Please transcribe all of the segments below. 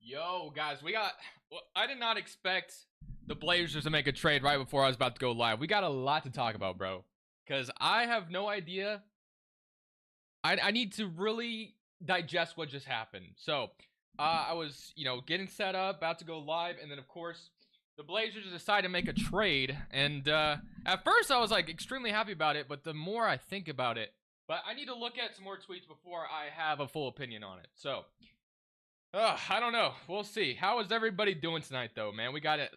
Yo, guys, I did not expect the Blazers to make a trade right before I was about to go live. We got a lot to talk about, bro. Because I have no idea. I need to really digest what just happened. So, I was, getting set up, about to go live. And then, of course, the Blazers decided to make a trade. And at first, I was, extremely happy about it. But the more I think about it, but I need to look at some more tweets before I have a full opinion on it. So, I don't know. We'll see. How is everybody doing tonight, though, man? We got an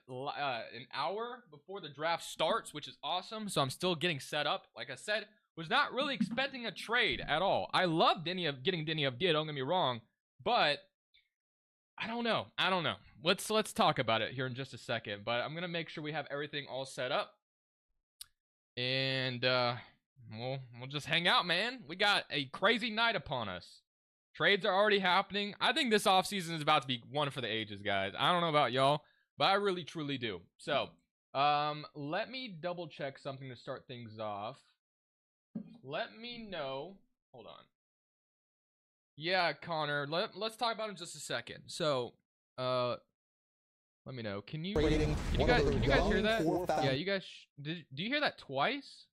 hour before the draft starts, which is awesome. So I'm still getting set up. Like I said, was not really expecting a trade at all. I love getting Deni Avdija, don't get me wrong, but I don't know. Let's talk about it here in just a second. But I'm gonna make sure we have everything all set up, and we'll just hang out, man. We got a crazy night upon us. Trades are already happening. I think this offseason is about to be one for the ages, guys. I don't know about y'all, but I really, truly do. So, let me double check something to start things off. Let me know. Hold on. Yeah, Connor. Let's talk about it in just a second. So, let me know. Can you guys hear that? Yeah, you guys. Do you hear that twice?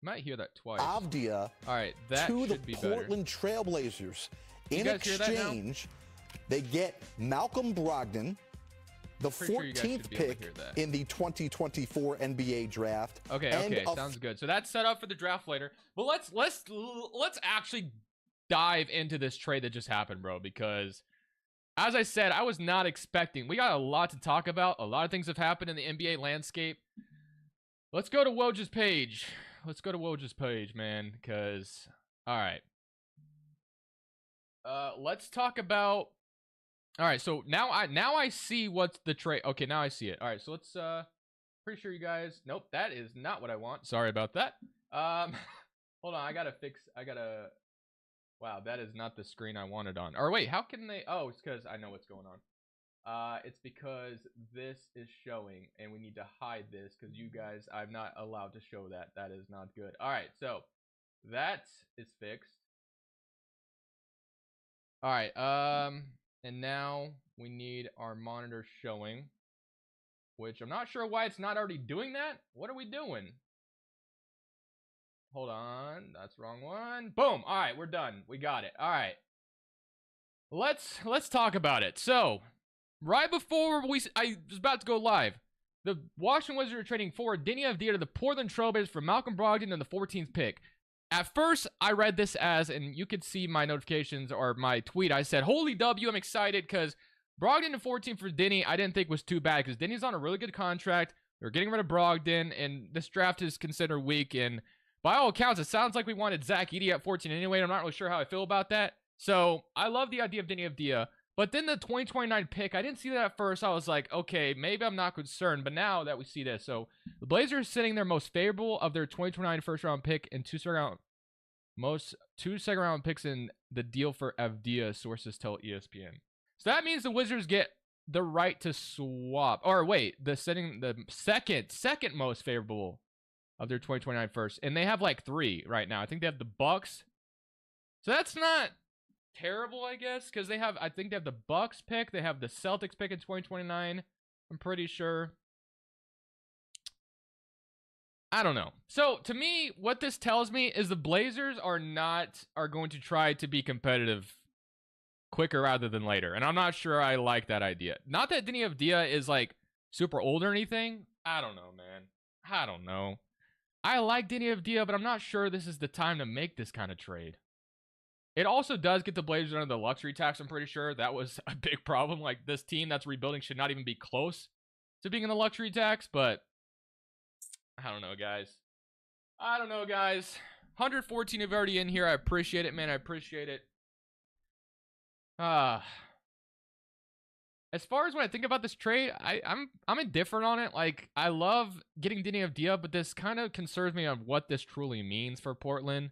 You might hear that twice. Avdija. All right, that should be better. To the Portland Trailblazers. In exchange, they get Malcolm Brogdon, the 14th pick in the 2024 NBA draft. Okay, sounds good. So that's set up for the draft later. But let's actually dive into this trade that just happened, bro, because as I said, I was not expecting. We got a lot to talk about. A lot of things have happened in the NBA landscape. Let's go to Woj's page. Man, because all right. Let's talk about. All right, so now I see what's the trade. Okay, now I see it. All right, so let's pretty sure you guys. Nope, that is not what I want. Sorry about that. Hold on, Wow, that is not the screen I wanted on. Or wait, how can they? Oh, it's because I know what's going on. It's because this is showing, and we need to hide this because you guys, I'm not allowed to show that. That is not good. All right, so that is fixed. All right, and now we need our monitor showing, which I'm not sure why it's not already doing that. What are we doing? Hold on, that's the wrong one. Boom. All right, we're done. We got it. All right. Let's talk about it. So, right before I was about to go live, the Washington Wizards are trading forward Deni Avdija to the Portland Trailblazers for Malcolm Brogdon and the 14th pick. At first, I read this as, and you could see my notifications or my tweet, I said, holy W, I'm excited because Brogdon and 14 for Deni, I didn't think was too bad because Denny's on a really good contract. We're getting rid of Brogdon, and this draft is considered weak. And by all accounts, it sounds like we wanted Zach Edey at 14 anyway. I'm not really sure how I feel about that. So I love the idea of Deni Avdija. But then the 2029 pick, I didn't see that at first. I was like, okay, maybe I'm not concerned. But now that we see this, so the Blazers are sitting their most favorable of their 2029 first-round pick and two second-round picks in the deal for Avdija, sources tell ESPN. So that means the Wizards get the right to swap. Or wait, the second most favorable of their 2029 first. And they have like 3 right now. I think they have the Bucks. So that's not terrible, I guess, because I think they have the Bucks pick, they have the Celtics pick in 2029. I'm pretty sure. I don't know. So to me, what this tells me is the Blazers are going to try to be competitive quicker rather than later, and I'm not sure I like that idea. Not that Deni Avdija is like super old or anything. I don't know, man. I don't know. I like Deni Avdija, but I'm not sure this is the time to make this kind of trade. It also does get the Blazers under the luxury tax, I'm pretty sure. That was a big problem. Like, this team that's rebuilding should not even be close to being in the luxury tax, but I don't know, guys. 114 have already in here. I appreciate it, man. I appreciate it. As far as when I think about this trade, I'm indifferent on it. Like, I love getting Deni Avdija, but this kind of concerns me on what this truly means for Portland.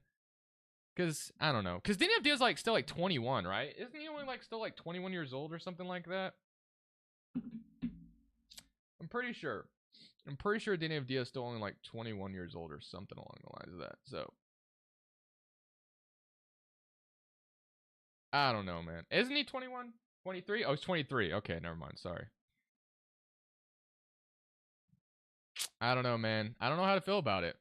Because, I don't know. Because Deni Avdija's like still like 21, right? Isn't he only like still like 21 years old or something like that? I'm pretty sure. Deni Avdija is still only like 21 years old or something along the lines of that. So, I don't know, man. Isn't he 21? 23? Oh, it's 23. Okay, never mind. Sorry. I don't know, man. I don't know how to feel about it.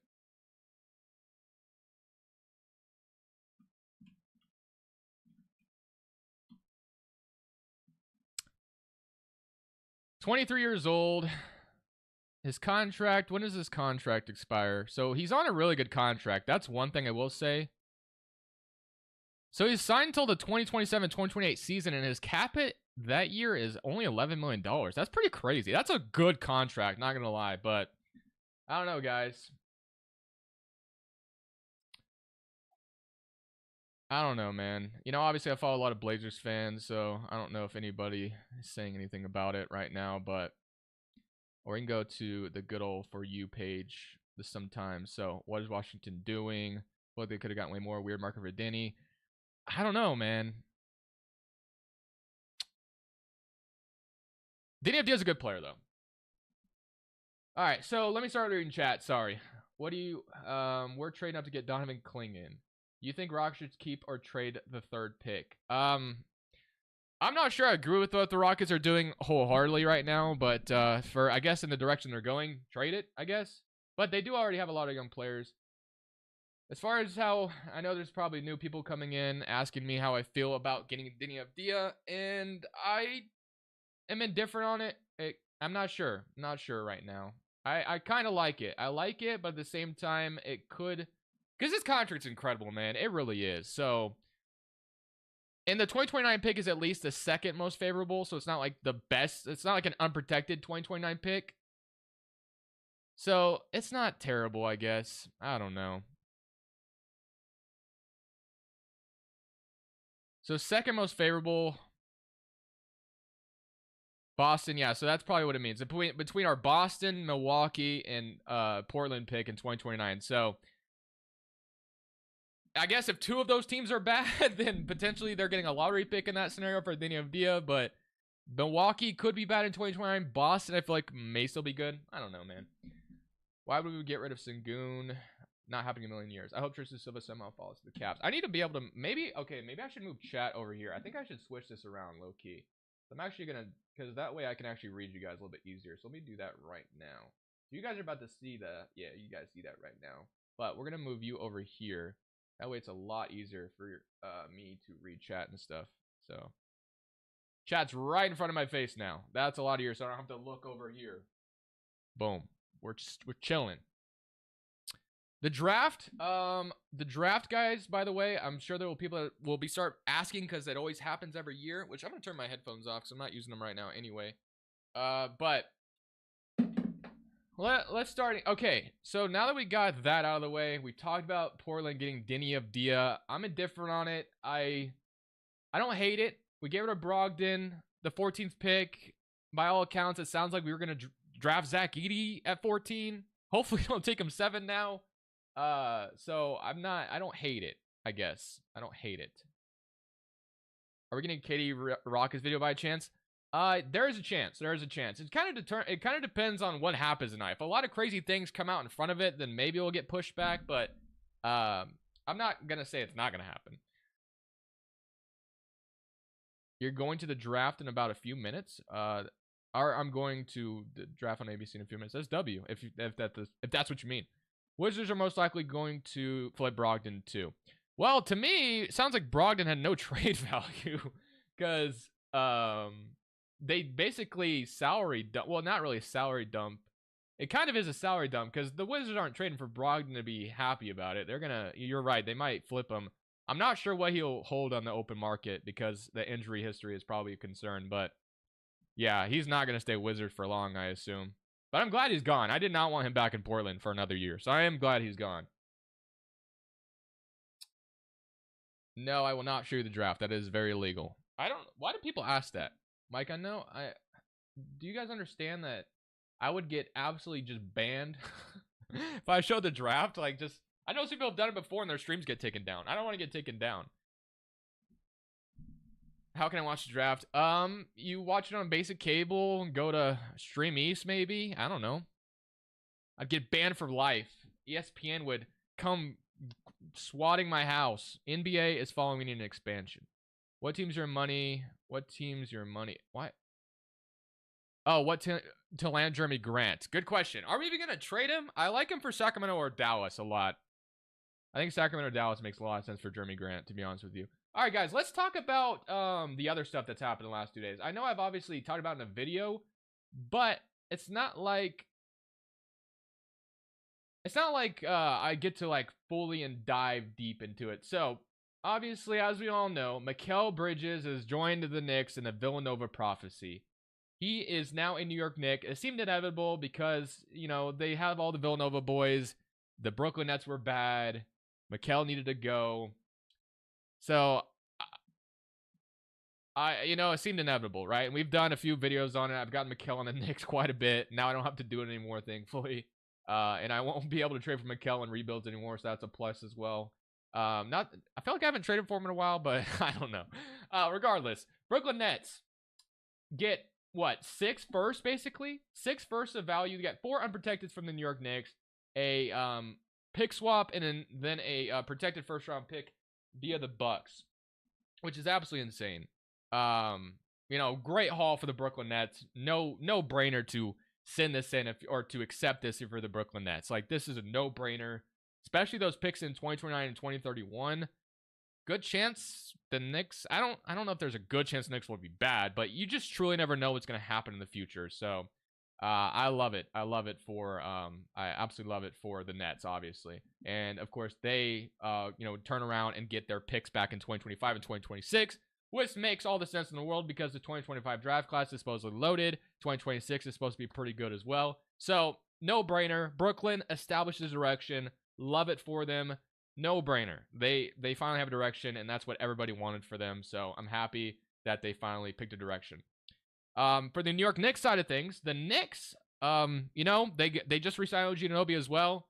"23 years old. His contract, when does his contract expire? So he's on a really good contract. That's one thing I will say. So he's signed until the 2027-2028 season, and his cap hit that year is only $11 million. That's pretty crazy. That's a good contract, not going to lie. But I don't know, guys. I don't know, man. You know, obviously I follow a lot of Blazers fans, so I don't know if anybody is saying anything about it right now, but or you can go to the good old For You page sometimes. So what is Washington doing? Well, they could have gotten way more. Weird market for Denny. I don't know, man. Denny Avdia's a good player, though. All right, so let me start reading chat. Sorry. What do you... we're trading up to get Donovan Clingan. You think Rockets should keep or trade the third pick? I'm not sure I agree with what the Rockets are doing wholeheartedly right now, but for, I guess, in the direction they're going, trade it, I guess. But they do already have a lot of young players. As far as how, I know there's probably new people coming in asking me how I feel about getting Denny Avdia, and I am indifferent on it. I'm not sure. Not sure right now. I kind of like it. I like it, but at the same time, it could... Because this contract's incredible, man. It really is. So, and the 2029 pick is at least the second most favorable, so it's not like the best. It's not like an unprotected 2029 pick. So, it's not terrible, I guess. I don't know. So, second most favorable... Boston, yeah, so that's probably what it means. Between our Boston, Milwaukee, and Portland pick in 2029. So, I guess if two of those teams are bad, then potentially they're getting a lottery pick in that scenario for Denny Avdia. But Milwaukee could be bad in 2029. Boston, I feel like, may still be good. I don't know, man. Why would we get rid of Sengun? Not happening in a million years. I hope Tristan Silva somehow falls to the Caps. I need to be able to... Maybe I should move chat over here. I think I should switch this around low-key. I'm actually going to... Because that way I can actually read you guys a little bit easier. So let me do that right now. You guys are about to see that. Yeah, you guys see that right now. But we're going to move you over here. That way it's a lot easier for me to read chat and stuff. So chat's right in front of my face now. That's a lot easier, so I don't have to look over here. Boom. We're chilling. The draft, guys, by the way, I'm sure there will people that will start asking because it always happens every year, which I'm going to turn my headphones off because I'm not using them right now anyway. But let's start. Okay, so now that we got that out of the way, we talked about Portland getting Denny Avdia. I'm indifferent on it. I don't hate it. We gave it to Brogdon, the 14th pick. By all accounts, it sounds like we were going to draft Zach Edey at 14. Hopefully, don't take him 7 now. So I don't hate it, I guess. I don't hate it. Are we getting Katie Rockets video by chance? There is a chance. There is a chance. It kind of depends on what happens tonight. If a lot of crazy things come out in front of it, then maybe it'll get pushed back, but I'm not going to say it's not going to happen. You're going to the draft in about a few minutes. I'm going to the draft on ABC in a few minutes. That's W, if that's what you mean. Wizards are most likely going to flip Brogdon too. Well, to me, it sounds like Brogdon had no trade value because they basically salary dump. Well, not really a salary dump. It kind of is a salary dump because the Wizards aren't trading for Brogdon to be happy about it. You're right, they might flip him. I'm not sure what he'll hold on the open market because the injury history is probably a concern. But yeah, he's not going to stay Wizard for long, I assume. But I'm glad he's gone. I did not want him back in Portland for another year. So I am glad he's gone. No, I will not show you the draft. That is very illegal. Why do people ask that? Mike, do you guys understand that I would get absolutely just banned if I showed the draft? I know some people have done it before and their streams get taken down. I don't want to get taken down. How can I watch the draft? You watch it on basic cable and go to Stream East, maybe. I don't know. I'd get banned for life. ESPN would come swatting my house. NBA is following me in an expansion. What teams are in money? What team's your money? What? Oh, what to land Jeremy Grant? Good question. Are we even going to trade him? I like him for Sacramento or Dallas a lot. I think Sacramento or Dallas makes a lot of sense for Jeremy Grant, to be honest with you. All right, guys, let's talk about the other stuff that's happened in the last 2 days. I know I've obviously talked about it in a video, but it's not like I get to like fully and dive deep into it. So obviously, as we all know, Mikal Bridges has joined the Knicks in the Villanova prophecy. He is now a New York Knick. It seemed inevitable because, you know, they have all the Villanova boys. The Brooklyn Nets were bad. Mikal needed to go. So, it seemed inevitable, right? And we've done a few videos on it. I've gotten Mikal on the Knicks quite a bit. Now I don't have to do it anymore, thankfully. And I won't be able to trade for Mikal and rebuilds anymore, so that's a plus as well. I feel like I haven't traded for him in a while, but I don't know. Regardless, Brooklyn Nets get, what, 6 firsts, basically? 6 firsts of value. You get 4 unprotected from the New York Knicks, a pick swap, and then a protected first-round pick via the Bucks, which is absolutely insane. Great haul for the Brooklyn Nets. No brainer to send this in or to accept this for the Brooklyn Nets. Like, this is a no-brainer, especially those picks in 2029 and 2031. Good chance the Knicks, I don't know if there's a good chance the Knicks will be bad, but you just truly never know what's going to happen in the future. So I love it. I absolutely love it for the Nets, obviously. And of course they turn around and get their picks back in 2025 and 2026, which makes all the sense in the world because the 2025 draft class is supposedly loaded. 2026 is supposed to be pretty good as well. So no brainer. Brooklyn establishes direction. Love it for them. No brainer. They finally have a direction, and that's what everybody wanted for them. So I'm happy that they finally picked a direction. For the New York Knicks side of things, the Knicks, they just re-signed OG Anunoby as well,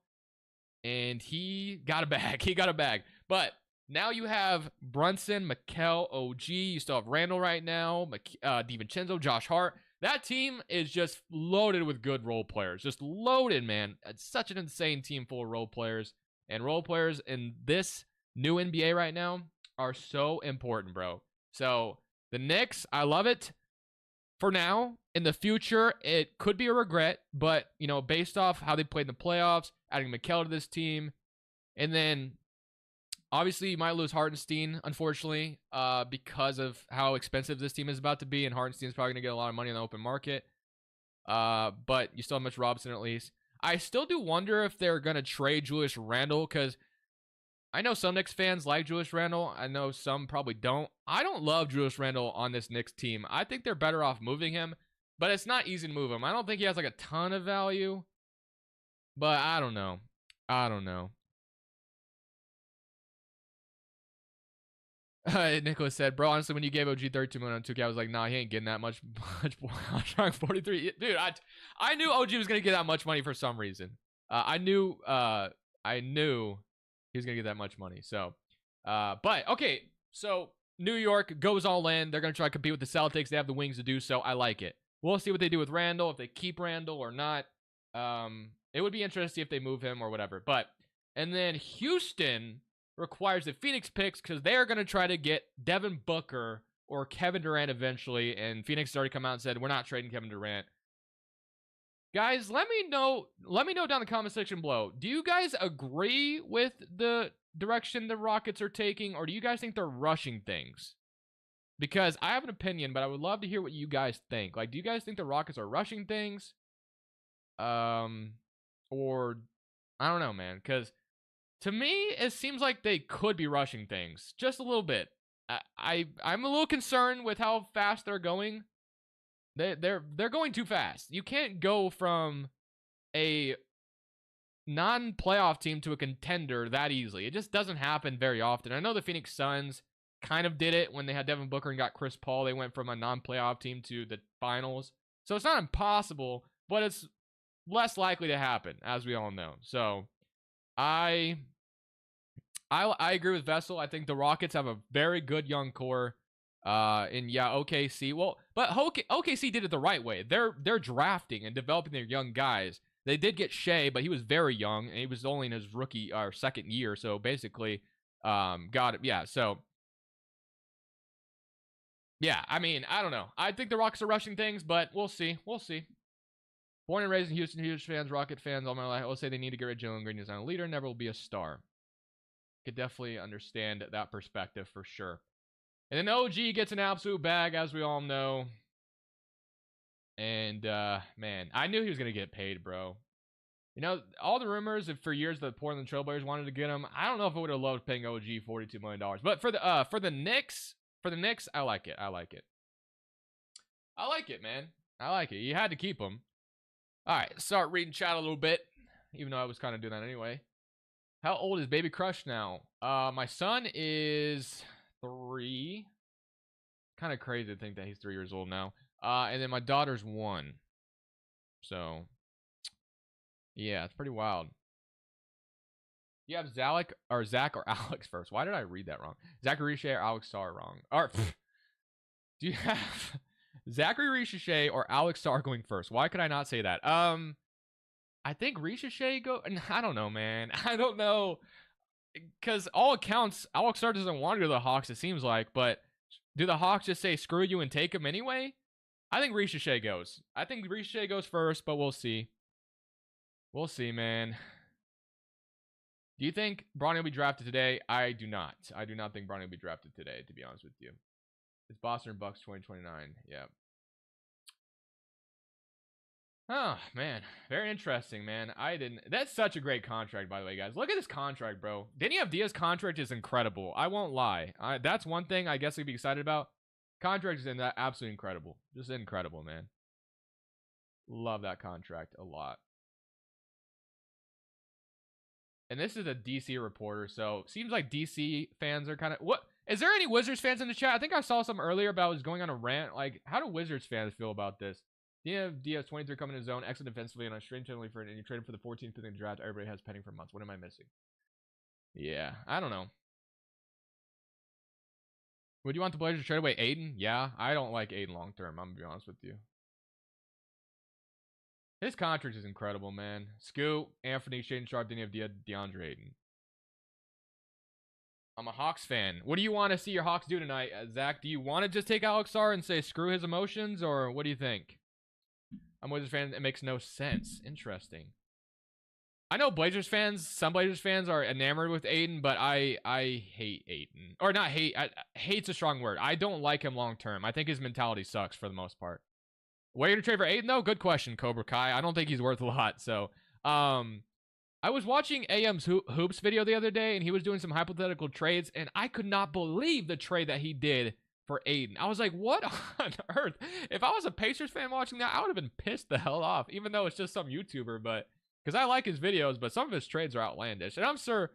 and he got a bag. But now you have Brunson, Mikal, OG. You still have Randall right now, DiVincenzo, Josh Hart. That team is just loaded with good role players. Just loaded, man. It's such an insane team full of role players. And role players in this new NBA right now are so important, bro. So the Knicks, I love it. For now, in the future, it could be a regret. But, based off how they played in the playoffs, adding Mikal to this team. And then, obviously, you might lose Hartenstein, unfortunately, because of how expensive this team is about to be. And Hartenstein's probably going to get a lot of money in the open market. But you still have Mitch Robinson at least. I still do wonder if they're going to trade Julius Randle, because I know some Knicks fans like Julius Randle. I know some probably don't. I don't love Julius Randle on this Knicks team. I think they're better off moving him, but it's not easy to move him. I don't think he has like a ton of value, but I don't know. Nicholas said, bro, honestly, when you gave OG 32 million on 2K, I was like, nah, he ain't getting that much more. I'm trying 43. Dude, I knew OG was going to get that much money for some reason. I knew he was going to get that much money. So, but okay. So New York goes all in. They're going to try to compete with the Celtics. They have the wings to do so. I like it. We'll see what they do with Randall, if they keep Randall or not. It would be interesting to see if they move him or whatever. And then Houston requires the Phoenix picks because they're going to try to get Devin Booker or Kevin Durant eventually. And Phoenix has already come out and said, we're not trading Kevin Durant. Guys, let me know down in the comment section below. Do you guys agree with the direction the Rockets are taking, or do you guys think they're rushing things? Because I have an opinion, but I would love to hear what you guys think. Like, do you guys think the Rockets are rushing things? Or I don't know, man, because to me, it seems like they could be rushing things just a little bit. I'm a little concerned with how fast they're going. They're going too fast. You can't go from a non-playoff team to a contender that easily. It just doesn't happen very often. I know the Phoenix Suns kind of did it when they had Devin Booker and got Chris Paul. They went from a non-playoff team to the finals. So it's not impossible, but it's less likely to happen, as we all know. So I agree with Vessel. I think the Rockets have a very good young core. And yeah, OKC. Well, but OKC did it the right way. They're drafting and developing their young guys. They did get Shea, but he was very young, and he was only in his rookie or second year. So basically, got it. Yeah. So Yeah, I mean, I don't know. I think the Rockets are rushing things, but we'll see. We'll see. Born and raised in Houston, huge fans, Rocket fans all my life. I will say they need to get rid of Jalen Green. He's not a leader, never will be a star. Could definitely understand that perspective for sure. And then OG gets an absolute bag, as we all know. And, man, I knew he was going to get paid, bro. You know, all the rumors of for years the Portland Trailblazers wanted to get him. I don't know if I would have loved paying OG $42 million. But for the Knicks, I like it. I like it. I like it, man. I like it. You had to keep him. All right, start reading chat a little bit, even though I was kind of doing that anyway. How old is Baby Crush now? My son is 3. Kind of crazy to think that he's 3 years old now. And then my daughter's 1. So, yeah, it's pretty wild. You have Zach or Alex first. Why did I read that wrong? Zachary Richer or Alex Sarr wrong. All right. Do you have Zachary Richer or Alex Sarr going first? Why could I not say that? I think Richer go. I don't know, man. I don't know. Because all accounts, Alex Sarr doesn't want to go to the Hawks, it seems like. But do the Hawks just say, screw you and take him anyway? I think Richer goes. I think Richer goes first, but we'll see. We'll see, man. Do you think Bronny will be drafted today? I do not. I do not think Bronny will be drafted today, to be honest with you. It's Boston Bucks 2029. Yeah. Oh, man. Very interesting, man. That's such a great contract, by the way, guys. Look at this contract, bro. Deni Avdia's contract is incredible. I won't lie. That's one thing I guess we'd be excited about. Contract is absolutely incredible. Just incredible, man. Love that contract a lot. And this is a DC reporter, so seems like DC fans are kind of... What? Is there any Wizards fans in the chat? I think I saw some earlier about was going on a rant. Like, how do Wizards fans feel about this? Diaz 23 coming in his zone, excellent defensively, and a strange penalty for it, and you traded for the 14th pick in the draft. Everybody has pending for months. What am I missing? Yeah, I don't know. Would you want the Blazers to trade away Aiden? Yeah, I don't like Aiden long term. I'm gonna be honest with you. His contract is incredible, man. Scoot, Anthony, Shaden Sharp, Deni Avdija, DeAndre Ayton. I'm a Hawks fan. What do you want to see your Hawks do tonight, Zach? Do you want to just take Alex Sarr and say screw his emotions, or what do you think? I'm a Blazers fan. It makes no sense. Interesting. I know Blazers fans, some Blazers fans are enamored with Aiden, but I hate Aiden. Or not hate. Hate's a strong word. I don't like him long term. I think his mentality sucks for the most part. Where you gonna trade for Aiden though? Good question, Cobra Kai. I don't think he's worth a lot. So, I was watching AM's Hoops video the other day, and he was doing some hypothetical trades, and I could not believe the trade that he did for Aiden. I was like, what on earth? If I was a Pacers fan watching that, I would have been pissed the hell off, even though it's just some YouTuber, but because I like his videos, but some of his trades are outlandish. And I'm sure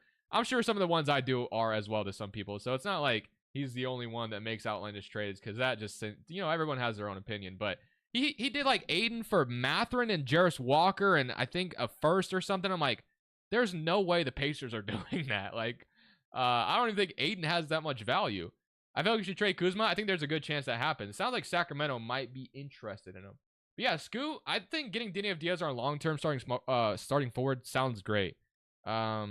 some of the ones I do are as well to some people. So it's not like he's the only one that makes outlandish trades, because that just, you know, everyone has their own opinion. But he did like Aiden for Mathurin and Jarris Walker and I think a first or something. I'm like, there's no way the Pacers are doing that. Like, I don't even think Aiden has that much value. I feel like we should trade Kuzma. I think there's a good chance that happens. It sounds like Sacramento might be interested in him. But yeah, Scoot, I think getting Deni Avdija our long-term starting forward sounds great. I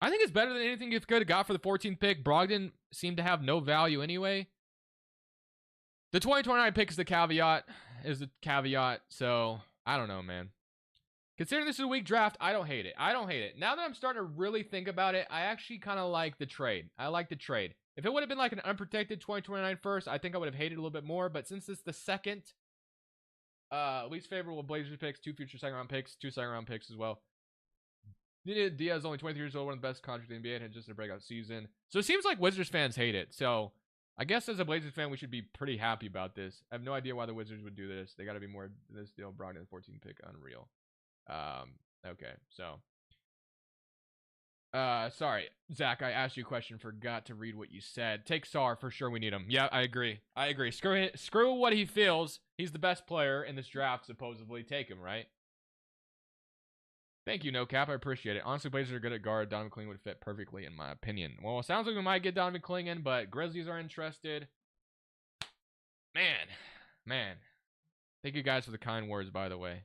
think it's better than anything you could have got for the 14th pick. Brogdon seemed to have no value anyway. The 2029 pick is the caveat. So, I don't know, man. Considering this is a weak draft, I don't hate it. Now that I'm starting to really think about it, I actually kind of like the trade. I like the trade. If it would have been like an unprotected 2029 first, I think I would have hated it a little bit more. But since it's the second least favorable Blazers picks, 2 future second-round picks, 2 second-round picks as well. Diaz is only 23 years old, one of the best contracts in the NBA, and had just a breakout season. So it seems like Wizards fans hate it. So I guess as a Blazers fan, we should be pretty happy about this. I have no idea why the Wizards would do this. They got to be more this deal. Brogdon, the 14 pick, unreal. Okay, so. Sorry, Zach, I asked you a question, forgot to read what you said. Take Sarr, for sure we need him. Yeah, I agree. Screw what he feels. He's the best player in this draft, supposedly. Take him, right? Thank you, No Cap. I appreciate it. Honestly, Blazers are good at guard. Donovan Clingan would fit perfectly, in my opinion. Well, it sounds like we might get Donovan Clingan, but Grizzlies are interested. Man. Thank you guys for the kind words, by the way.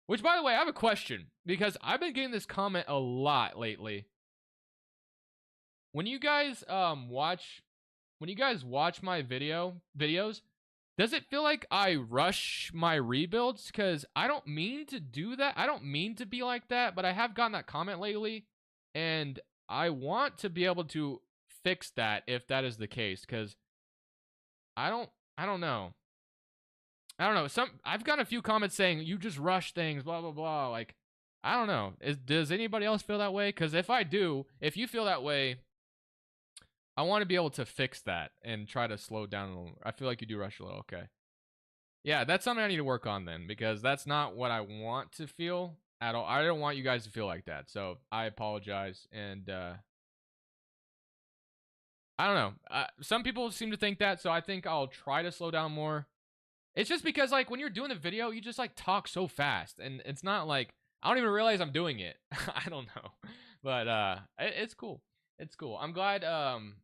Which, by the way, I have a question, because I've been getting this comment a lot lately. When you guys watch when you guys watch my videos, does it feel like I rush my rebuilds? Because I don't mean to do that. I don't mean to be like that, but I have gotten that comment lately, and I want to be able to fix that if that is the case, because I don't know. I don't know. I've got a few comments saying you just rush things, blah blah blah. Like, I don't know. Does anybody else feel that way? Because if I do, if you feel that way, I want to be able to fix that and try to slow down a little. I feel like you do rush a little. Okay. Yeah, that's something I need to work on then, because that's not what I want to feel at all. I don't want you guys to feel like that. So I apologize. And I don't know. Some people seem to think that, so I think I'll try to slow down more. It's just because, like, when you're doing the video, you just, like, talk so fast. And it's not like, I don't even realize I'm doing it. I don't know. But it's cool. It's cool. I'm glad I'm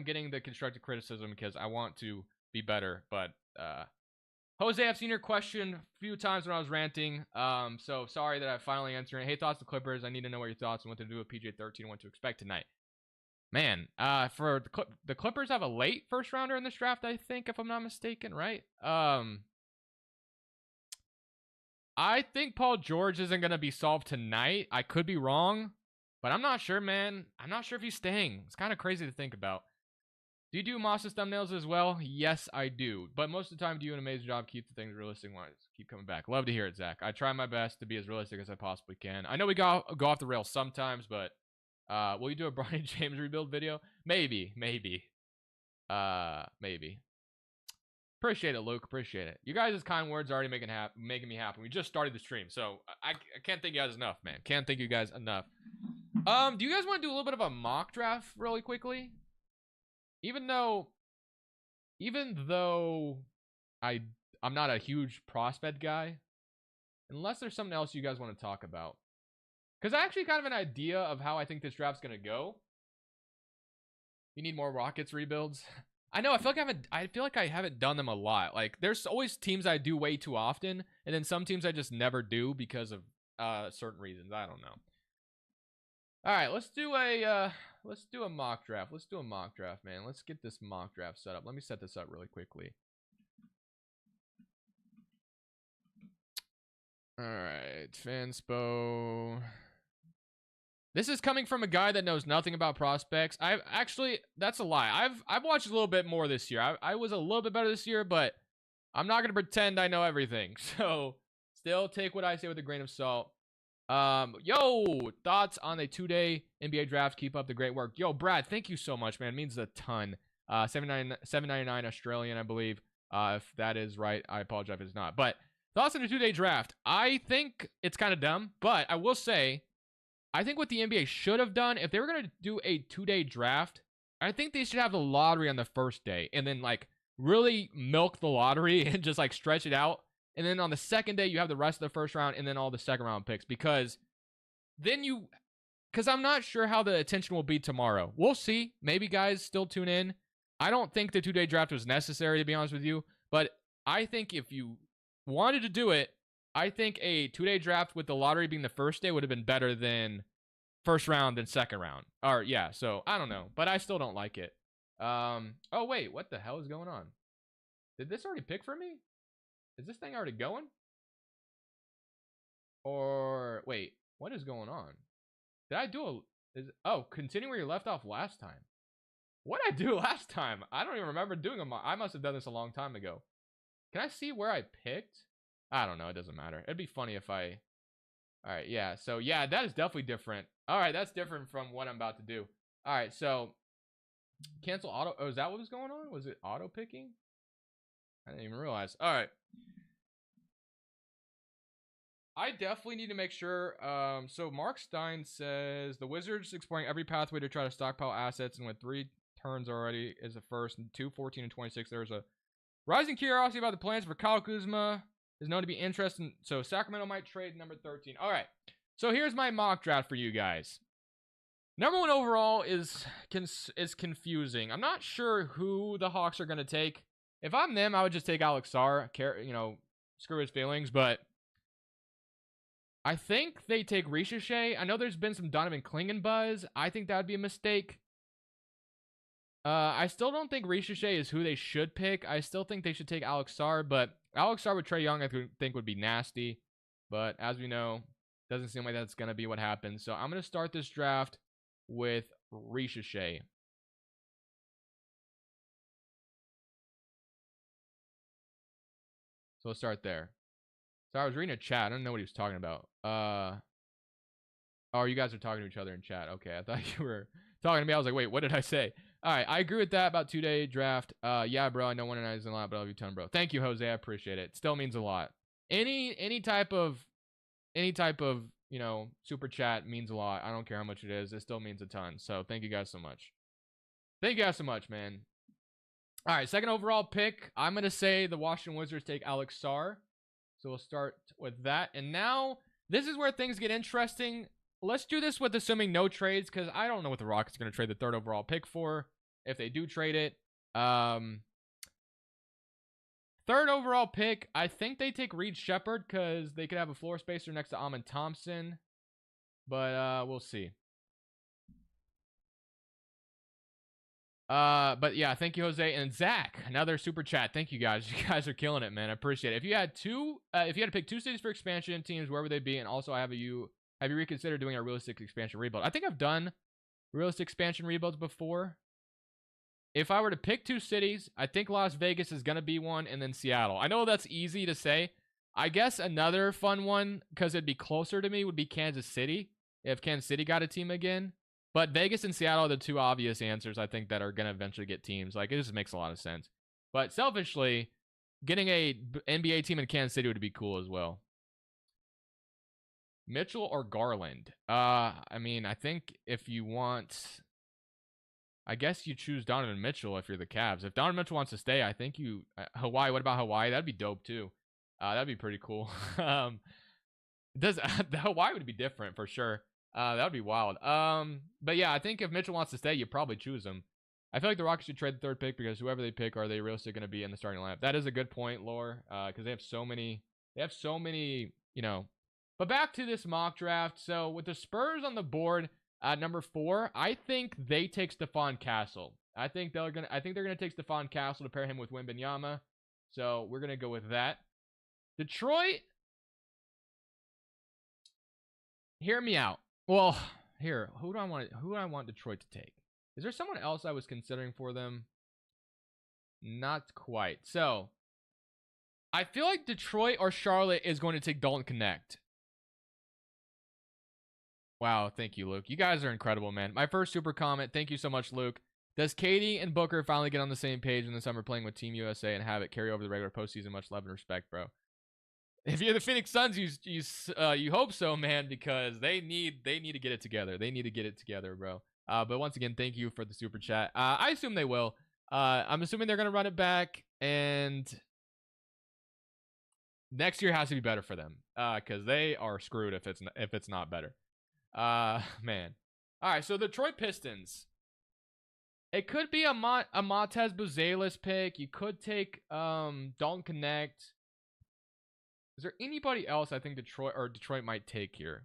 getting the constructive criticism, because I want to be better. But Jose, I've seen your question a few times when I was ranting. So sorry that I finally answered it. Hey, thoughts to Clippers. I need to know what your thoughts on what to do with PJ13 and what to expect tonight. Man, for the Clippers have a late first rounder in this draft, I think, if I'm not mistaken, right? I think Paul George isn't going to be solved tonight. I could be wrong, but I'm not sure, man. I'm not sure if he's staying. It's kind of crazy to think about. Do you do Moss's thumbnails as well? Yes, I do. But most of the time, do you an amazing job. Keep the things realistic-wise. Keep coming back. Love to hear it, Zach. I try my best to be as realistic as I possibly can. I know we go off the rails sometimes, but will you do a Brian James rebuild video? Maybe. Maybe. Appreciate it, Luke. Appreciate it. You guys' kind words are already making me happy. We just started the stream, so I can't thank you guys enough, man. Can't thank you guys enough. Do you guys want to do a little bit of a mock draft really quickly? Even though I'm not a huge prospect guy, unless there's something else you guys want to talk about. Because I actually kind of have an idea of how I think this draft's going to go. You need more Rockets rebuilds. I know, I feel like I haven't done them a lot. Like, there's always teams I do way too often, and then some teams I just never do because of certain reasons. I don't know. All right, let's do a mock draft. Let's do a mock draft, man. Let's get this mock draft set up. Let me set this up really quickly. All right, Fanspo. This is coming from a guy that knows nothing about prospects. That's a lie. I've watched a little bit more this year. I was a little bit better this year, but I'm not going to pretend I know everything. So still take what I say with a grain of salt. Yo, thoughts on a 2-day NBA draft? Keep up the great work. Yo, Brad, thank you so much, man. It means a ton. $7.99 Australian, I believe. If that is right, I apologize if it's not. But thoughts on a 2-day draft? I think it's kind of dumb, but I will say, I think what the NBA should have done, if they were going to do a 2-day draft, I think they should have the lottery on the first day and then, like, really milk the lottery and just, like, stretch it out. And then on the second day, you have the rest of the first round and then all the second round picks, because then because I'm not sure how the attention will be tomorrow. We'll see. Maybe guys still tune in. I don't think the 2-day draft was necessary, to be honest with you, but I think if you wanted to do it, I think a 2-day draft with the lottery being the first day would have been better than first round than second round. Or yeah, so I don't know, but I still don't like it. Oh wait, what the hell is going on? Did this already pick for me? Is this thing already going? Or wait, what is going on? Did I do continue where you left off last time? What did I do last time? I don't even remember doing them. I must have done this a long time ago. Can I see where I picked? I don't know. It doesn't matter. It'd be funny if I... All right, yeah. So, yeah, that is definitely different. All right, that's different from what I'm about to do. All right, so... Cancel auto... Oh, is that what was going on? Was it auto picking? I didn't even realize. All right. I definitely need to make sure. So Mark Stein says the Wizards exploring every pathway to try to stockpile assets, and with 3 turns already is the first, and 2, 14, and 26. There's a rising curiosity about the plans for Kyle Kuzma. Is known to be interesting. So Sacramento might trade number 13. All right. So here's my mock draft for you guys. Number 1 overall is confusing. I'm not sure who the Hawks are going to take. If I'm them, I would just take Alex Sarr. Screw his feelings, but I think they take Ricochet. I know there's been some Donovan Clingan buzz. I think that would be a mistake. I still don't think Ricochet is who they should pick. I still think they should take Alex Sarr, but Alex Sarr with Trae Young I think would be nasty. But as we know, doesn't seem like that's going to be what happens. So I'm going to start this draft with Ricochet. So let's start there. Sorry, I was reading a chat. I don't know what he was talking about. Oh, you guys are talking to each other in chat. Okay, I thought you were talking to me. I was like, wait, what did I say? All right, I agree with that about 2-day draft. Yeah, bro, I know 1 and 9 isn't a lot, but I love you a ton, bro. Thank you, Jose. I appreciate it. Still means a lot. Any type of you know, super chat means a lot. I don't care how much it is. It still means a ton. So thank you guys so much. Thank you guys so much, man. All right, second overall pick. I'm gonna say the Washington Wizards take Alex Sarr. So we'll start with that. And now this is where things get interesting. Let's do this with assuming no trades, because I don't know what the Rockets are going to trade the third overall pick for, if they do trade it. Third overall pick, I think they take Reed Shepherd, because they could have a floor spacer next to Amen Thompson. But we'll see. But yeah, thank you, Jose. And Zach, another super chat. Thank you guys. You guys are killing it, man. I appreciate it. If you had to pick 2 cities for expansion teams, where would they be? And also, have you reconsidered doing a realistic expansion rebuild? I think I've done realistic expansion rebuilds before. If I were to pick 2 cities, I think Las Vegas is going to be one, and then Seattle. I know that's easy to say. I guess another fun one, because it'd be closer to me, would be Kansas City, if Kansas City got a team again. But Vegas and Seattle are the 2 obvious answers, I think, that are going to eventually get teams. Like, it just makes a lot of sense. But selfishly, getting a NBA team in Kansas City would be cool as well. Mitchell or Garland? I mean, I think if you want, I guess you choose Donovan Mitchell if you're the Cavs. If Donovan Mitchell wants to stay, I think you Hawaii. What about Hawaii? That'd be dope too. That'd be pretty cool. Hawaii would be different for sure. That would be wild. But yeah, I think if Mitchell wants to stay, you probably choose him. I feel like the Rockets should trade the third pick, because whoever they pick, are they realistically going to be in the starting lineup? That is a good point, Lore. Because they have so many, you know. But back to this mock draft. So with the Spurs on the board at number 4, I think they take Stephon Castle. I think they're gonna take Stephon Castle to pair him with Wembanyama. So we're gonna go with that. Detroit. Hear me out. Well, here, who do I want Detroit to take? Is there someone else I was considering for them? Not quite. So I feel like Detroit or Charlotte is going to take Dalton Connect. Wow, thank you, Luke. You guys are incredible, man. My first super comment. Thank you so much, Luke. Does Katie and Booker finally get on the same page in the summer playing with Team USA and have it carry over the regular postseason? Much love and respect, bro. If you're the Phoenix Suns, you hope so, man, because they need to get it together. They need to get it together, bro. But once again, thank you for the super chat. I assume they will. I'm assuming they're gonna run it back, and next year has to be better for them, because they are screwed if it's not better. Man. All right, so the Detroit Pistons. It could be a Montez Buzelis pick. You could take Dalton Connect. Is there anybody else I think Detroit might take here?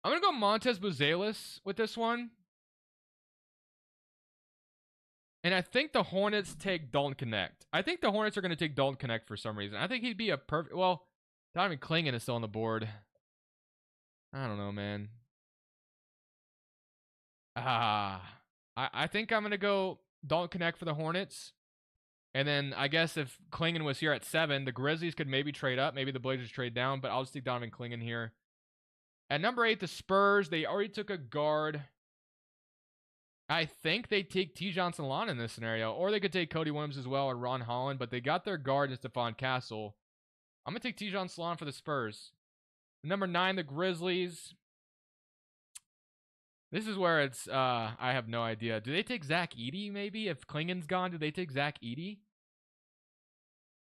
I'm gonna go Montez Buzelis with this one. And I think the Hornets take Dalton Connect. I think the Hornets are gonna take Dalton Connect for some reason. I think he'd be a perfect. Well, Donovan Clingan is still on the board. I don't know, man. I think I'm going to go Dalton Connect for the Hornets. And then I guess if Clingan was here at 7, the Grizzlies could maybe trade up. Maybe the Blazers trade down, but I'll just take Donovan Clingan here. At number 8, the Spurs. They already took a guard. I think they take T. Johnson Lon in this scenario. Or they could take Cody Williams as well or Ron Holland. But they got their guard in Stephon Castle. I'm going to take T. Johnson Lon for the Spurs. Number 9, the Grizzlies. This is where it's, I have no idea. Do they take Zach Edey, maybe? If Clingan's gone, do they take Zach Edey?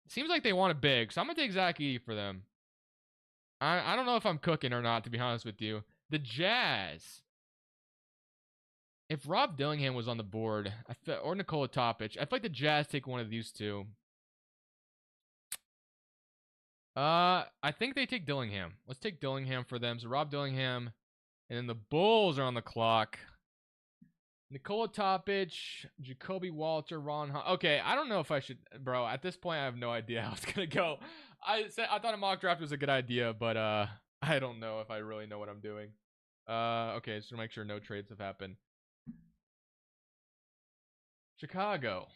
Seems like they want a big, so I'm going to take Zach Edey for them. I don't know if I'm cooking or not, to be honest with you. The Jazz. If Rob Dillingham was on the board, or Nikola Topic, I feel like the Jazz take one of these two. I think they take Dillingham. Let's take Dillingham for them. So Rob Dillingham, and then the Bulls are on the clock. Nikola Topic, Jacoby Walter, Ron. Okay, I don't know if I should, bro. At this point, I have no idea how it's gonna go. I thought a mock draft was a good idea, but I don't know if I really know what I'm doing. Okay, just to make sure no trades have happened. Chicago.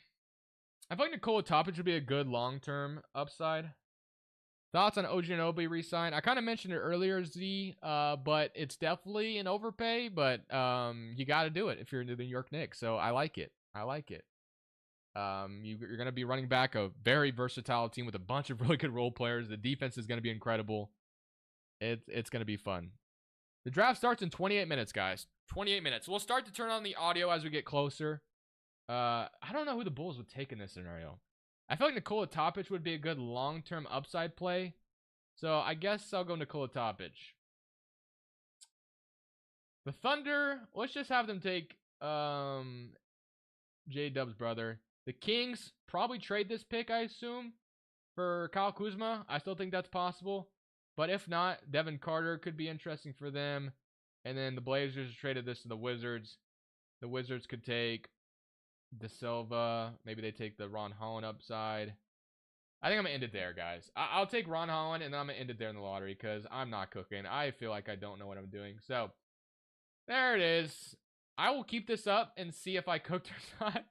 I feel like Nikola Topic would be a good long-term upside. Thoughts on OG Anunoby re-sign? I kind of mentioned it earlier, Z, but it's definitely an overpay, but you got to do it if you're into the New York Knicks. So I like it. I like it. You're going to be running back a very versatile team with a bunch of really good role players. The defense is going to be incredible. It's going to be fun. The draft starts in 28 minutes, guys. 28 minutes. We'll start to turn on the audio as we get closer. I don't know who the Bulls would take in this scenario. I feel like Nikola Topic would be a good long-term upside play. So I guess I'll go Nikola Topic. The Thunder, let's just have them take J-Dub's brother. The Kings probably trade this pick, I assume, for Kyle Kuzma. I still think that's possible. But if not, Devin Carter could be interesting for them. And then the Blazers traded this to the Wizards. The Wizards could take De Silva. Maybe they take the Ron Holland upside. I think I'm going to end it there, guys. I'll take Ron Holland, and then I'm going to end it there in the lottery because I'm not cooking. I feel like I don't know what I'm doing. So, there it is. I will keep this up and see if I cooked or not.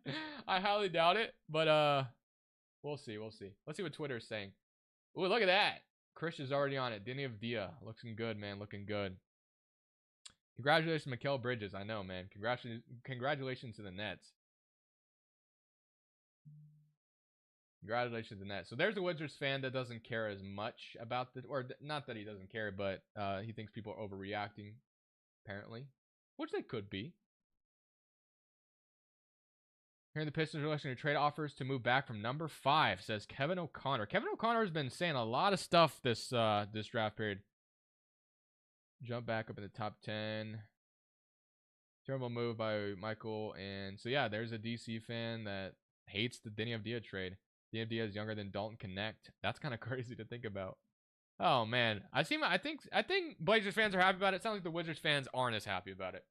I highly doubt it, but we'll see. We'll see. Let's see what Twitter is saying. Ooh, look at that. Chris is already on it. Deni Avdija. Looking good, man. Looking good. Congratulations, Mikal Bridges. I know, man. Congratulations to the Nets. Congratulations to the Nets. So there's a Wizards fan that doesn't care as much about the, or not that he doesn't care, but he thinks people are overreacting, apparently, which they could be. Hearing the Pistons are listening to trade offers to move back from number 5, says Kevin O'Connor. Kevin O'Connor has been saying a lot of stuff this this draft period. Jump back up in the top 10. Terrible move by Michael. And so, yeah, there's a DC fan that hates the Deni Avdija trade. Deni Avdija is younger than Dalton Connect. That's kind of crazy to think about. Oh, man. I think Blazers fans are happy about it. It sounds like the Wizards fans aren't as happy about it.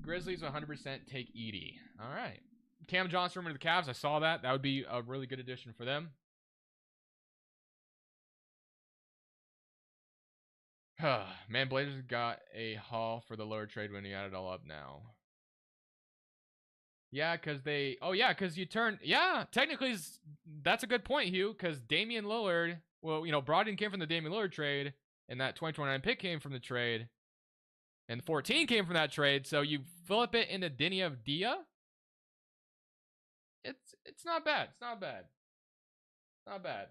Grizzlies 100% take Edey. All right. Cam Johnson rumor to the Cavs. I saw that. That would be a really good addition for them. Man, Blazers got a haul for the lower trade when you add it all up now. Yeah, because they... Oh, yeah, because you turn... Yeah, technically, that's a good point, Hugh, because Damian Lillard... Well, you know, Brogdon came from the Damian Lillard trade, and that 2029 pick came from the trade, and 14 came from that trade, so you flip it into Deni Avdija? It's not bad. It's not bad. Not bad.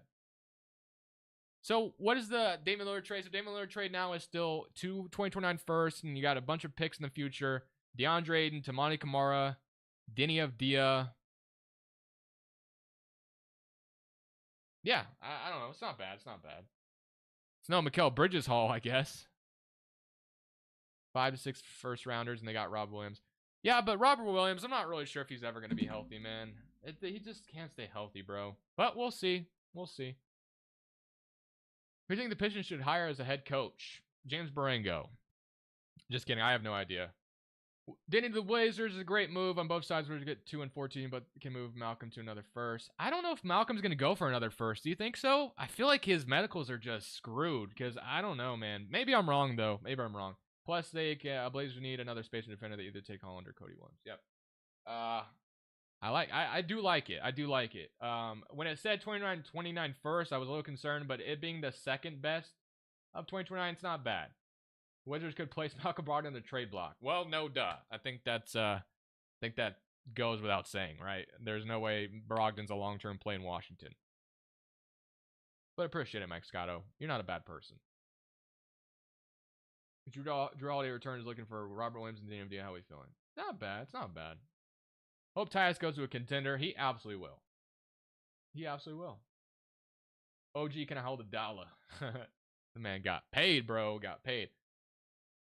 So, what is the Damian Lillard trade? So, Damian Lillard trade now is still 2029 first, and you got a bunch of picks in the future. DeAndre Ayton, Tamani Kamara, Deni Avdija. Yeah, I don't know. It's not bad. It's not bad. It's no Mikal Bridges haul, I guess. 5 to 6 first rounders, and they got Rob Williams. Yeah, but Robert Williams, I'm not really sure if he's ever going to be healthy, man. He just can't stay healthy, bro. But we'll see. We'll see. Who do you think the Pistons should hire as a head coach? James Barango. Just kidding. I have no idea. Deni to the Blazers is a great move on both sides. We're going to get 2 and 14, but can move Malcolm to another first. I don't know if Malcolm's going to go for another first. Do you think so? I feel like his medicals are just screwed because I don't know, man. Maybe I'm wrong, though. Maybe I'm wrong. Plus, Blazers need another spacing defender that either take Holland or Cody Williams. Yep. I do like it. I do like it. When it said 29 first, I was a little concerned, but it being the second best of 2029, it's not bad. Wizards could place Malcolm Brogdon on the trade block. Well, no duh. I think that goes without saying, right? There's no way Brogdon's a long-term play in Washington. But I appreciate it, Mike Scotto. You're not a bad person. Drew Holiday returns looking for Robert Williams and Deni Avdija. How are we feeling? Not bad. It's not bad. Hope Tyus goes to a contender. He absolutely will. He absolutely will. OG, can I hold $1? The man got paid, bro. Got paid.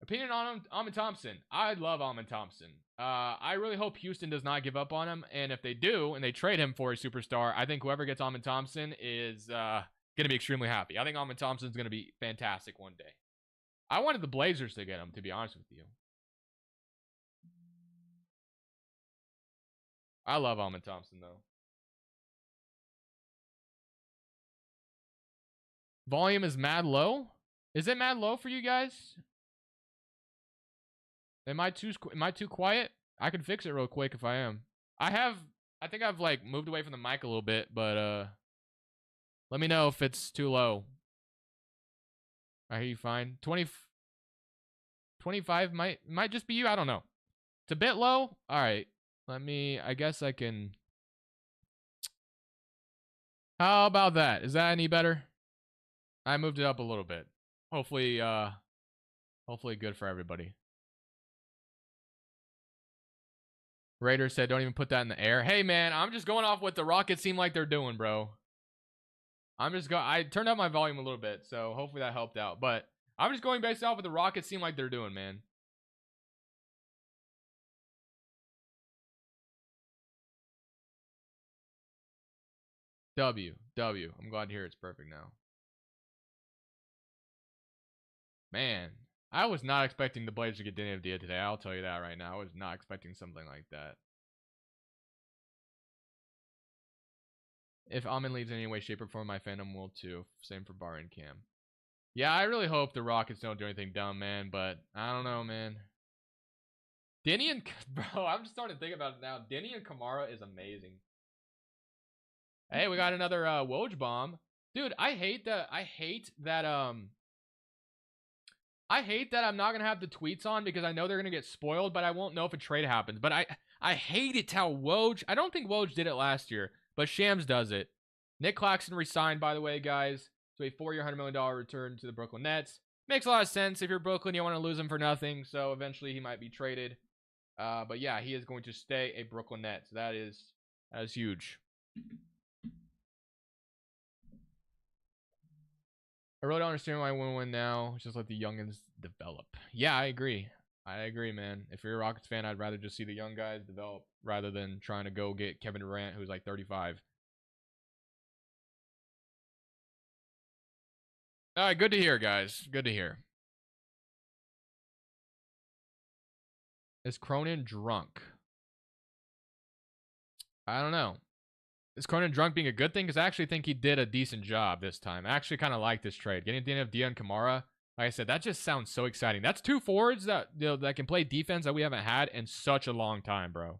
Opinion on Amen Thompson. I love Amen Thompson. I really hope Houston does not give up on him. And if they do, and they trade him for a superstar, I think whoever gets Amen Thompson is going to be extremely happy. I think Amen Thompson is going to be fantastic one day. I wanted the Blazers to get him, to be honest with you. I love Almond Thompson, though. Volume is mad low? Is it mad low for you guys? Am I too quiet? I can fix it real quick if I am. I think I've like moved away from the mic a little bit, but let me know if it's too low. I hear you fine. 25 might just be you. I don't know. It's a bit low. All right. I guess I can. How about that? Is that any better? I moved it up a little bit. Hopefully good for everybody. Raider said, don't even put that in the air. Hey, man, I'm just going off what the Rockets seem like they're doing, bro. I turned up my volume a little bit, so hopefully that helped out. But I'm just going based off what the Rockets seem like they're doing, man. W. I'm glad to hear it's perfect now. Man, I was not expecting the Blazers to get Deni Avdija today. I'll tell you that right now. I was not expecting something like that. If Almond leaves in any way, shape, or form, my fandom will too. Same for Bar and Cam. Yeah, I really hope the Rockets don't do anything dumb, man. But I don't know, man. Deni and... Bro, I'm just starting to think about it now. Deni and Kamara is amazing. Hey, we got another Woj bomb. Dude, I hate that I'm not going to have the tweets on because I know they're going to get spoiled, but I won't know if a trade happens. But I hate it how Woj... I don't think Woj did it last year, but Shams does it. Nick Claxton resigned, by the way, guys. So a 4-year, $100 million return to the Brooklyn Nets. Makes a lot of sense. If you're Brooklyn, you don't want to lose him for nothing. So eventually he might be traded. But yeah, he is going to stay a Brooklyn Net. So that is huge. I really don't understand why I want to win now. Just let the youngins develop. Yeah, I agree. I agree, man. If you're a Rockets fan, I'd rather just see the young guys develop rather than trying to go get Kevin Durant, who's like 35. All right, good to hear, guys. Good to hear. Is Cronin drunk? I don't know. Is Cronin drunk being a good thing? Because I actually think he did a decent job this time. I actually kind of like this trade. Getting Deni Avdija and Kamara, like I said, that just sounds so exciting. That's two forwards that that can play defense that we haven't had in such a long time, bro.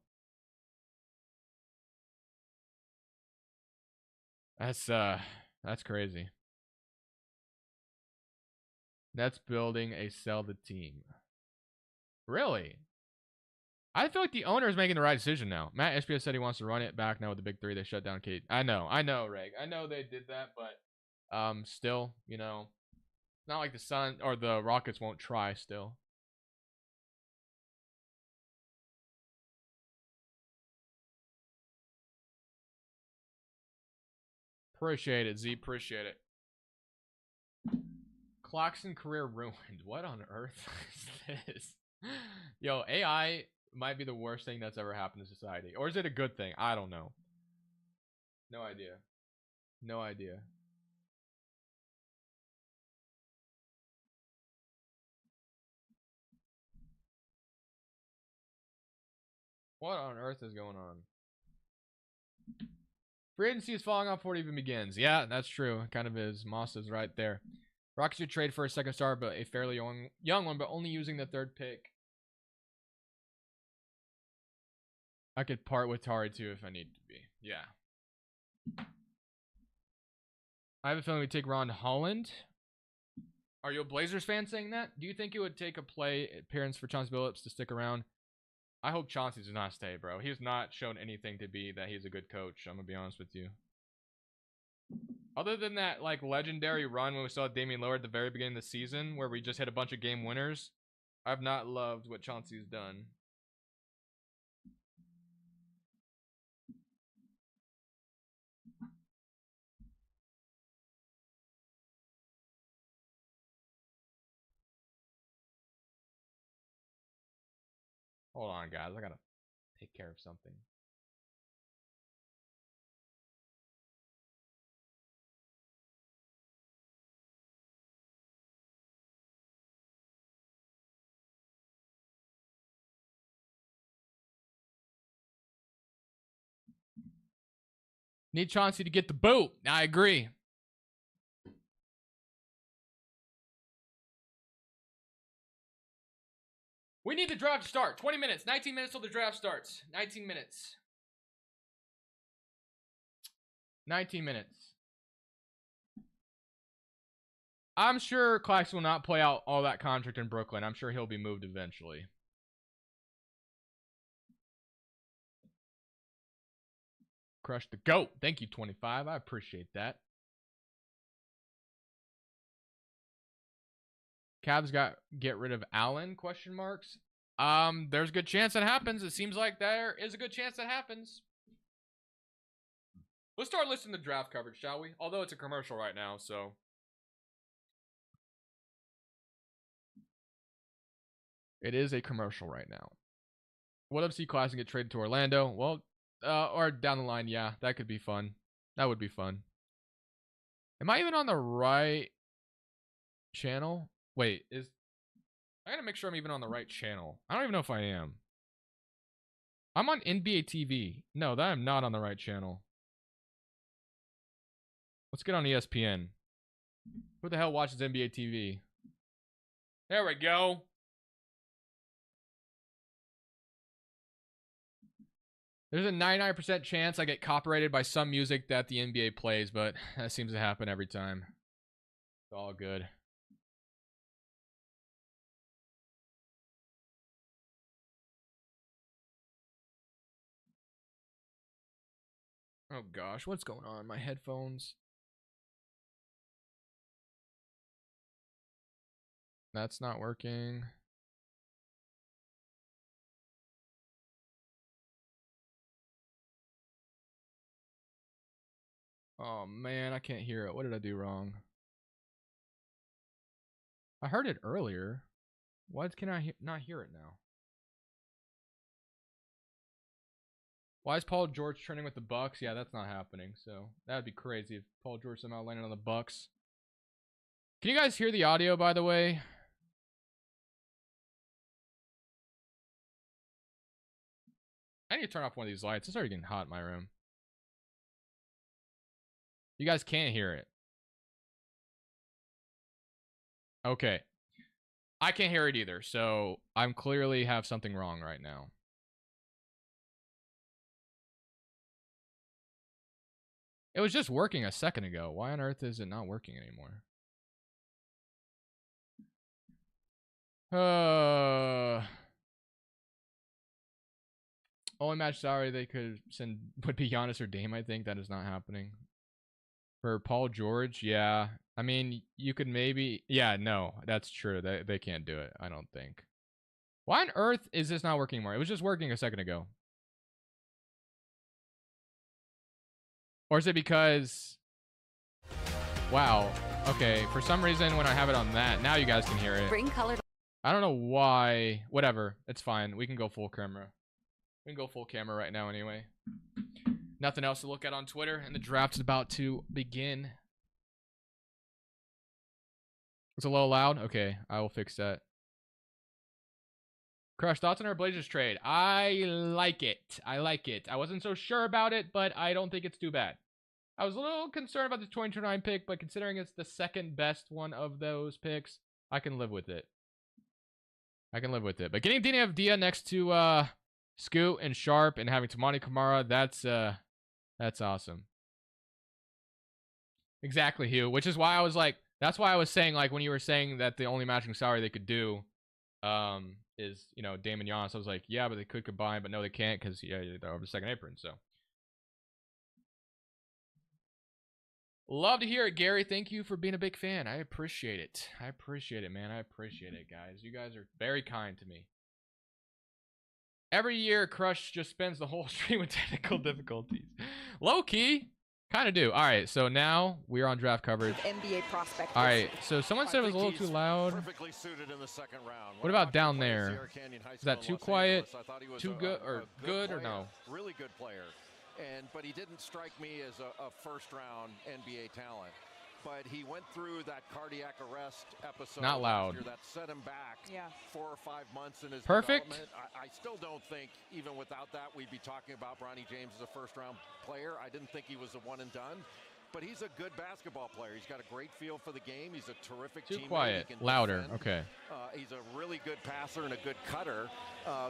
That's crazy. Nets building a sell the team. Really? I feel like the owner is making the right decision now. Matt Ishbia said he wants to run it back now with the big three. They shut down Kate. I know, Reg. I know they did that, but still, you know, it's not like the Sun or the Rockets won't try still. Appreciate it, Z. Appreciate it. Claxton career ruined. What on earth is this? Yo, AI might be the worst thing that's ever happened to society. Or is it a good thing? I don't know. No idea. No idea. What on earth is going on? Free agency is falling off before it even begins. Yeah, that's true. It kind of is. Moss is right there. Rockets should trade for a second star, but a fairly young one, but only using the third pick. I could part with Tari too if I need to be. Yeah. I have a feeling we take Ron Holland. Are you a Blazers fan saying that? Do you think it would take a play appearance for Chauncey Billups to stick around? I hope Chauncey does not stay, bro. He has not shown anything to be that he's a good coach. I'm going to be honest with you. Other than that, like, legendary run when we saw Damian Lillard at the very beginning of the season, where we just hit a bunch of game winners, I've not loved what Chauncey's done. Hold on, guys. I gotta take care of something. Need Chauncey to get the boot. I agree. We need the draft to start. 20 minutes. 19 minutes till the draft starts. 19 minutes. 19 minutes. I'm sure Claxton will not play out all that contract in Brooklyn. I'm sure he'll be moved eventually. Crush the GOAT. Thank you, 25. I appreciate that. Cavs get rid of Allen? Question marks. There's a good chance that happens. It seems like there is a good chance that happens. Let's start listing the draft coverage, shall we? Although it's a commercial right now, so. It is a commercial right now. What if C Claxton get traded to Orlando? Well, or down the line, yeah, that could be fun. That would be fun. Am I even on the right channel? Wait, I gotta make sure I'm even on the right channel. I don't even know if I am. I'm on NBA TV. No, that I'm not on the right channel. Let's get on ESPN. Who the hell watches NBA TV? There we go. There's a 99% chance I get copyrighted by some music that the NBA plays, but that seems to happen every time. It's all good. Oh gosh, what's going on? My headphones. That's not working. Oh man, I can't hear it. What did I do wrong? I heard it earlier. Why can I not hear it now? Why is Paul George trending with the Bucks? Yeah, that's not happening. So that'd be crazy if Paul George somehow landed on the Bucks. Can you guys hear the audio, by the way? I need to turn off one of these lights. It's already getting hot in my room. You guys can't hear it. Okay. I can't hear it either, so I'm clearly have something wrong right now. It was just working a second ago. Why on earth is it not working anymore? Only match salary they could send would be Giannis or Dame, I think. That is not happening. For Paul George, yeah. I mean, you could maybe... Yeah, no, that's true. They can't do it, I don't think. Why on earth is this not working more? It was just working a second ago. Or is it because... Wow. Okay, for some reason when I have it on that, now you guys can hear it. Bring color. I don't know why. Whatever. It's fine. We can go full camera. We can go full camera right now anyway. Nothing else to look at on Twitter, and the draft is about to begin. It's a little loud? Okay, I will fix that. Crush, thoughts on our Blazers trade? I like it. I like it. I wasn't so sure about it, but I don't think it's too bad. I was a little concerned about the 2029 pick, but considering it's the second best one of those picks, I can live with it. I can live with it. But getting Deni Avdija next to Scoot and Sharp and having Toumani Camara, that's awesome. Exactly, Hugh. Which is why I was like, that's why I was saying, like, when you were saying that the only matching salary they could do is, you know, Dame and Giannis. I was like, yeah, but they could combine, but no, they can't because, yeah, they're over the second apron, so. Love to hear it, Gary. Thank you for being a big fan. I appreciate it. I appreciate it, man. I appreciate it, guys. You guys are very kind to me. Every year, Crush just spends the whole stream with technical difficulties. Low key, kind of do. All right, so now we are on draft coverage. NBA prospect. All right, so someone said it was a little too loud. What about down there? Is that too quiet? Too good or good or no? Really good player. But he didn't strike me as a first-round NBA talent. but he went through that cardiac arrest episode. Not loud. That set him back 4 or 5 months in his perfect. development. I still don't think, even without that, we'd be talking about Bronny James as a first-round player. I didn't think he was a one and done. But he's a good basketball player. He's got a great feel for the game. He's a terrific teammate. Too quiet. Louder. Okay. He's a really good passer and a good cutter.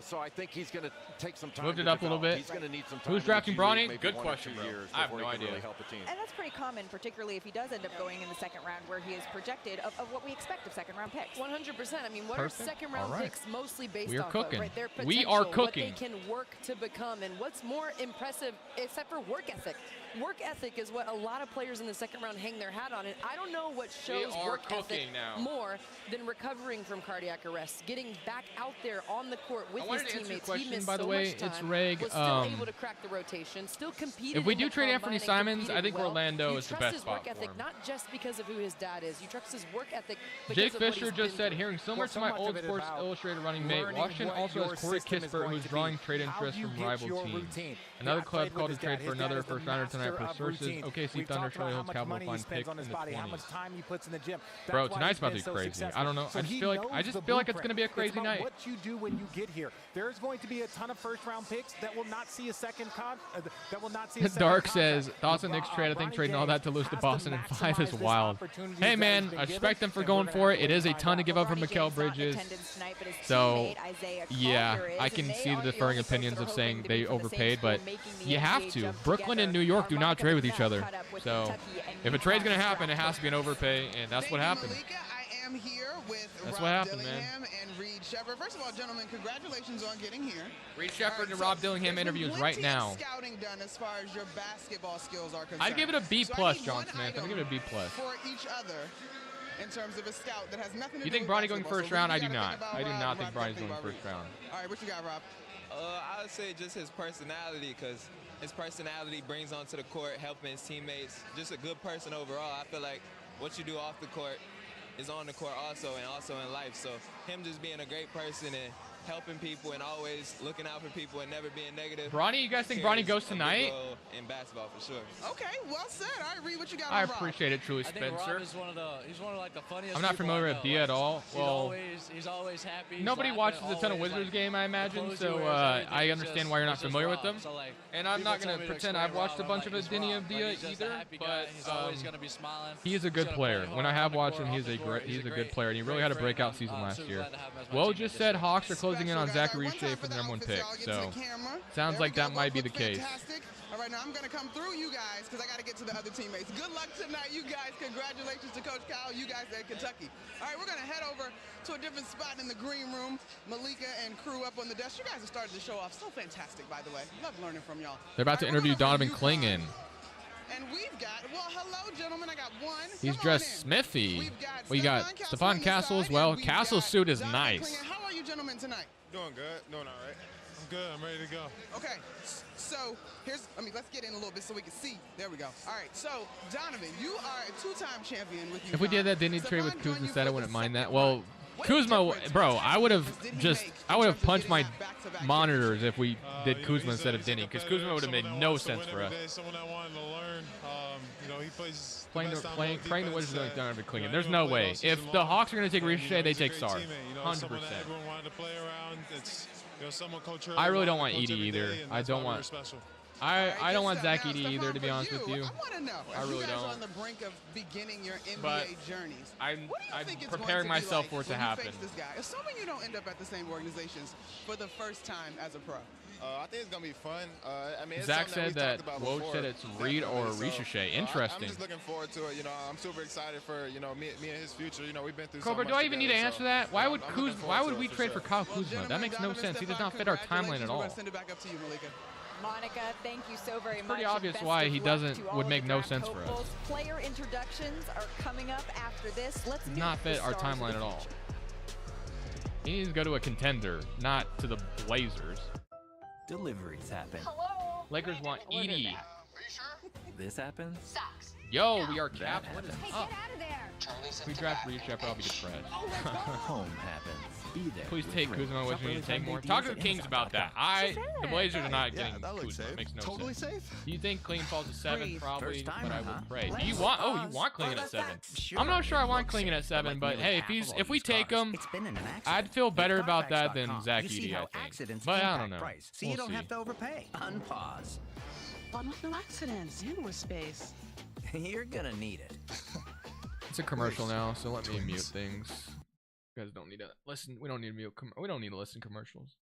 So I think he's going to take some time. Moved it up a little bit. He's going to need some time. Who's drafting Bronny? Good question, bro. I have no idea. Really help the team. And that's pretty common, particularly if he does end up going in the second round, where he is projected of what we expect of second-round picks. 100%. I mean, what are second-round picks mostly based off of? Right? Their potential, we are cooking. What they can work to become, and what's more impressive, except for work ethic. Work ethic is what a lot of players in the second round hang their hat on, and I don't know what shows work ethic more than recovering from cardiac arrest, getting back out there on the court with his teammates. He missed by the way, so much time, it's Reg. was still able to crack the rotation, still competed. If we do trade Anthony Simons, I think Orlando is the best spot for him. You trust his work ethic, not just because of who his dad is. You trust his work ethic because Jake Fisher just said, hearing similar to my old Sports Illustrated running mate, Washington also has Corey Kispert, who's drawing trade interest from rival teams. Another club called to trade for another first-rounder tonight per sources. OKC Thunder surely holds capital fine pick in the 20s. Bro, tonight's about to be crazy. I don't know. I just feel like it's going to be a crazy night. What you do when you get here. There's going to be a ton of first-round picks that will not see a second Dark says, thoughts on Knicks trade. I think trading all that to lose to Boston in 5 is wild. Hey, man, I respect them for going for it. It is a ton to give up from Mikal Bridges. So, yeah, I can see the differing opinions of saying they overpaid, but you have to. Brooklyn and New York do not trade with each other. So, if a trade's going to happen, it has to be an overpay, and that's what happened. I am here with Rob Dillingham and Reed Shepherd. First of all, gentlemen, congratulations on getting here. Reed Shepherd and Rob Dillingham interviews right now. Scouting done as far as your basketball skills are concerned. I'd give it a B+, John Smith. I'd give it a B+. For each other, in terms of a scout that has nothing to do with You think Bronny going first round? I do not. I do not think Bronny's going first round. All right, what you got, Rob? I would say just his personality, because his personality brings onto the court, helping his teammates. Just a good person overall. I feel like what you do off the court is on the court also, and also in life. So him just being a great person and helping people and always looking out for people and never being negative. Bronny, you guys think Bronny goes tonight? In basketball, for sure. Okay, well said. All right, Reed, what you got I on Rob? appreciate it, truly, Spencer. I think Rob is he's one of like the funniest. I'm not familiar with Bia at all. Well, he's always happy. Nobody watches a ton of Wizards game, I imagine, so I understand why you're not familiar with them. And I'm not going to pretend I've watched a bunch of Adenia of Bia either, but he's always going to be smiling. He is a good player. When I have watched him, he's a good player, and he really had a breakout season last year. Well, just said Hawks are closing in on Zachary Shea for the #1 pick, so sounds like that might be the case. All right, now I'm going to come through you guys because I got to get to the other teammates. Good luck tonight, you guys. Congratulations to Coach Kyle, you guys at Kentucky. All right, we're going to head over to a different spot in the green room. Malika and crew up on the desk. You guys have started the show off so fantastic, by the way. Love learning from y'all. They're about to interview Donovan Clingan. And we've got, well, hello, gentlemen. I got one. He's dressed smithy. We got Stephon Castle as well. Castle's suit is nice. How are you gentlemen tonight? Doing good. Doing all right. I'm good. I'm ready to go. Okay. So let's get in a little bit so we can see. There we go. All right. So Donovan, you are a two-time champion with you. If we did that, didn't he trade with Kuzma instead? I wouldn't mind that. Well, Kuzma, bro, I would have punched my monitors if we did Kuzma instead of Denny, because Kuzma would have made no sense for us. Someone that wanted to learn, he plays playing the Wizards like Donovan Clingan. There's no way. If the Hawks are going to take Ricochet, they take Sarr. 100%. Everyone wanted to play around. It's someone Coach I really don't want Edey either. I don't want. I don't want Zach Edey either, to be honest with you. I want to know. I really you guys don't. are on the brink of beginning your NBA but journeys. I'm preparing myself for it to happen. This guy? Assuming you don't end up at the same organizations for the first time as a pro. I think it's going to be fun. Zach said that Woj said it's Reed or Ricochet. Interesting. I'm just looking forward to it. I'm super excited for, me and his future. We've been through Cobra, do I even need to answer that? Why would we trade for Kyle Kuzma? That makes no sense. He does not fit our timeline at all. Send it back up to you, Malika. Monica, thank you so very much. It's pretty obvious why he would make no sense for us. Player introductions are coming up after this. Let's not fit our timeline at all. He needs to go to a contender, not to the Blazers. Deliveries happen. Hello? Lakers want Edey. Are you sure? This happens. Sucks. Yo, we are capped. What is Hey, up? get out of there. We draft Reed Shepherd, I'll be depressed. Home happens. be there. Please take Kuzma, which we need to take more. Talk to the Kings about that. The Blazers are not getting Kuzma. It makes no sense. Safe. Do you think Klingon falls to 7? Probably, but I would pray. Do you want? Oh, you want Klingon at 7? I'm not sure I want Klingon at 7, but hey, if we take him, I'd feel better about that than Zach Edey, I think. But I don't know. So you don't have to overpay. Unpause. But with no accidents, and with space. You're gonna need it. It's a commercial now, so let me mute things. You guys don't need to listen. We don't need to mute. We don't need to listen commercials.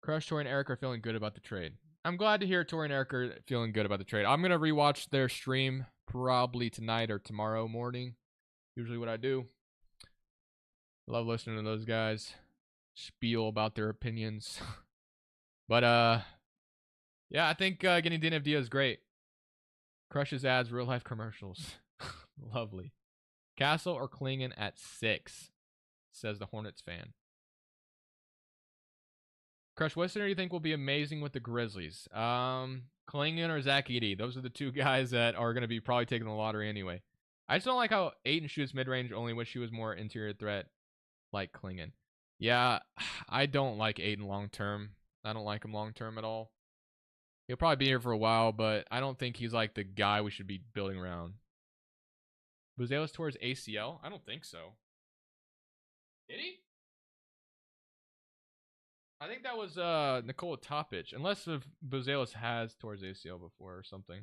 Crush, Tori, and Eric are feeling good about the trade. I'm glad to hear Tori and Eric are feeling good about the trade. I'm gonna rewatch their stream probably tonight or tomorrow morning. Usually what I do. Love listening to those guys spiel about their opinions. But yeah, I think getting DNFD is great. Crushes ads, real life commercials. Lovely. Castle or Klingon at 6, says the Hornets fan. Crush, what center do you think will be amazing with the Grizzlies? Klingon or Zach Edey? Those are the two guys that are going to be probably taking the lottery anyway. I just don't like how Ayton shoots mid-range, only wish he was more interior threat like Klingon. Yeah, I don't like Ayton long-term. I don't like him long-term at all. He'll probably be here for a while, but I don't think he's like the guy we should be building around. Buzelis towards ACL? I don't think so. Did he? I think that was Nikola Topic, unless if Buzelis has towards ACL before or something.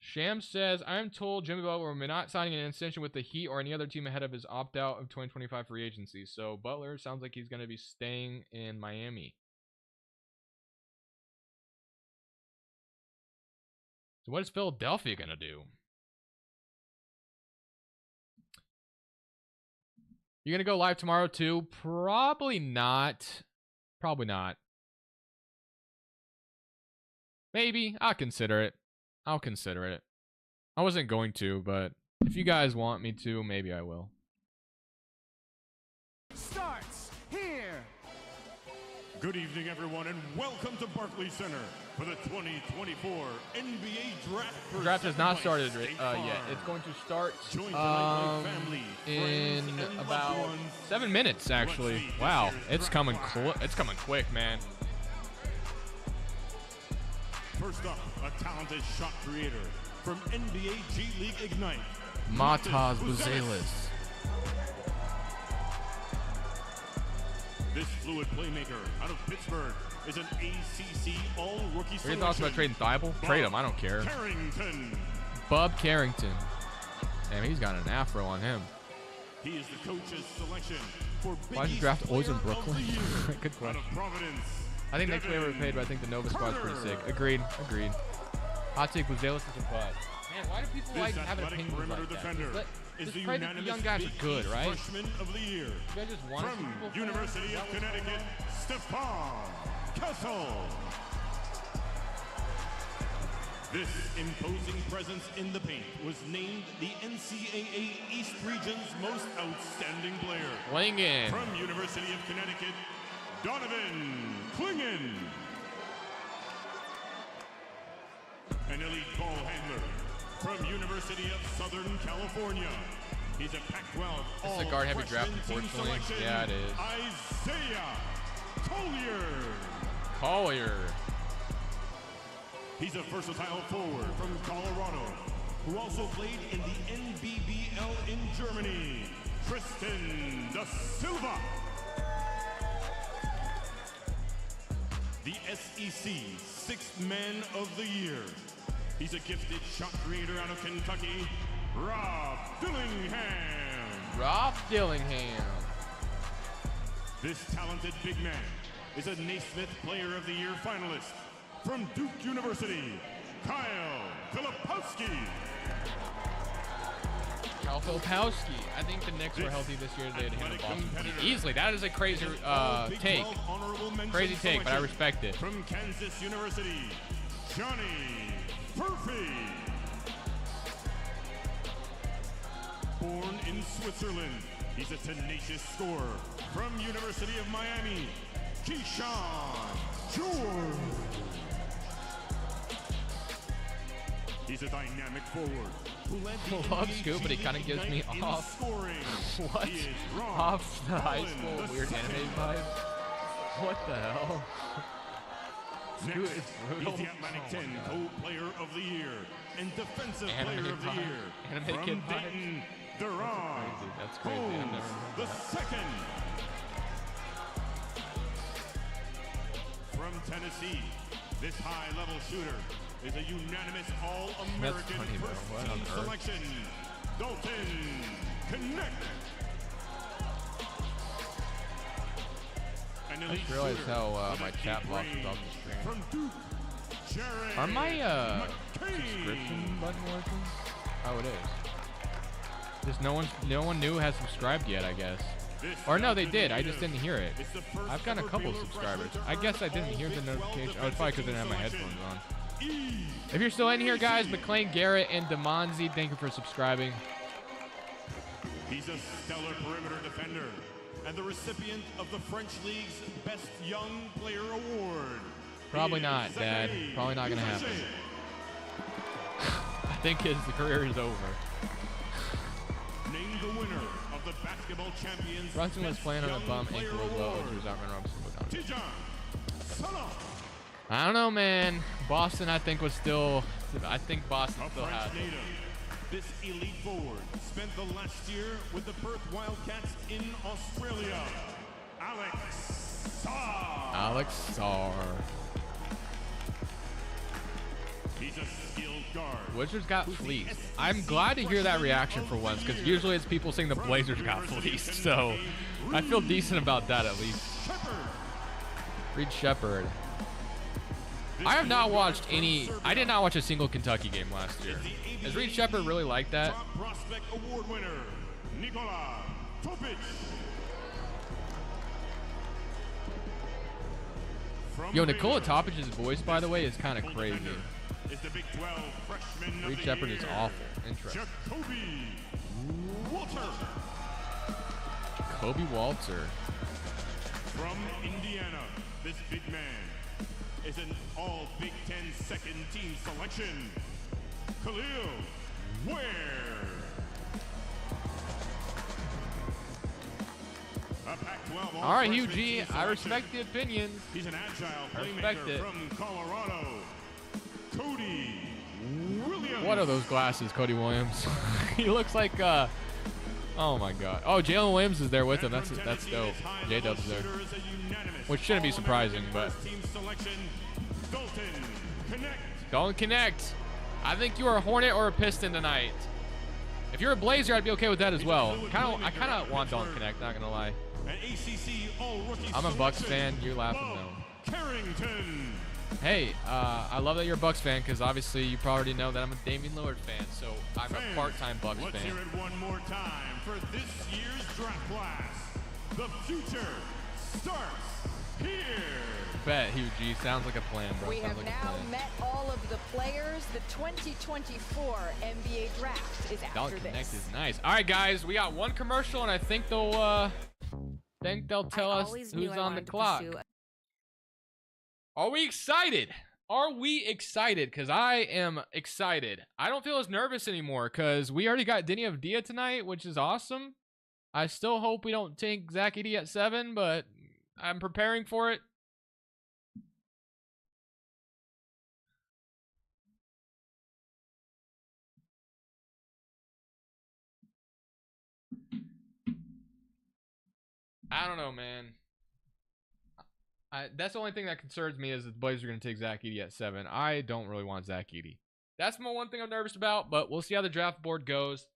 Sham says, I am told Jimmy Butler will be not signing an extension with the Heat or any other team ahead of his opt-out of 2025 free agency. So Butler sounds like he's going to be staying in Miami. So what is Philadelphia going to do? You're going to go live tomorrow too? Probably not. Probably not. Maybe. I'll consider it. I'll consider it. I wasn't going to, but if you guys want me to, maybe I will. Starts here. Good evening, everyone, and welcome to Barclays Center for the 2024 NBA Draft. The draft has not started yet. It's going to start in about 7 minutes, actually. Wow, it's coming. It's coming quick, man. First up, a talented shot creator from NBA G League Ignite, Matas Buzelis. This fluid playmaker out of Pittsburgh is an ACC all-rookie selection. What are your thoughts about trading Thibault? Trade him, I don't care. Carrington. Bub Carrington. Damn, he's got an afro on him. He is the coach's selection for why did you draft Oz in Brooklyn? Good question. I think next waiver paid, but I think the Nova squad's pretty sick. Agreed. Hot take, Buzelis is a bud. Man, why do people like having opinions like that? Just pray that the young guys are good, right? Freshman of the year. You guys just want from University of Connecticut, Stephon Castle. This imposing presence in the paint was named the NCAA East Region's most outstanding player. Weighing in from University of Connecticut, Donovan Klingon. An elite ball handler from University of Southern California. He's a Pac-12 all It's a guard heavy draft, unfortunately. Yeah, it is. Isaiah Collier. He's a versatile forward from Colorado, who also played in the NBBL in Germany. Tristan da Silva. The SEC Sixth Man of the Year. He's a gifted shot creator out of Kentucky, Rob Dillingham. This talented big man is a Naismith Player of the Year finalist from Duke University, Kyle Filipowski. I think the Knicks were healthy this year. They'd handle Boston easily. That is a crazy take. Crazy take, but I respect it. From Kansas University, Johnny Murphy. Born in Switzerland, he's a tenacious scorer. From University of Miami, Keyshawn George. He's is a dynamic forward who led the Love NBA Scoop, but he kind of gives me in off. scoring. What? He is Ron Off the high Holland school the weird second. anime vibes? What the hell? Scoot Next, is he's brutal. the Atlantic Oh 10 my God. Co-Player of the Year and Defensive Anime Player of the vibes. Year Anime from kid vibes. Dayton, Deron That's crazy. I've Holmes never heard the that. second. From Tennessee, this high-level shooter is a unanimous All-American funny, though. first What on team earth? selection. Dalton Connect. An I elite just realized shooter how with my a chat deep box is range. off the screen. From Duke, Jared Are my McCain. subscription button working? Oh, it is. Just no one new has subscribed yet, I guess. Or no, they did. I just didn't hear it. I've got a couple subscribers. I guess I didn't hear the notification. Oh, it's probably because I didn't have my headphones on. If you're still in here, guys, McLean Garrett and Demonzi, thank you for subscribing. He's a stellar perimeter defender and the recipient of the French League's Best Young Player Award. Probably not, Dad. Probably not going to happen. I think his career is over. Named the winner of the basketball champions. Brunson was playing on a bum ankle as well, which was out running I don't know, man. Boston, I think, was still. I think Boston still has it. This elite forward spent the last year with the Perth Wildcats in Australia. Alex Sarr. Alex Sarr. He's a skilled guard. Wizards got fleeced. I'm glad to hear that reaction for once, because usually it's people saying the Blazers got fleeced. So I feel decent about that at least. Reed Shepard. I have not watched any. I did not watch a single Kentucky game last year. Is Reed Shepard really like that? Top prospect award winner, Nikola Topic. Yo, Nikola Topic's voice, by the way, is kind of crazy. Is the Big 12 freshman Reed of Shepard the is year, awful. Interesting. Jacoby Walter. Kobe Walter. From Indiana, this big man is an all Big Ten second team selection. Khalil Ware. A Pac-12 All right, all-freshman Hugh G. team I selection. respect the opinions. He's an agile I respect playmaker it. from Colorado. Cody Williams. What are those glasses, Cody Williams? He looks like, oh my God. Oh, Jalen Williams is there with him. That's dope. J-Dub's there. Which shouldn't be surprising, but. Dalton Connect. I think you are a Hornet or a Piston tonight. If you're a Blazer, I'd be okay with that as well. I kind of want Dalton Connect, not gonna lie. I'm a Bucks fan. You're laughing though. Carrington. Hey, I love that you're a Bucks fan because obviously you probably know that I'm a Damian Lillard fan, so I'm a part-time Bucks Let's fan. hear it one more time for this year's draft class. The future starts here. Bet, Hugh G. Sounds like a plan, bro. We Sounds have like a now plan. met all of the players. The 2024 NBA draft is after Dalton Connect this. is nice. All right, guys, we got one commercial, and I think they'll tell us who's on the clock. Are we excited? Are we excited? Because I am excited. I don't feel as nervous anymore because we already got Denny Avdia tonight, which is awesome. I still hope we don't take Zach Edey at 7, but I'm preparing for it. I don't know, man. That's the only thing that concerns me is that the Blazers are going to take Zach Edey at 7. I don't really want Zach Edey. That's my one thing I'm nervous about, but we'll see how the draft board goes.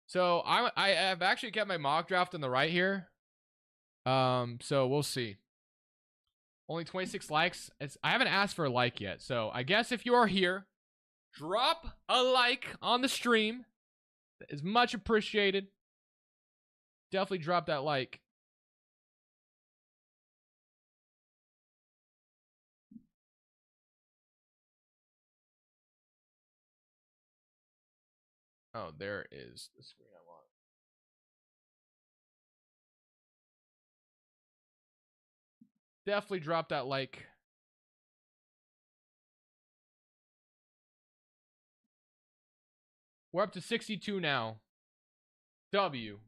So I have actually kept my mock draft on the right here. So we'll see. Only 26 likes. I haven't asked for a like yet. So I guess if you are here, drop a like on the stream. That is much appreciated. Definitely drop that like. Oh, there is the screen I want. Definitely drop that like. We're up to 62 now. W.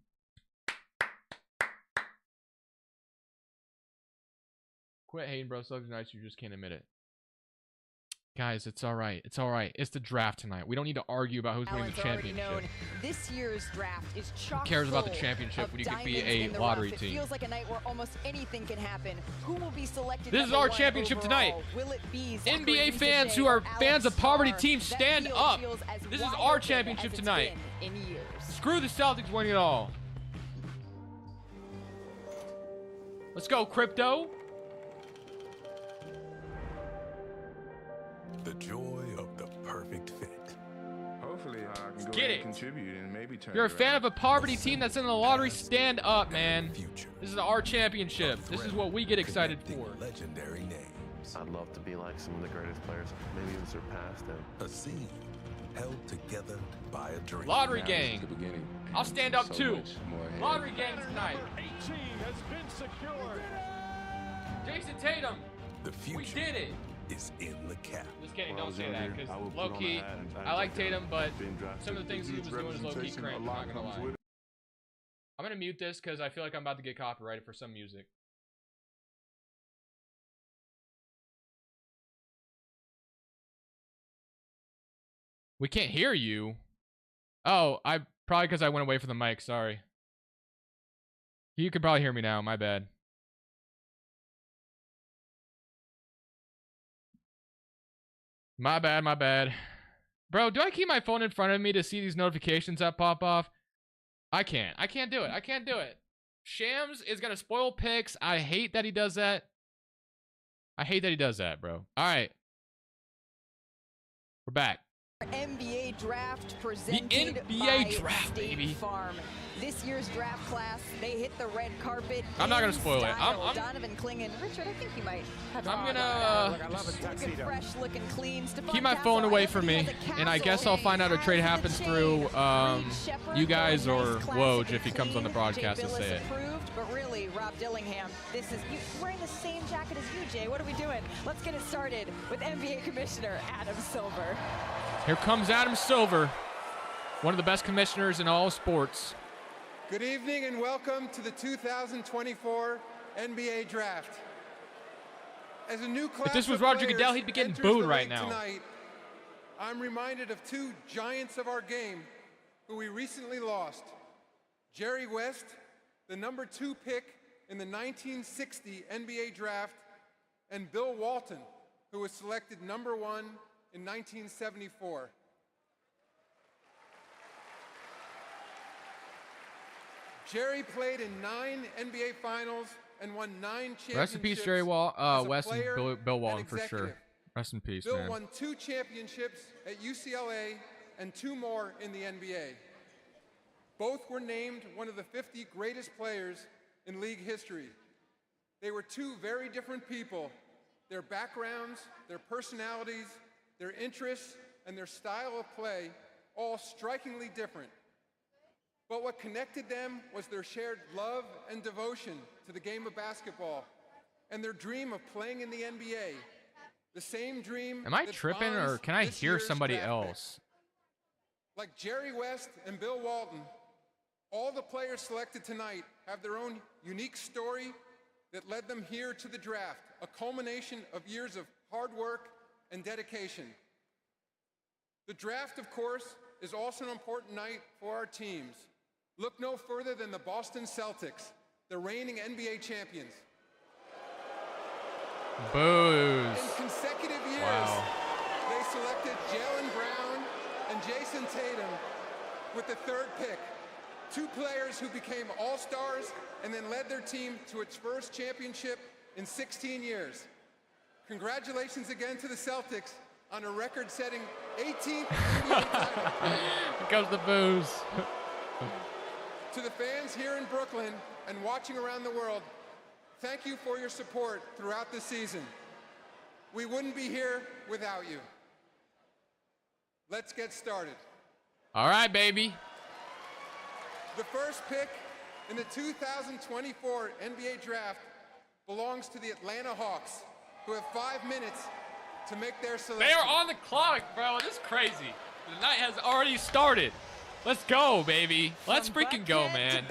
Quit hating, bro. Slugs are nice. You just can't admit it. Guys, it's all right. It's all right. It's the draft tonight. We don't need to argue about who's winning the championship. This year's draft is chock Who cares about the championship when you could be a lottery team? It feels like a night where almost anything can happen. Who will be selected? This is our championship tonight. Will it be NBA fans who are fans of poverty teams, stand up. This is our championship tonight. Screw the Celtics winning it all. Let's go, Crypto. The joy of the perfect fit. Hopefully, I can go Get ahead it. and contribute and maybe turn. You're a fan of a poverty team that's in the lottery. Stand up, man. This is our championship. This is what we get excited for. Legendary names. I'd love to be like some of the greatest players, maybe even surpass them. A scene held together by a dream. Lottery gang. I'll stand up too. Lottery gang tonight. Number 18 has been secured. Jason Tatum. The future. We did it. Is in the cap. Just kidding, don't say that, because low-key, I like Tatum, but some of the things he was doing is low-key crank, I'm not gonna lie. I'm gonna mute this, because I feel like I'm about to get copyrighted for some music. We can't hear you. Oh, probably because I went away from the mic, sorry. You can probably hear me now, my bad. My bad, my bad. Bro, do I keep my phone in front of me to see these notifications that pop off? I can't. I can't do it. I can't do it. Shams is going to spoil picks. I hate that he does that. I hate that he does that, bro. All right. We're back. NBA draft presented the NBA by draft, State baby. Farm. This year's draft class, they hit the red carpet. I'm not gonna spoil it. I'm Donovan Clingan. Richard, I think you might have I'm gonna looking fresh, looking clean. keep my phone away from me, and I guess I'll find out if a trade happens through you guys or Woj if he comes on the broadcast to say it. Approved, but really, Rob Dillingham, this is you wearing the same jacket as you, Jay. What are we doing? Let's get it started with NBA Commissioner Adam Silver. Here comes Adam Silver, one of the best commissioners in all sports. Good evening and welcome to the 2024 NBA Draft. As a new class if this was of Roger players Goodell, he'd be getting enters booed the right league now. Tonight, I'm reminded of two giants of our game who we recently lost. Jerry West, the #2 pick in the 1960 NBA Draft, and Bill Walton, who was selected #1 in 1974. Jerry played in 9 NBA Finals and won 9 championships. Rest in peace, Jerry West and Bill Walton for sure. Rest in peace, Bill man. won 2 championships at UCLA and 2 more in the NBA. Both were named one of the 50 greatest players in league history. They were 2 very different people. Their backgrounds, their personalities, their interests, and their style of play, all strikingly different. But what connected them was their shared love and devotion to the game of basketball and their dream of playing in the NBA. The same dream. Am I tripping or can I hear somebody else? Like Jerry West and Bill Walton, all the players selected tonight have their own unique story that led them here to the draft, a culmination of years of hard work and dedication. The draft, of course, is also an important night for our teams. Look no further than the Boston Celtics, the reigning NBA champions. Boos. In consecutive years, they selected Jaylen Brown and Jason Tatum with the 3rd pick. 2 players who became all-stars and then led their team to its first championship in 16 years. Congratulations again to the Celtics on a record-setting 18th NBA title. Here comes the booze. To the fans here in Brooklyn and watching around the world, thank you for your support throughout the season. We wouldn't be here without you. Let's get started. All right, baby. The first pick in the 2024 NBA Draft belongs to the Atlanta Hawks, who have 5 minutes to make their selection. They are on the clock, bro. This is crazy. The night has already started. Let's go, baby. Let's freaking go, man.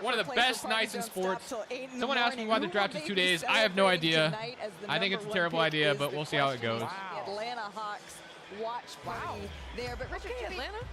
One of the best nights in sports. Someone asked me why the draft is 2 days. I have no idea. I think it's a terrible idea, but we'll see how it goes. The Atlanta Hawks watch party there. But Richard,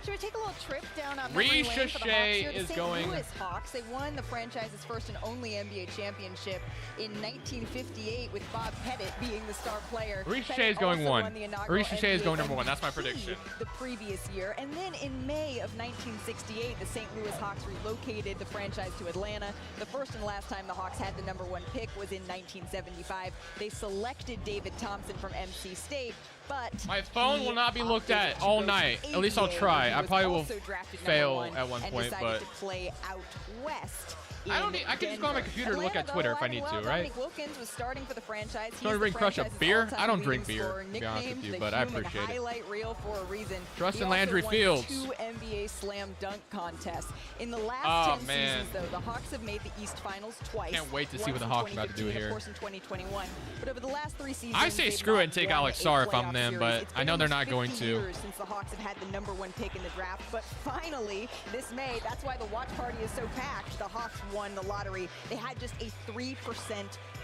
should we take a little trip down memory lane for the Hawks here? The St. Louis Hawks, they won the franchise's first and only NBA championship in 1958 with Bob Pettit being the star player. Ricochet is going one. Ricochet is going number one. That's my prediction. The previous year. And then in May of 1968, the St. Louis Hawks relocated the franchise to Atlanta. The first and last time the Hawks had the number 1 pick was in 1975. They selected David Thompson from NC State, but my phone will not be looked at all night. At least I'll try. I probably will fail at one point, but to play out west. I can just go on my computer and look at Twitter if I need to, right? Dominique Wilkins was starting for the franchise. So bring Crush a beer? I don't drink beer, to be honest with you, but I appreciate it. Highlight reel for a reason. Justin Landry Fields. 2 NBA slam dunk contests. In the last 10 seasons, though, the Hawks have made the East Finals twice. Can't wait to see what the Hawks are about to do here. Of course, in 2021. But over the last 3 seasons, I say screw it and take Alex Sarr if I'm them, but I know they're not going to. Years since the Hawks have had the number 1 pick in the draft, but finally this May, that's why the watch party is so packed. The Hawks won the lottery. They had just a 3%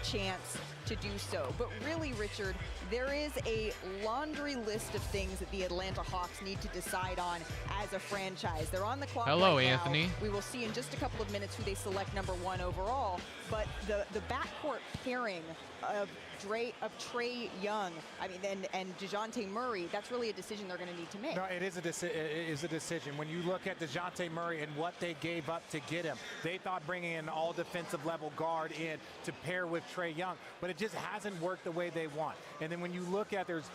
chance to do so. But really, Richard, there is a laundry list of things that the Atlanta Hawks need to decide on as a franchise. They're on the clock. Hello, right Anthony. Now. We will see in just a couple of minutes who they select number 1 overall. But the backcourt pairing of Trae Young, I mean, and DeJounte Murray, that's really a decision they're going to need to make. No, it is a decision. When you look at DeJounte Murray and what they gave up to get him, they thought bringing an all-defensive level guard in to pair with Trae Young, but it just hasn't worked the way they want. And then when you look at, there's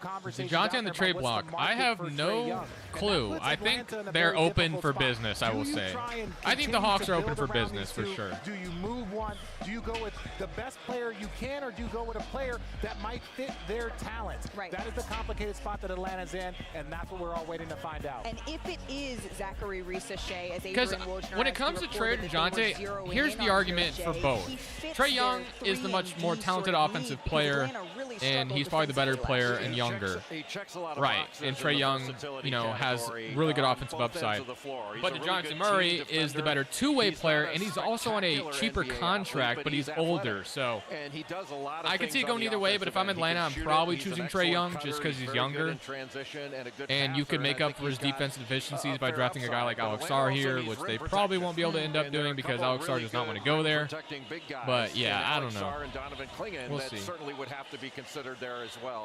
conversations. DeJounte on the trade block. I have no clue. I think they're open for business, I will say. I think the Hawks are open for business for sure. Do you move one? Do you go with the best player you can, or do you go with a player that might fit their talent? Right. That is the complicated spot that Atlanta's in, and that's what we're all waiting to find out. And if it is Zachary Ricochet, as because when it comes to Trae or DeJounte, here's the argument for both. Trae Young is the much more talented offensive player, and he's probably the better player and younger. Right, and Trae Young, has really good offensive upside. But DeJounte Murray is the better two-way player, and he's also on a cheaper contract, but he's older, so I could see it going either way. But if I'm Atlanta, I'm probably choosing Trae Young just because he's younger, and you could make up for his defensive deficiencies by drafting a guy like Alex Sarr here, which they probably won't be able to end up doing because Alex Sarr does not want to go there. But yeah, I don't know. We'll see.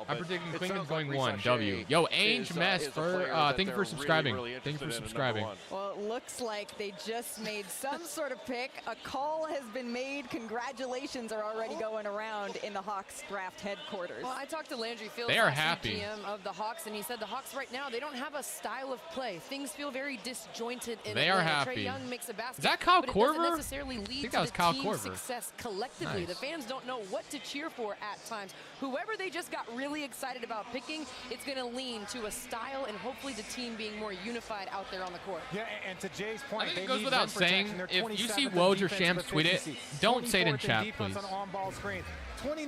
I'm predicting Klingon's going 1 W. Yo, Ainge Mess for thank you for subscribing. Thank you for subscribing. Well, it looks like they just made some sort of pick. A call has been made. Congratulations are already going around in the Hawks draft headquarters. Well, I talked to Landry Fields, they are happy. GM of the Hawks, and he said the Hawks right now, they don't have a style of play. Things feel very disjointed in They Atlanta. are happy. Trae Young makes a basket, Is that Kyle but it Korver? doesn't necessarily lead to the team's success collectively. Nice. The fans don't know what to cheer for at times. Whoever they just got really excited about picking, it's going to lean to a style and hopefully the team being more unified out there on the court. Yeah, and to Jay's point, I think it goes without saying, if you see Woj or Shams tweet it, don't say it in chat, please.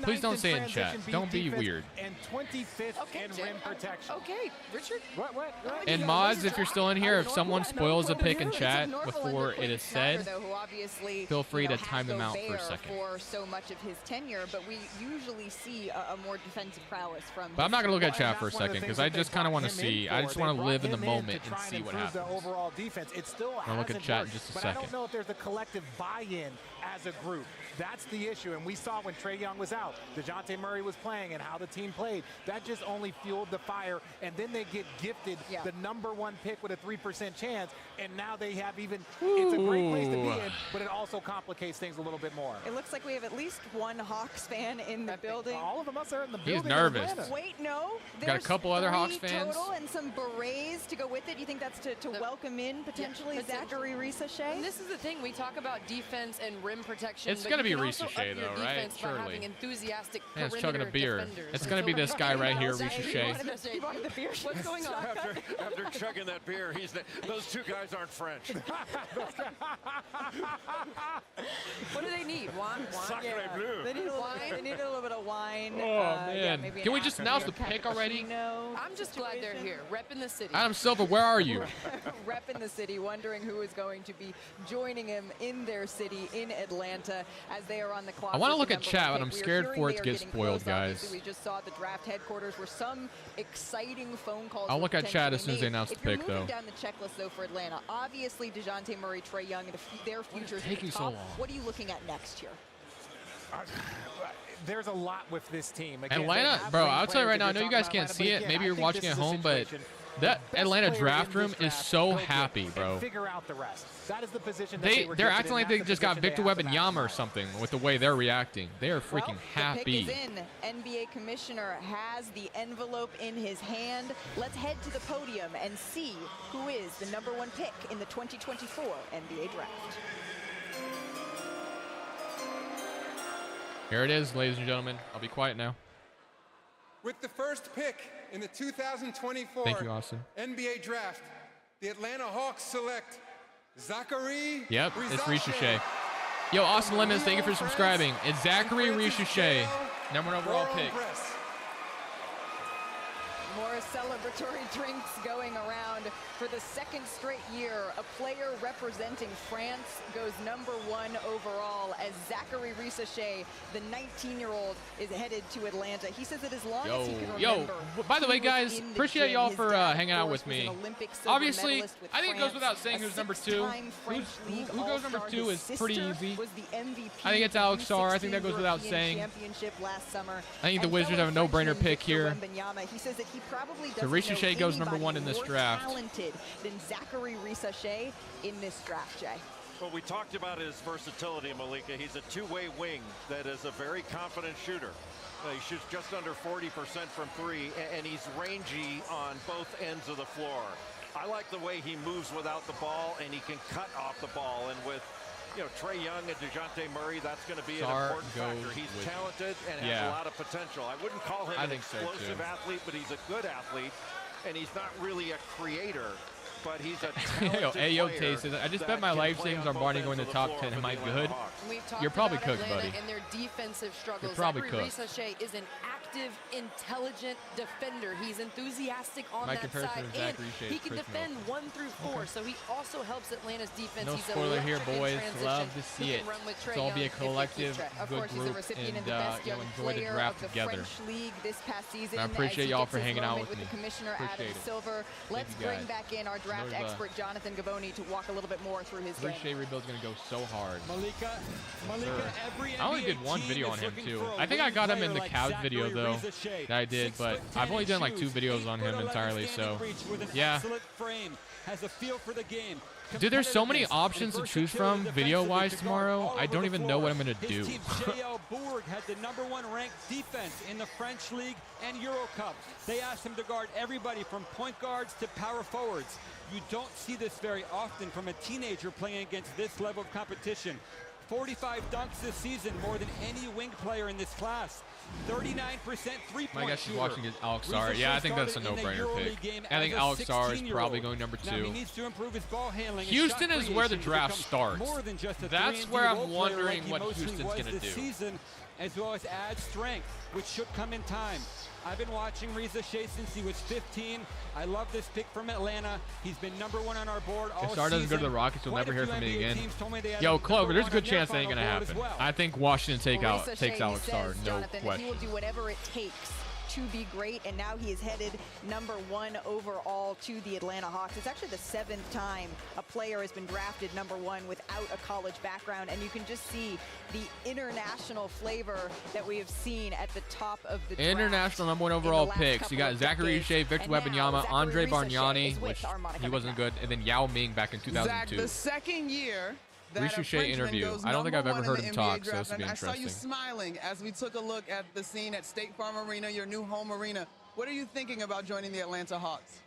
Please don't say it in chat. Don't be weird. And 25th in rim protection. Okay, Richard. What? And mods, if you're still in here, if someone spoils a pick in chat before it is said, feel free to time them out for a second. For so much of his tenure, but we usually see a more defensive prowess from. But I'm not gonna look at chat for a second because I just kind of want to see. I just want to live in the moment and see what happens. Overall defense, it still I'll look at chat in just a second. I don't know if there's a collective buy-in as a group. That's the issue, and we saw when Trae Young was out, DeJounte Murray was playing, and how the team played. That just only fueled the fire, and then they get gifted the #1 pick with a 3% chance, and now they have even. It's a great place to be in, but it also complicates things a little bit more. It looks like we have at least one Hawks fan in the building. All of us are in the building. He's nervous. Wait, no. Got a couple other Hawks fans. Total and some berets to go with it. You think that's to welcome in potentially Zachary Ricochet? And this is the thing. We talk about defense and rim protection. It's going to be Ricochet, though, right? Surely. enthusiastic Man, it's perimeter chugging a beer. defenders. It's going to be this guy right here, Ricochet. What's going on? After chugging that beer, those two guys aren't French. What do they need? Wine? Bleu. They need a little bit of wine. Oh, man. maybe Can we an just announce the afternoon pick already? cappuccino I'm just glad they're here, repping the city. Adam Silva, where are you? Repping the city, wondering who is going to be joining him in their city in Atlanta as they are on the clock. I want to look at chat, but I'm scared for it to get spoiled, guys. We just saw the draft headquarters where some exciting phone calls. I'll look at chat as soon as they announce the pick, though. If you're moving down the checklist, though, for Atlanta, obviously DeJounte Murray, Trae Young, and their futures taking at the so top. long? What are you looking at next year? There's a lot with this team. Again, Atlanta, bro, I'll tell you right now, I know you guys can't see it. Maybe you're watching at home, but that Atlanta draft room is so happy, bro. Figure out the rest. That is the position They're acting like they just got Victor Wembanyama or something with the way they're reacting. They are freaking happy. The pick is in. NBA commissioner has the envelope in his hand. Let's head to the podium and see who is the #1 pick in the 2024 NBA draft. Here it is, ladies and gentlemen. I'll be quiet now. With the first pick in the 2024 Thank you, Austin. NBA draft, the Atlanta Hawks select Zachary Yep, Ricochet. it's Ricochet. Yo, Austin Lemons, thank you for subscribing. It's Zachary Ricochet, #1 overall pick. More celebratory drinks going around for the second straight year. A player representing France goes #1 overall as Zachary Ricochet, the 19-year-old, is headed to Atlanta. He says that as long as he can remember. By the way, guys, appreciate y'all for hanging out with me. Obviously, I think it goes without saying who's #2. Who goes #2 is pretty easy. I think it's Alex Sarr. I think that goes without saying. I think the Wizards have a no-brainer pick here. He says that he probably So Ricochet goes #1 in this draft. Talented than Zachary Ricochet in this draft, Jay. Well, we talked about his versatility, Malika. He's a two-way wing that is a very confident shooter. He shoots just under 40% from three, and he's rangy on both ends of the floor. I like the way he moves without the ball, and he can cut off the ball. And with Trae Young and DeJounte Murray, that's going to be an important factor. He's talented and has a lot of potential. I wouldn't call him an explosive athlete, but he's a good athlete, and he's not really a creator, but he's a talented player. I just bet my life savings on Barney going to top 10. Am I good? You're probably cooked, buddy. And their defensive struggles. You're probably Zachary cooked. Ricochet is an active, intelligent defender. He's enthusiastic on My that comparison side, is Zach and Ricochet, he can Chris defend Middleton. 1 through 4. So he also helps Atlanta's defense. No He's spoiler here, electric in boys. transition. Love to see He it. can run with Trae So I'll be a Young if they keep collective, track. Of good course, he's a group, recipient and of the best young enjoy the player draft of the together. French League this past season. I appreciate y'all for hanging out with the me. Commissioner Appreciate Adam it. Silver. Let's you, bring guys. back in our draft Another, expert Jonathan Gavoni to walk a little bit more through his game. Ricochet rebuild's going to go so hard. Malika, every I only did one video on him, too. I think I got him in the Cavs video, though, that I did, but I've only done like 2 videos on him entirely, so yeah. Has a feel for the game. Dude, there's so many options to choose from video-wise tomorrow. I don't even know what I'm going to do. J.L. Bourg had the #1 ranked defense in the French League and Euro Cup. They asked him to guard everybody from point guards to power forwards. You don't see this very often from a teenager playing against this level of competition. 45 dunks this season, more than any wing player in this class. 39% three-point My guess is shooter. watching is Alex Sarr. Yeah, I think that's a no-brainer pick. I think Alex Sarr is probably going #2. Now, he needs to improve his ball handling. Houston is where the draft starts. That's where I'm wondering what Houston's going to do. Season, as well as add strength, which should come in time. I've been watching Ricochet since he was 15. I love this pick from Atlanta. He's been #1 on our board all If Sarr doesn't go to the Rockets, you'll never hear from me again. Yo, Clover, Clover, there's a good chance that ain't going to happen. I think Washington takes Alex Sarr, no Jonathan, question. he will do whatever it takes to be great, and now he is headed #1 overall to the Atlanta Hawks. It's actually the 7th time a player has been drafted #1 without a college background, and you can just see the international flavor that we have seen at the top of the draft. International #1 overall picks. You got Zachary Ricochet, Victor Wembanyama, Andre Bargnani, which he wasn't good, and then Yao Ming back in 2002. Zach, the second year that Ricochet interview. I don't think I've ever heard him talk, so this will be I saw you interesting. smiling as we took a look at the scene at State Farm Arena, your new home arena. What are you thinking about joining the Atlanta Hawks?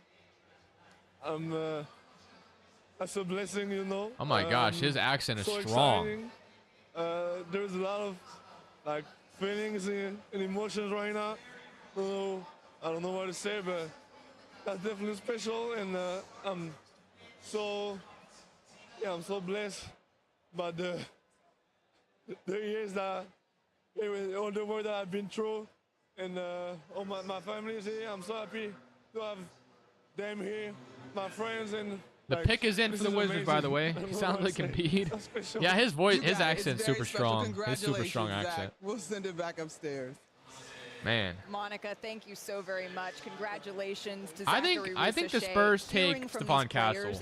That's a blessing, you know. Oh my gosh, his accent is so strong. Exciting. There's a lot of feelings and emotions right now. I don't know what to say, but that's definitely special, and I'm so blessed by the years that all the work that I've been through, and all my family is here. I'm so happy to have them here, my friends, and the pick is in for the Wizards, by the way. He sounds like Embiid. Yeah, his voice, his accent's super strong. His super strong accent. We'll send it back upstairs. Man. Monica, thank you so very much. Congratulations to Zachary I think the Spurs take Stephon Castle.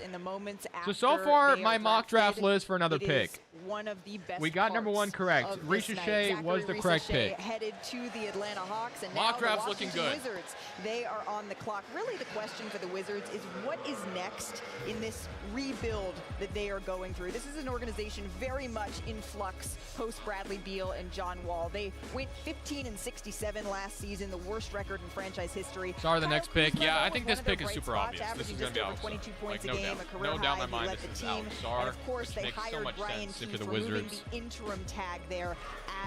So far, my mock draft list for another pick. One of the best we got number 1 correct. Ricochet was the correct pick. Headed to the Atlanta Hawks, and mock now draft's the looking Washington good. Wizards. They are on the clock. Really, the question for the Wizards is what is next in this rebuild that they are going through. This is an organization very much in flux post Bradley Beal and John Wall. They went 15-67 last season, the worst record in franchise history. Sorry, the next pick. Yeah, I think this pick is super obvious. This is going to be Alex Sarr. 22 points like, a game, a career no doubt in my high. mind this is Alex Sarr. And of course, they makes hired so much Brian sense Keefe, for the removing Wizards. the interim tag there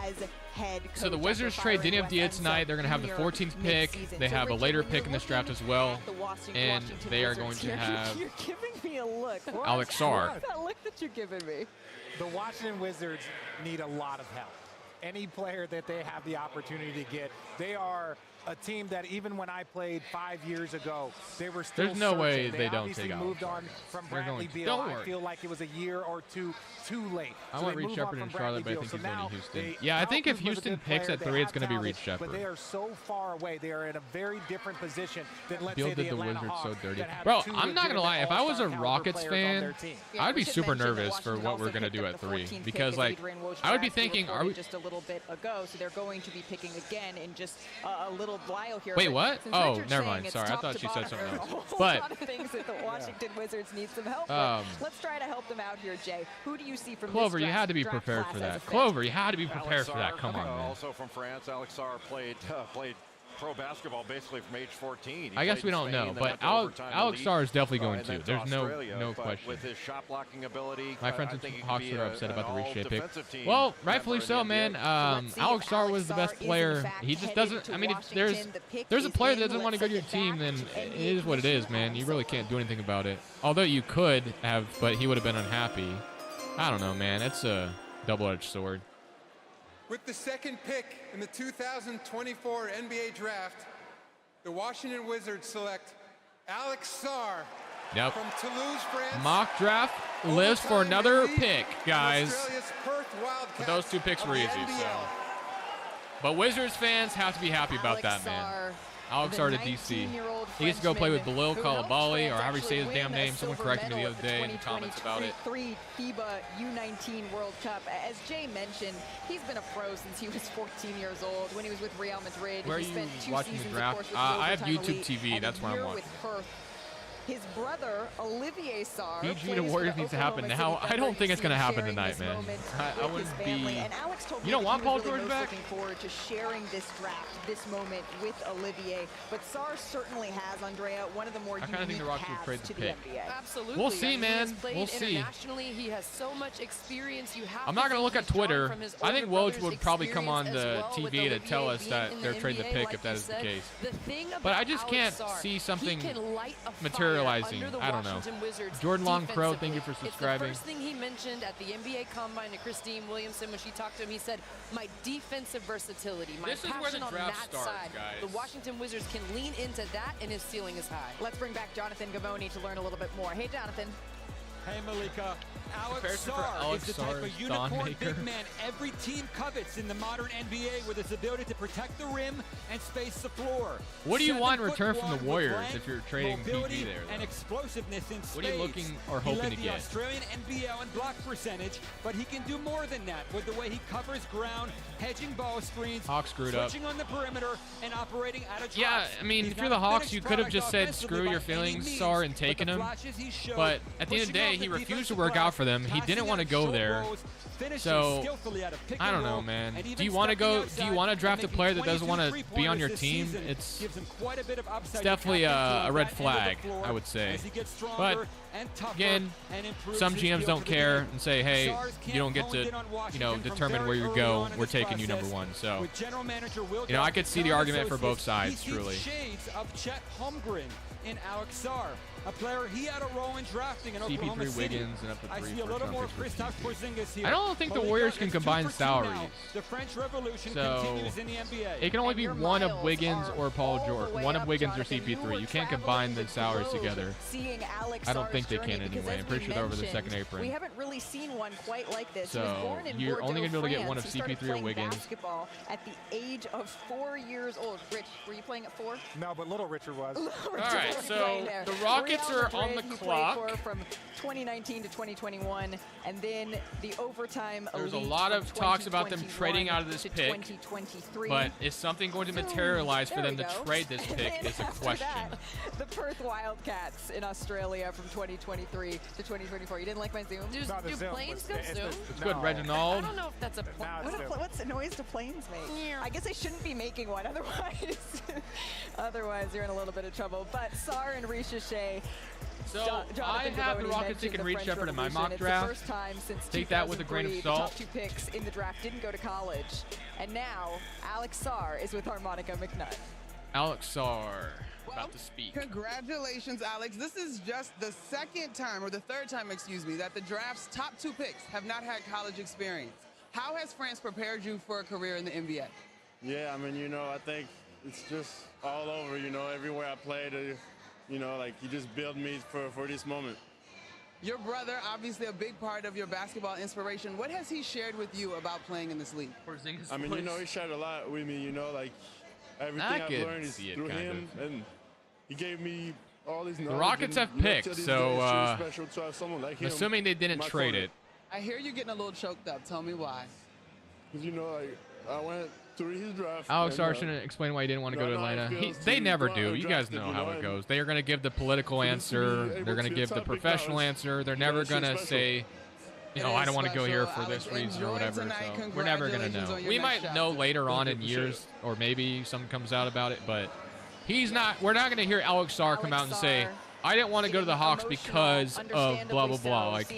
as head coach. So the Wizards trade Deni Avdija tonight. They're going to have the 14th pick. They have a later pick in this draft as well. And they are going to have You're giving me a look. Alex Sarr. What's that look that you're giving me? The Washington Wizards need a lot of help. Any player that they have the opportunity to get, they are a team that even when I played 5 years ago, they were still There's no searching. way they don't obviously take moved Alex on from They're Bradley going to. Beal. Don't I worry. feel like it was a year or two too late. I So want they Reed move on Shepherd from in Charlotte, but I Bradley think Beal. he's going to So Houston. now Yeah, I think if Kyle Kuzma was a Houston good picks player. at They 3, it's have going to be Reed talent, Shepherd. But they are so far away. They are in a very different position than, let's Beal say, did the the Atlanta Wizards Hawks so dirty. that have Bro, two I'm not going to lie. If I was a legitimate Rockets all-star caliber fan, players on their team. I'd be we should super mention that nervous for Washington what we're also going to picked do up at the 3. 14th Because, pick like, as Adrian I would be Wojnarowski thinking, are reported we... just a little bit ago, so they're going to be picking again in just a little while here. Wait, But what? since Oh, Richard's never saying mind. it's Sorry, I top thought to she said bottom, something there are else. a whole But lot of things that the Washington Wizards need some help with. Let's try to help them out here, Jay. Who do you see from Clover, this you had to be draft prepared class for as a that. fit? Clover, you had to be prepared for that. Come on, man. Also from France, Alex Sarr played pro basketball basically from age 14. I guess we don't know, but Alex Sarr is definitely going to. There's no question. With his shot blocking ability, my friends in Hawks are upset about the Ricochet pick. Well, rightfully so, man. Alex Sarr was the best player. He just doesn't. I mean, if there's a player that doesn't want to go to your team, then it is what it is, man. You really can't do anything about it. Although you could have, but he would have been unhappy. I don't know, man. It's a double-edged sword. With the second pick in the 2024 NBA Draft, the Washington Wizards select Alex Sarr from Toulouse, France. Mock draft list for another pick, guys. But those 2 picks were easy, so. But Wizards fans have to be happy about that, man. Alex Sarr to DC. He gets to go play with Bilal Coulibaly, or however you say his damn name. Someone corrected me the other day in the comments about it. FIBA U19 World Cup. As Jay mentioned, he's been a pro since he was 14 years old. When he was with Real Madrid, Where are he spent you 2 watching the seasons, draft? of course, with I have Overtime YouTube Elite, TV. and That's a where I'm year watching. with Perth. His brother, Olivier Sarr, PG to Warriors needs to happen now. I don't think it's going to happen tonight, man. I wouldn't be... You don't want Paul George back? Looking forward to sharing this draft, this moment with Olivier. But Sarr certainly has, Andrea, one of the more unique paths to the NBA. Absolutely. We'll see, man. We'll see. Internationally, he has so much experience. You have I'm not going to look at Twitter. I think Woj would probably come on the TV to tell us that they're trading the pick if that is the case. But I just can't see something materializing. I don't know. Jordan Long Crow, thank you for subscribing. It's the first thing he mentioned at the NBA Combine to Christine Williamson when she talked to him. He said, my defensive versatility, my passion on that side. The Washington Wizards can lean into that, and his ceiling is high. Let's bring back Jonathan Givony to learn a little bit more. Hey, Jonathan. Hey, Malika. Alex Sarr is the type of unicorn big man every team covets in the modern NBA with his ability to protect the rim and space the floor. What do you want in return from the Warriors if you're trading PG there? And explosiveness in space. What are you looking or hoping to He led get? the Australian NBL in block percentage, but he can do more than that with the way he covers ground, hedging ball screens, Hawks screwed up. switching on the perimeter, and operating out of drops. Yeah, I mean, if you're the Hawks, you could have just said screw your feelings, Sarr, and taken him. But at the end of the day, he refused to work out for them. He didn't want to go there. finishing skillfully at a pick I don't know, man. Do you want to go? Do you want to draft a player that doesn't want to be on your team? It's definitely a red flag, I would say. But again, some GMs don't care and say, hey, you don't get to, determine where you go. We're taking you number one. So, I could see the argument for both sides, truly. Shades of Chet Holmgren in Alex Sarr, a player he had a role in drafting in Oklahoma CP3 Wiggins and up to 3 I see a little more Kristaps Porzingis here. I don't think the Warriors can combine salaries. The French Revolution so continues in the NBA. It can only be one of Wiggins or Paul George. One of Wiggins or CP3. You can't combine the salaries together. I don't think they can anyway. I'm pretty sure they're over the second apron. We haven't really seen one quite like this. So you're only going to be able to get one of CP3 or Wiggins. Basketball at the age of 4 years old. Rich, were you playing at 4? No, but little Richard was. All right, so the Rockets are on the clock. From 2019 to 2021, and then the overtime. There's a lot of talks about them trading out of this pick, but is something going to materialize for them to trade this pick is a question. The Perth Wildcats in Australia from 2023 to 2024. You didn't like my Zoom? Do planes go Zoom? It's good, Reginald. I don't know if that's a plane. What's the noise do planes make? I guess I shouldn't be making one, otherwise you're in a little bit of trouble. But Sarr and Ricochet. So I have the Rockets taking Reed Sheppard in my mock draft. It's the first time since take that with a grain of salt. The top 2 picks in the draft didn't go to college, and now Alex Sarr is with Harmonica McNutt. Alex Sarr about to speak. Congratulations, Alex. This is just the second time, or the third time, excuse me, that the draft's top 2 picks have not had college experience. How has France prepared you for a career in the NBA? Yeah, I mean, I think it's just all over, everywhere I played. You just build me for this moment. Your brother, obviously a big part of your basketball inspiration. What has he shared with you about playing in this league? I mean, he shared a lot with me, everything I've learned is through him, and he gave me all these knowledge. The Rockets have picked, so assuming they didn't trade it. I hear you getting a little choked up. Tell me why. Because, I went through his draft. Alex Sarr shouldn't explain why he didn't want to go to Atlanta. They never do. You guys know how it goes. They are going to give the political answer. They're going to give the professional answer. They're never going to say, I don't want to go here for this reason or whatever. So we're never going to know. We might know later on in years, or maybe something comes out about it, but we're not going to hear Alex Sarr come out and say, I didn't want to go to the Hawks because of blah, blah, blah. Like,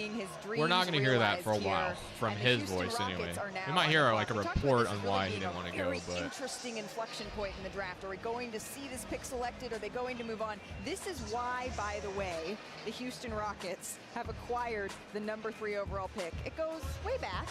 we're not going to hear that for a while from his voice anyway. We might hear like a report on why he didn't want to go, but interesting inflection point in the draft. Are we going to see this pick selected? Are they going to move on? This is why, by the way, the Houston Rockets have acquired the number 3 overall pick. It goes way back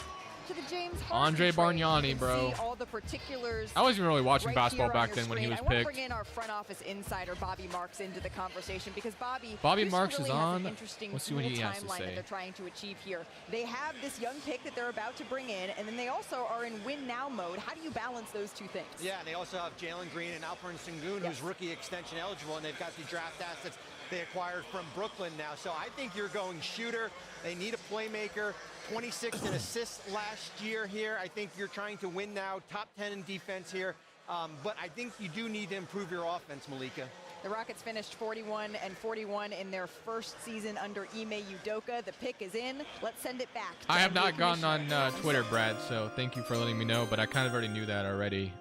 to the James Harden Andre Bargnani, bro. All the particulars. I wasn't really watching basketball back then when he was picked. I want to bring in our front office insider, Bobby Marks, into the conversation because Bobby Marks really is on. Let's see what he has to say. That they're trying to achieve here. They have this young pick that they're about to bring in, and then they also are in win now mode. How do you balance those two things? Yeah, and they also have Jalen Green and Alperen Sengun, who's rookie extension eligible, and they've got the draft assets they acquired from Brooklyn now. So I think you're going shooter. They need a playmaker. 26 in assists last year here. I think you're trying to win now. Top 10 in defense here. But I think you do need to improve your offense, Malika. The Rockets finished 41-41 in their first season under Ime Udoka. The pick is in. Let's send it back. I have not gone on Twitter, Brad, so thank you for letting me know, but I kind of already knew that already.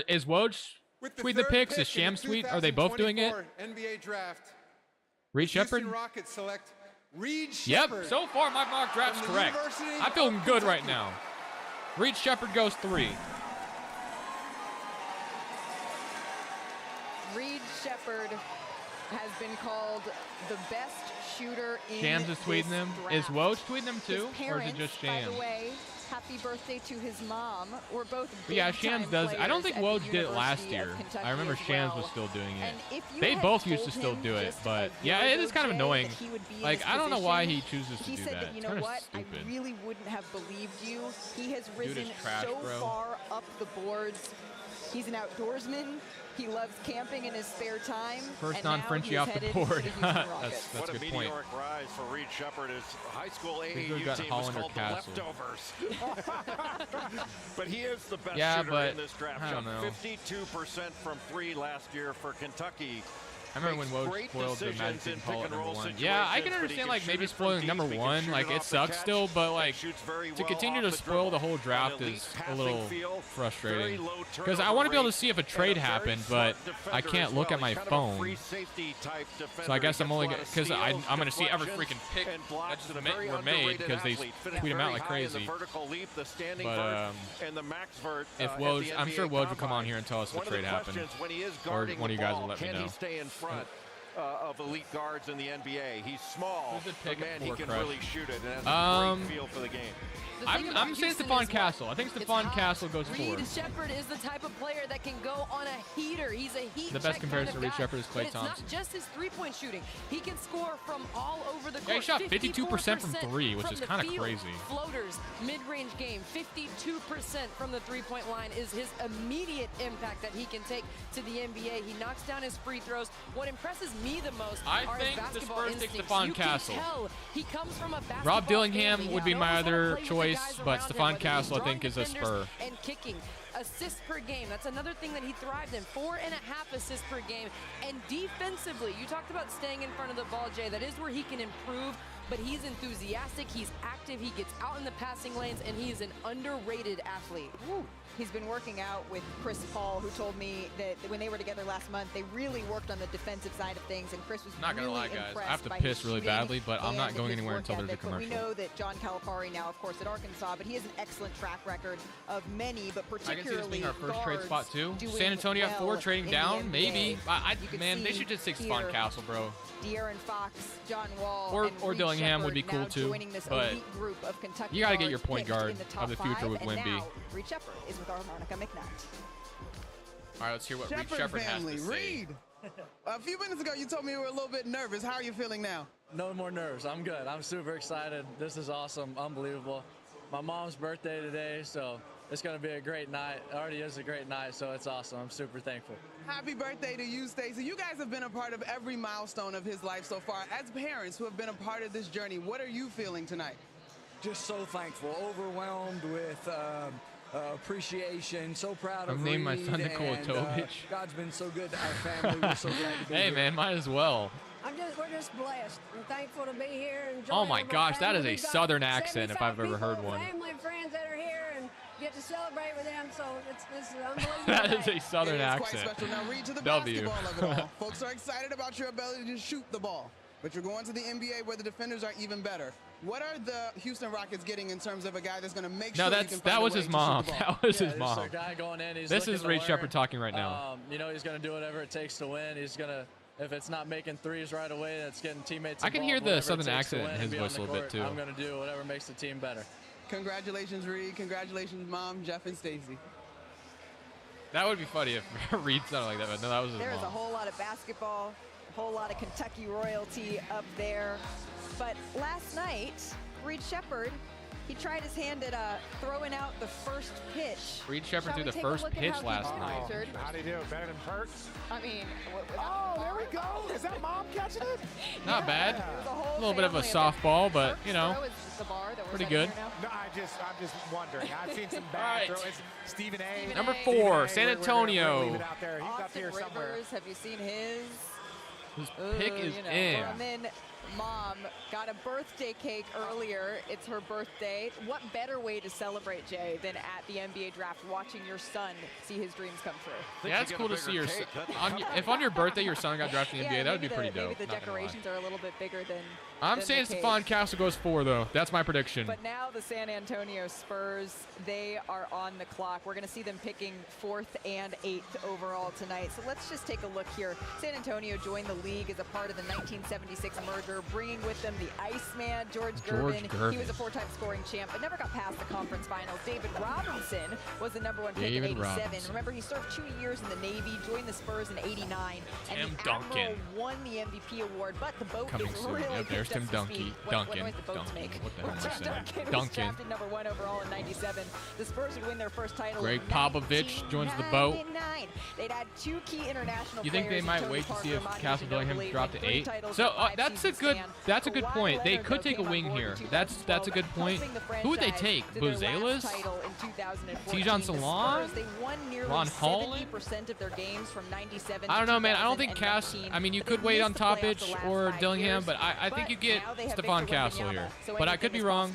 Is Woj tweet the picks? Is Shams tweet? Are they both doing it? NBA draft. Reed Sheppard? Rockets select Reed Sheppard. Yep, so far my mock draft's correct. I'm feeling good right now. Reed Sheppard goes 3. Reed Sheppard has been called the best shooter in Shams is tweeting them. Is Woj tweeting them too? Or is it just Shams? By the way, happy birthday to his mom. We're both yeah, Shams does. I don't think Woj did it last year. I remember Shams was still doing it. They both used to still do it, but yeah, it is kind of annoying. Like, I don't know why he chooses to do that. You know what? I really wouldn't have believed you. He has risen so far up the boards. He's an outdoorsman. He loves camping in his spare time. First non-Frenchie off the board. That's what a good point. What a meteoric rise for Reed Sheppard. His high school AAU team was called the Leftovers. But he is the best shooter in this draft. I don't know. 52% from 3 last year for Kentucky. I remember when Woj spoiled the Magic didn't call it #1. Yeah, I can understand like maybe spoiling #1. Like it sucks still, but like to continue to spoil the whole draft is a little frustrating. Because I want to be able to see if a trade happened, but I can't look at my phone. So I guess I'm only because I'm going to see every freaking pick that just were made because they tweet them out like crazy. But if Woj, I'm sure Woj will come on here and tell us if a trade happened, or one of you guys will let me know. Of elite guards in the NBA. He's small, but man, he can really shoot it and has a great feel for the game. I'm saying Stephon Castle. I think Stephon Castle goes forward. Reed Sheppard is the type of player that can go on a heater. He's a heat. The best comparison to Reed Sheppard is Klay Thompson. It's not just his three-point shooting. He can score from all over the court. Yeah, he shot 52% from 3, which is kind of crazy. Floaters, mid-range game, 52% from the three-point line is his immediate impact that he can take to the NBA. He knocks down his free throws. What impresses me the most are his basketball instincts. Stephon Castle. He comes from a basketball Rob Dillingham would be my other choice, but Stephon Castle I think is a Spur. And kicking. Assists per game. That's another thing that he thrived in. 4.5 assists per game. And defensively, you talked about staying in front of the ball, Jay. That is where he can improve. But he's enthusiastic, he's active, he gets out in the passing lanes, and he is an underrated athlete. Woo. He's been working out with Chris Paul, who told me that when they were together last month, they really worked on the defensive side of things, and Chris was not gonna really lie, guys. impressed I have to by piss his really badly, but I'm not going anywhere until there's a commercial. But we know that John Calipari now, of course, at Arkansas, but he has an excellent track record of many, but particularly I can see this being our first trade spot too. San Antonio at 4, trading down, maybe. Man, they should just take Stephon Castle, bro. De'Aaron Fox, John Wall, or Dillingham would be cool too. But you got to get your point guard of the future with Wemby. Reed Sheppard is with our Monica McNutt. All right, let's hear what Reed Sheppard has to say. Reed, a few minutes ago you told me you were a little bit nervous. How are you feeling now? No more nerves. I'm good. I'm super excited. This is awesome. Unbelievable. My mom's birthday today, so it's going to be a great night. It already is a great night, so it's awesome. I'm super thankful. Happy birthday to you, Stacey. You guys have been a part of every milestone of his life so far. As parents who have been a part of this journey, what are you feeling tonight? Just so thankful, overwhelmed with appreciation, so proud of I'm naming my son Nikola Jovic. God's been so good to our family. We're so glad to be hey, here. man, might as well. We're just blessed. We're thankful to be here. Oh my gosh, that is a Southern accent if I've ever heard one. Family and friends that are here and get to celebrate with them, so this is unbelievable. That is a Southern accent. Quite special. Now read to the basketball of it all. Folks are excited about your ability to shoot the ball, but you're going to the NBA where the defenders are even better. What are the Houston Rockets getting in terms of a guy that's going to make sure that was his mom. That was his mom. A guy going in, this is Reed Sheppard talking right now. You know, he's going to do whatever it takes to win. He's going to, if it's not making threes right away, that's getting teammates involved. I can hear the Southern accent in his voice a little bit too. I'm going to do whatever makes the team better. Congratulations, Reed. Congratulations, Mom, Jeff, and Stacey. That would be funny if Reed sounded like that, but no, that was his mom. There's a whole lot of basketball, a whole lot of Kentucky royalty up there. But last night, Reed Sheppard, he tried his hand at throwing out the first pitch. Reed Sheppard threw the first pitch last night. How'd he do? Better than Perks? I mean, there we go. Is that Mom catching it? Not bad. A little bit of a softball, but you know, pretty good. No, I'm just wondering. I've seen some bad throws. Stephen A. Number 4, San Antonio. Leave it out there. He's Austin up here somewhere. Rivers, have you seen his? His pick is in. And then Mom got a birthday cake earlier. It's her birthday. What better way to celebrate, Jay, than at the NBA draft, watching your son see his dreams come true? Yeah, it's cool to see your son. If on your birthday your son got drafted in the NBA, that would be pretty dope. Maybe the decorations are a little bit bigger than. I'm saying Stephon Castle goes 4, though. That's my prediction. But now the San Antonio Spurs, they are on the clock. We're going to see them picking 4th and 8th overall tonight. So let's just take a look here. San Antonio joined the league as a part of the 1976 merger, bringing with them the Iceman, George Gervin. He was a 4-time scoring champ, but never got past the conference finals. David Robinson was the #1 pick in '87. Remember, he served 2 years in the Navy, joined the Spurs in '89, and the Admiral won the MVP award. But the boat Coming is soon. really Yep, there's Tim Duncan. What noise the boats make? What the hell am I saying? Duncan was drafted #1 overall in '97. The Spurs would win their first title. Greg Popovich joins the boat. They'd had 2 key international You think they players, might Tony wait to see Parker, if Monty Castle Dillingham dropped to 8. So that's a good point. They could take a wing here. That's a good point. Who would they take? Buzelis? Tijan Salon? Ron Holland? I don't know, man. I don't think Cass. I mean, you could wait on Topic or Dillingham, but I think you get Stephon Castle here. But I could be wrong.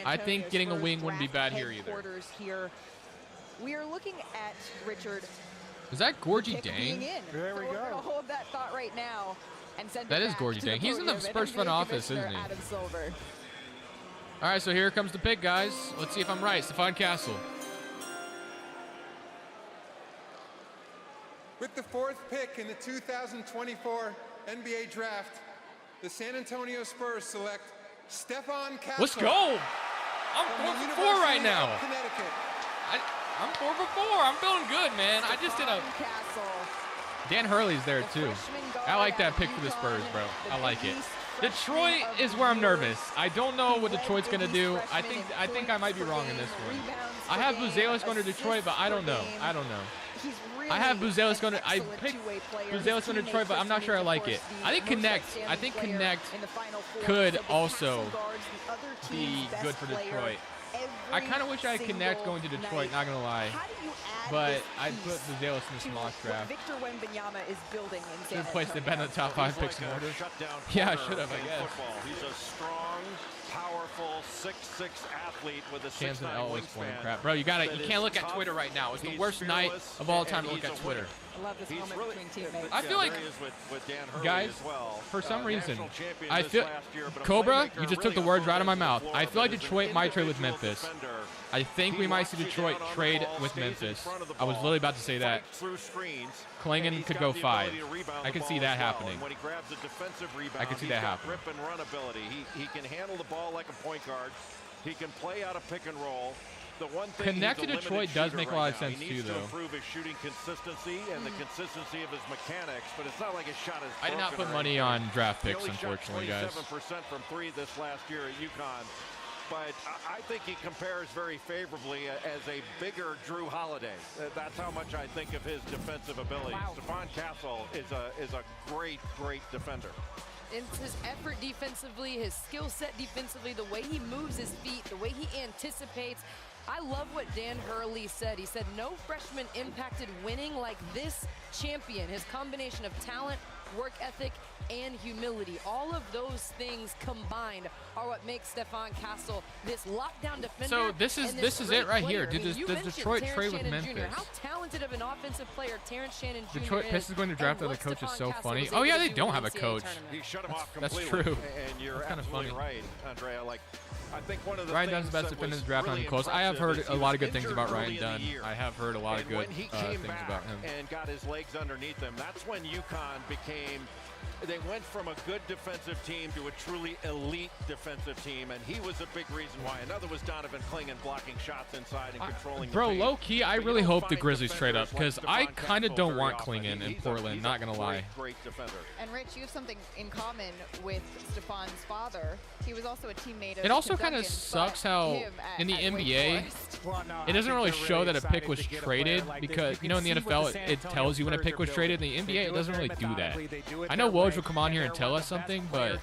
I think getting a wing wouldn't be bad here either. We are looking at Richard. Is that Gorgie Dang? There we go. We're gonna hold that thought right now and send that it is back Gorgie to Dang. the He's in the podium Spurs front office, isn't he? Adam Silver. All right, so here comes the pick, guys. Let's see if I'm right. Stephon Castle. With the 4th pick in the 2024 NBA Draft, the San Antonio Spurs select Stephon Castle. Let's go! I'm 4 for 4 right now. I'm 4 for 4. I'm feeling good, man. I just did a. Dan Hurley's there too. I like that pick for the Spurs, bro. I like it. Detroit is where I'm nervous. I don't know what Detroit's gonna do. I think I might be wrong in this one. I have Buzelis going to Detroit, but I don't know. I have Buzelis going to. I picked Buzelis going to Detroit, but I'm not sure I like it. I think Connect could also be good for Detroit. I kind of wish I had Connect going to Detroit, not going to lie. But I'd put Buzelis in this mock draft. Victor Wembanyama is building in San Should have placed the bet in the top 5 picks in order. Yeah, I should have, I guess. He's a strong, powerful 6'6" athlete with a 6'9" wingspan. Crap. Bro, you can't look at Twitter right now. It's the worst night of all time to look at Twitter. I love this moment between teammates. I feel like, with Dan Hurley guys, as well. for some reason, I feel, Cobra, you just took the words right out of my mouth. I feel like Detroit might trade with Memphis. I think we might see Detroit trade with Memphis. I was literally about to say that. Klingon could go 5. I could see that happening. When he grabs a defensive rebound, I could see that happening. Grip and run ability. He can handle the ball like a point guard. He can play out of pick and roll. The one thing Connect to Detroit does make a lot of sense too, though. He needs to improve his shooting consistency and the consistency of his mechanics, but it's not like his shot is broken. I did not put money on draft picks, unfortunately, guys. 27% from 3 this last year at UConn. But I think he compares very favorably as a bigger Drew Holiday. That's how much I think of his defensive ability. Wow. Stephon Castle is a great defender. It's his effort defensively, his skill set defensively, the way he moves his feet, the way he anticipates. I love what Dan Hurley said. He said, no freshman impacted winning like this champion. His combination of talent, work ethic, and humility. All of those things combined are what makes Stephon Castle this lockdown defender. So this is it right here. Does Detroit trade with Memphis? How talented of an offensive player Terrence Shannon Jr. Detroit Pistons going to draft other coach is so funny. Oh yeah, they don't have a coach. He shut him off completely. That's true. And you're absolutely right, Andrea. Like, I think one of the Ryan Dunn's the best defender in the draft on close. I have heard a lot of good things about Ryan Dunn. I have heard a lot of good things about him. And got his legs underneath him. That's when UConn became. They went from a good defensive team to a truly elite defensive team, and he was a big reason why. Another was Donovan Klingon blocking shots inside and controlling the paint. Low key, I really hope the Grizzlies trade up because I kind of don't want Klingon in Portland. Not gonna lie. Great defender. And Rich, you have something in common with Stephon's father. He was also a teammate of It also kind of sucks how in the NBA, it doesn't really show that a pick was traded because, you know, in the NFL, it tells you when a pick was traded. In the NBA, it doesn't really do that. I know Woj will come on here and tell us something, but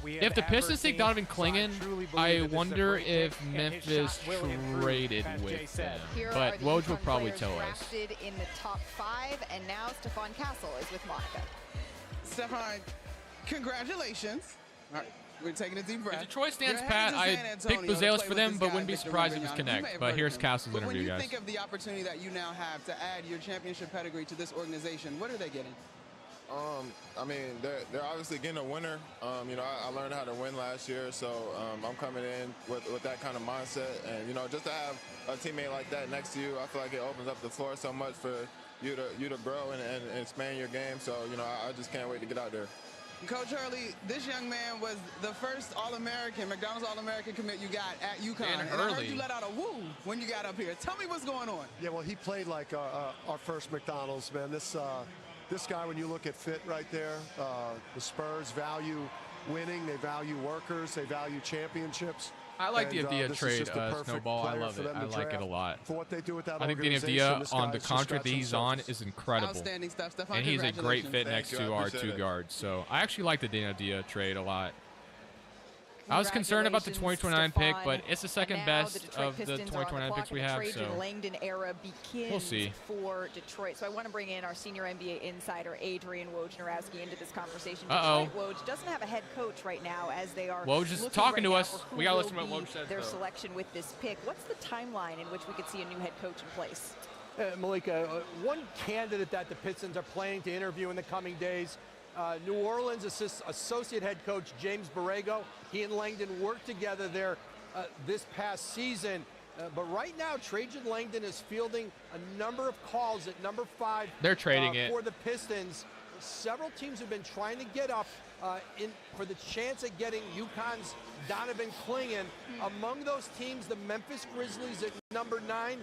if the Pistons take Donovan Klingon, I wonder if Memphis traded with them. But Woj will probably tell us. In the top 5, and now Stephon Castle is with Monica. Stephon, congratulations. All right, we're taking a deep breath. If Detroit stands pat, I pick Buzelis for them, but wouldn't be surprised if it's Connect. But here's Castle's interview, guys. When you think of the opportunity that you now have to add your championship pedigree to this organization, what are they getting? I mean, they're obviously getting a winner. You know, I learned how to win last year, so I'm coming in with that kind of mindset. And, you know, just to have a teammate like that next to you, I feel like it opens up the floor so much for you to grow and expand your game. So, you know, I just can't wait to get out there. Coach Hurley, this young man was the first All-American, McDonald's All-American commit you got at UConn. And I heard you let out a woo when you got up here. Tell me what's going on. Yeah, well, he played like our first McDonald's, man. This guy, when you look at fit right there, the Spurs value winning. They value workers. They value championships. I like the And, Avdia this is trade, just the perfect Snowball. I player love for it. them I to like it a draft. lot. For what they do with that I think Danny organization, this Avdia on guy the is just contract that scratching he's the on surface. is incredible. Outstanding stuff, Stephon. And he's a great fit Congratulations. next Thank you, to I our appreciate 2 it. guards. So I actually like the Danny Avdia trade a lot. I was concerned about the 2029 pick, but it's the second best of the 2029 picks we have. So Langdon era begins we'll see. for Detroit. So I want to bring in our senior NBA insider, Adrian Wojnarowski, into this conversation. Uh-oh. Detroit Woj doesn't have a head coach right now, as they are Woj is looking talking right to now us. for who We gotta will listen to what be Woj says, their though. selection with this pick. What's the timeline in which we could see a new head coach in place? Malika, one candidate that the Pistons are planning to interview in the coming days, New Orleans associate head coach James Borrego. He and Langdon worked together there this past season. But right now, Trajan Langdon is fielding a number of calls at number 5. They're trading it. For the Pistons. Several teams have been trying to get up for the chance at getting UConn's Donovan Clingan. Among those teams, the Memphis Grizzlies at number 9.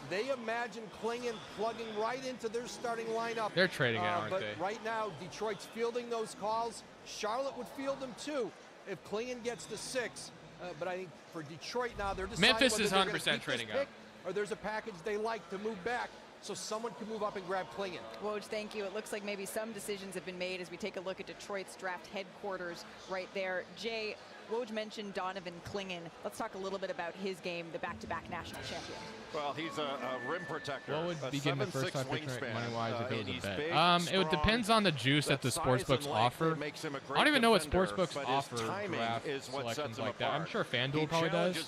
They imagine Clingan plugging right into their starting lineup. They're trading it, aren't but they? Right now, Detroit's fielding those calls. Charlotte would field them too if Clingan gets to 6. But I think for Detroit now, they're deciding Memphis whether is they're gonna 100% keep trading this up. pick, or there's a package they like to move back so someone can move up and grab Clingan. Woj, thank you. It looks like maybe some decisions have been made as we take a look at Detroit's draft headquarters right there. Jay, Woj mentioned Donovan Clingan. Let's talk a little bit about his game, the back-to-back national champion. Well, he's a rim protector. What would be getting the first time pick wingspan. money-wise if it was He's a bet? big, It depends on the juice that the sportsbooks offer. I don't even know what sportsbooks offer draft selections like that. I'm sure FanDuel probably does.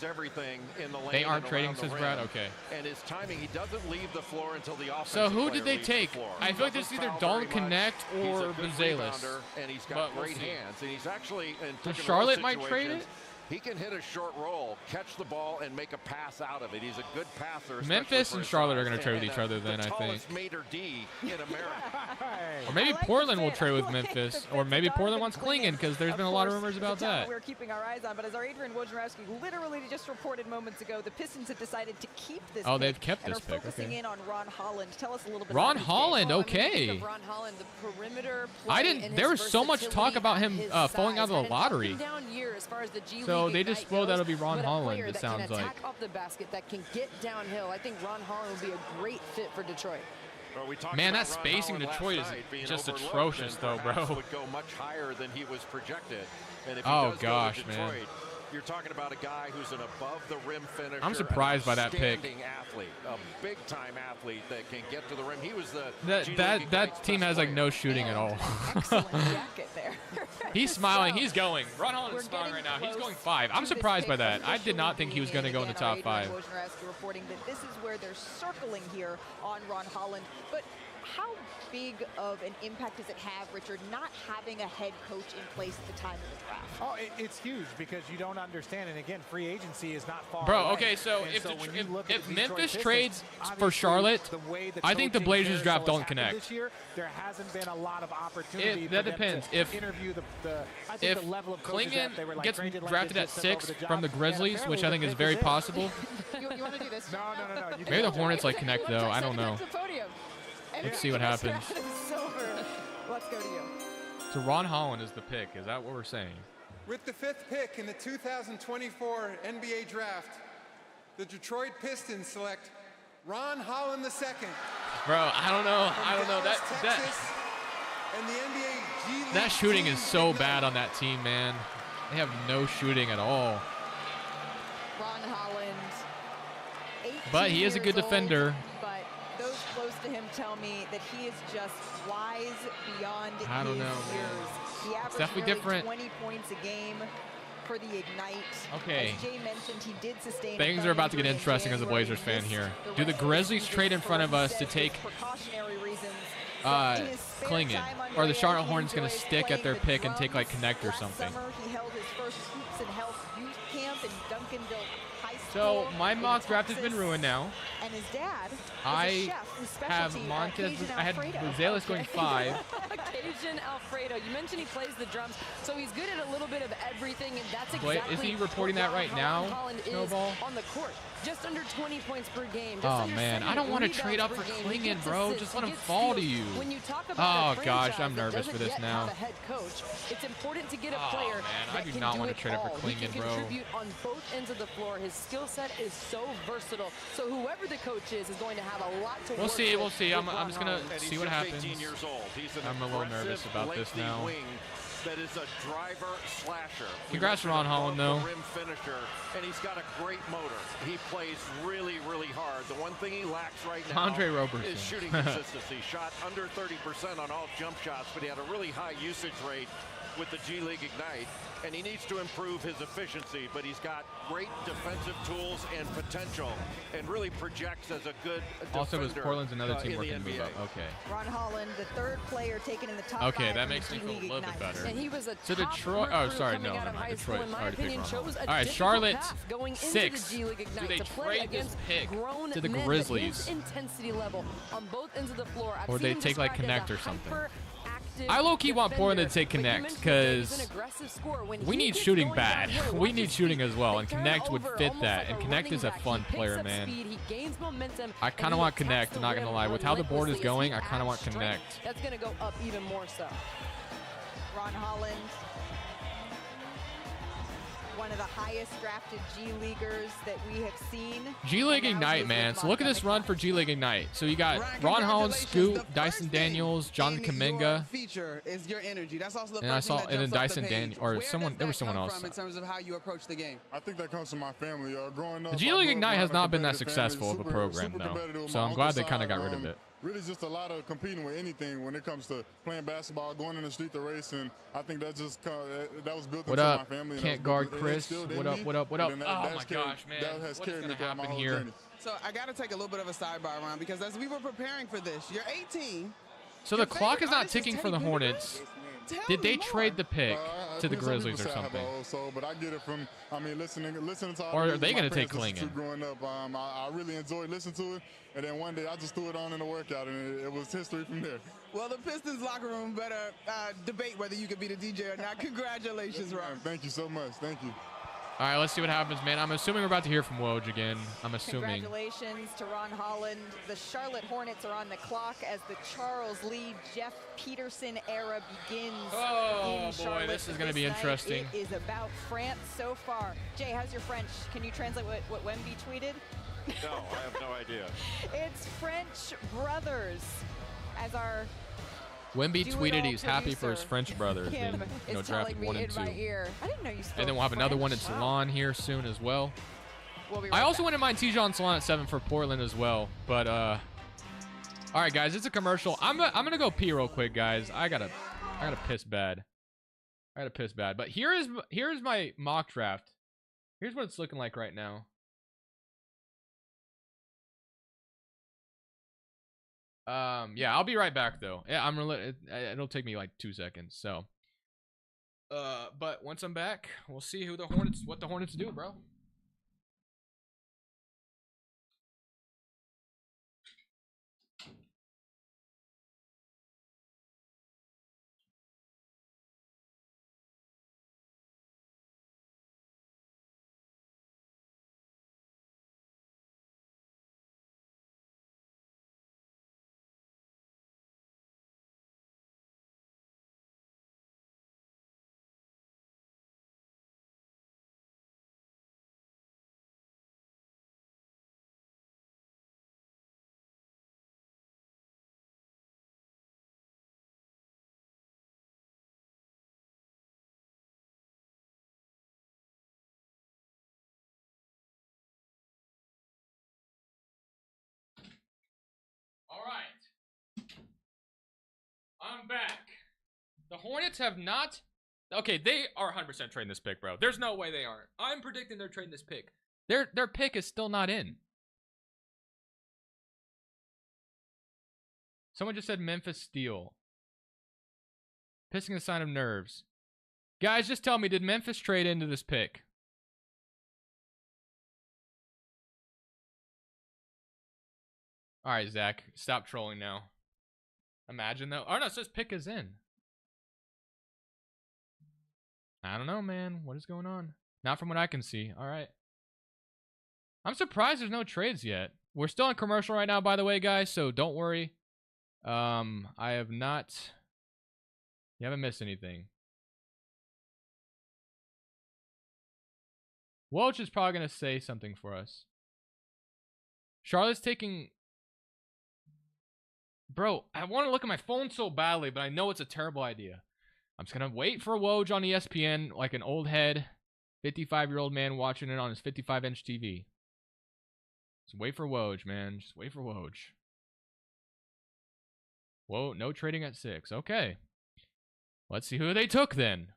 They aren't trading, says Brad? Okay. And his timing, he doesn't leave the floor until the offensive So who player did they leaves the take? floor. I feel like this is either Dalton Connect or Bazelis. And he's got But we'll great see. hands. And he's actually in So pick and Charlotte roll might trade situations, it? He can hit a short roll, catch the ball, and make a pass out of it. He's a good passer. especially Memphis for and his Charlotte size. are going to trade with And, each other then, the I think. tallest maitre d' in America. Or maybe Portland will trade with Memphis. Or maybe Portland wants Clingan because there's been a lot of rumors about that. We're keeping our eyes on, but as our Adrian Wojnarowski literally just reported moments ago, the Pistons have decided to keep this Oh, pick they've kept and this are pick, focusing okay. in on Ron Holland. Tell us a little bit Ron about his Holland, game. okay. Ron Holland, the perimeter I play didn't. and There his was so much talk versatility about him at his falling out size. of the lottery. Had an up and down year as far as the G So League they Ignite just spoiled that'll be goes, Ron but a Holland, player it that sounds can like. attack off the basket, that can get downhill. I think Ron Holland would be a great fit for Detroit. Well, we talked Man, about that Ron spacing Holland Detroit last is night being just overlooked atrocious, and though, perhaps bro. would go much higher than he was projected. And if he Oh, does gosh, go to man. Detroit, you're talking about a guy who's an above-the-rim finisher. I'm surprised by that pick. Outstanding athlete, a big-time athlete that can get to the rim. He was the G League That Ignite's team best has like player. no shooting at all. jacket there. He's smiling. He's going. Ron Holland's smiling right now. He's going 5. I'm surprised by that. I did not think he was going to go in the top 5. Wojnarowski reporting that this is where they're circling here on Ron Holland. But how big of an impact does it have, Richard, not having a head coach in place at the time of the draft? Oh, it's huge because you don't understand. And again, free agency is not far Bro, away. okay, so And if, when you look if at the Detroit Memphis Pistons, trades for obviously, Charlotte, the way the I think the coaching Blazers draft carousel Dalton has happened Connect. This year, there hasn't been a lot of opportunity. That for them depends. To If interview I think if the level of coaches Clingan that they were like, gets Trajan Langdon drafted at just sent over 6 the from the job, and Grizzlies, apparently which I think the is pick very in. possible. You want to do this? No. You Maybe the do it. Hornets like Connect though. I don't know. Let's see what happens. Silver. Let's go to you. So Ron Holland is the pick. Is that what we're saying? With the 5th pick in the 2024 NBA Draft, the Detroit Pistons select Ron Holland II. Bro, I don't know. I don't know. Dallas, Texas, and the NBA G League That shooting team is so bad on that team, man. They have no shooting at all. Ron Holland, 18 But he is a good years old, defender. But those close to him tell me that he is just wise beyond I don't his know, man. years. He averaged definitely nearly different. 20 points a game for the Ignite. Okay. As Jay mentioned, he did sustain a Things thumb are about to get injury in interesting as a January. Blazers fan Missed here. the Do the rest of Grizzlies season trade in for front of us to said take precautionary reasons. In his spare Clingan? time on Or the Ray Charlotte Allen, Hornets he going to enjoys stick at their playing pick the and take like drums. Connect or Last something? Summer, he held his first Hoops and Health youth camp in Duncanville High So School my in mock draft has been Texas. ruined now. And his dad is a I chef whose have specialty, Montez. Cajun I had Alfredo. Buzelis going 5. Cajun Trajan Alfredo. You mentioned he plays the drums, so he's good at a little bit of everything, and that's exactly. Wait, is he reporting that right now? Snowball on the court, just under 20 points per game. Oh man, I don't want to trade up for Clingan, bro. Just let him fall to you. When you talk about gosh, I'm nervous for this now. Head coach, it's important to get a player man, that I do can not do want to trade up for all. He Clingan, can bro. contribute on both ends of the floor. His skill set is so versatile. So whoever the coach is going to have a lot to work with. We'll see. I'm just gonna see what happens. 18 years old. He's an I'm a little nervous about this now. Wing that is a driver slasher. Congrats to Ron Holland, though. Rim finisher, and he's got a great motor. He plays really, really hard. The one thing he lacks right now Andre Roberson is shooting consistency. Shot under 30% on all jump shots, but he had a really high usage rate with the G League Ignite, and he needs to improve his efficiency, but he's got great defensive tools and potential, and really projects as a good defender. Also, is Portland's another team working to move up? Okay. Ron Holland, the third player taken in the top Okay, 5 that makes me feel a little bit better. And he was a so Detroit. Oh, sorry, no, never mind. Detroit already picked Ron Holland. All right, Charlotte 6. Do they trade this pick to the Grizzlies? Intensity level on both ends of the floor. Or they take like Connect or something? I low-key want Portland to take Connect because we need shooting bad. We need shooting as well, and Connect would fit that. And Connect is a fun player, man. I kind of want Connect, I'm not going to lie. With how the board is going, I kind of want Connect. That's going to go up even more so. Ron Holland, one of the highest drafted G Leaguers that we have seen. G League Ignite, man. So look at this run for G League Ignite. So you got Ron Holland, Scoot, Dyson Daniels, John Kaminga. Feature is your energy. That's also the and I saw, and then Dyson Daniels, or someone. There was someone else. In terms of how you approach the game, I think that comes from my family. Growing up, the G League Ignite has not been that successful of a program, though. So I'm glad they kind of got rid of it. Really just a lot of competing with anything when it comes to playing basketball, going in the street to race, and I think that just that was built into my family. Can't guard Chris. What up? What up? What up? Oh my gosh, man! What's gonna happen here? So I got to take a little bit of a sidebar around because as we were preparing for this, you're 18. So the clock is not ticking for the Hornets. Did they trade the pick to the Grizzlies or something? But I get it from, listening to all. Or are they going to take Clingan? Growing up, I really enjoyed listening to it, and then one day I just threw it on in the workout, and it was history from there. Well, the Pistons locker room better debate whether you could be the DJ or not. Congratulations, Ron. Thank you so much. Thank you. All right, let's see what happens, man. I'm assuming we're about to hear from Woj again. I'm assuming. Congratulations to Ron Holland. The Charlotte Hornets are on the clock as the Charles Lee, Jeff Peterson era begins. Oh, boy, this is going to be interesting. It is about France so far. Jay, how's your French? Can you translate what Wemby tweeted? No, I have no idea. It's French brothers as our Wemby tweeted he's happy for his French brothers being, drafted 1 and 2. I didn't know you spoke And then we'll have another one in Salon here soon as well. I also wouldn't mind Tijon Salon at 7 for Portland as well. But all right, guys, it's a commercial. I'm gonna go pee real quick, guys. I gotta piss bad. But here's my mock draft. Here's what it's looking like right now. Yeah, I'll be right back though. Yeah, it'll take me like 2 seconds. So, but once I'm back, we'll see what the Hornets do, bro. I'm back. The Hornets have not... Okay, they are 100% trading this pick, bro. There's no way they aren't. I'm predicting they're trading this pick. Their pick is still not in. Someone just said Memphis steal. Pissing a sign of nerves. Guys, just tell me, did Memphis trade into this pick? All right, Zach, stop trolling now. Imagine though. Oh no, it says pick is in. I don't know, man. What is going on? Not from what I can see. All right. I'm surprised there's no trades yet. We're still on commercial right now, by the way, guys, so don't worry. I have not... You haven't missed anything. Woj is probably going to say something for us. Charlotte's taking... Bro, I want to look at my phone so badly, but I know it's a terrible idea. I'm just going to wait for Woj on ESPN like an old head, 55-year-old man watching it on his 55-inch TV. Just wait for Woj, man. Just wait for Woj. Whoa, no trading at 6. Okay. Let's see who they took then.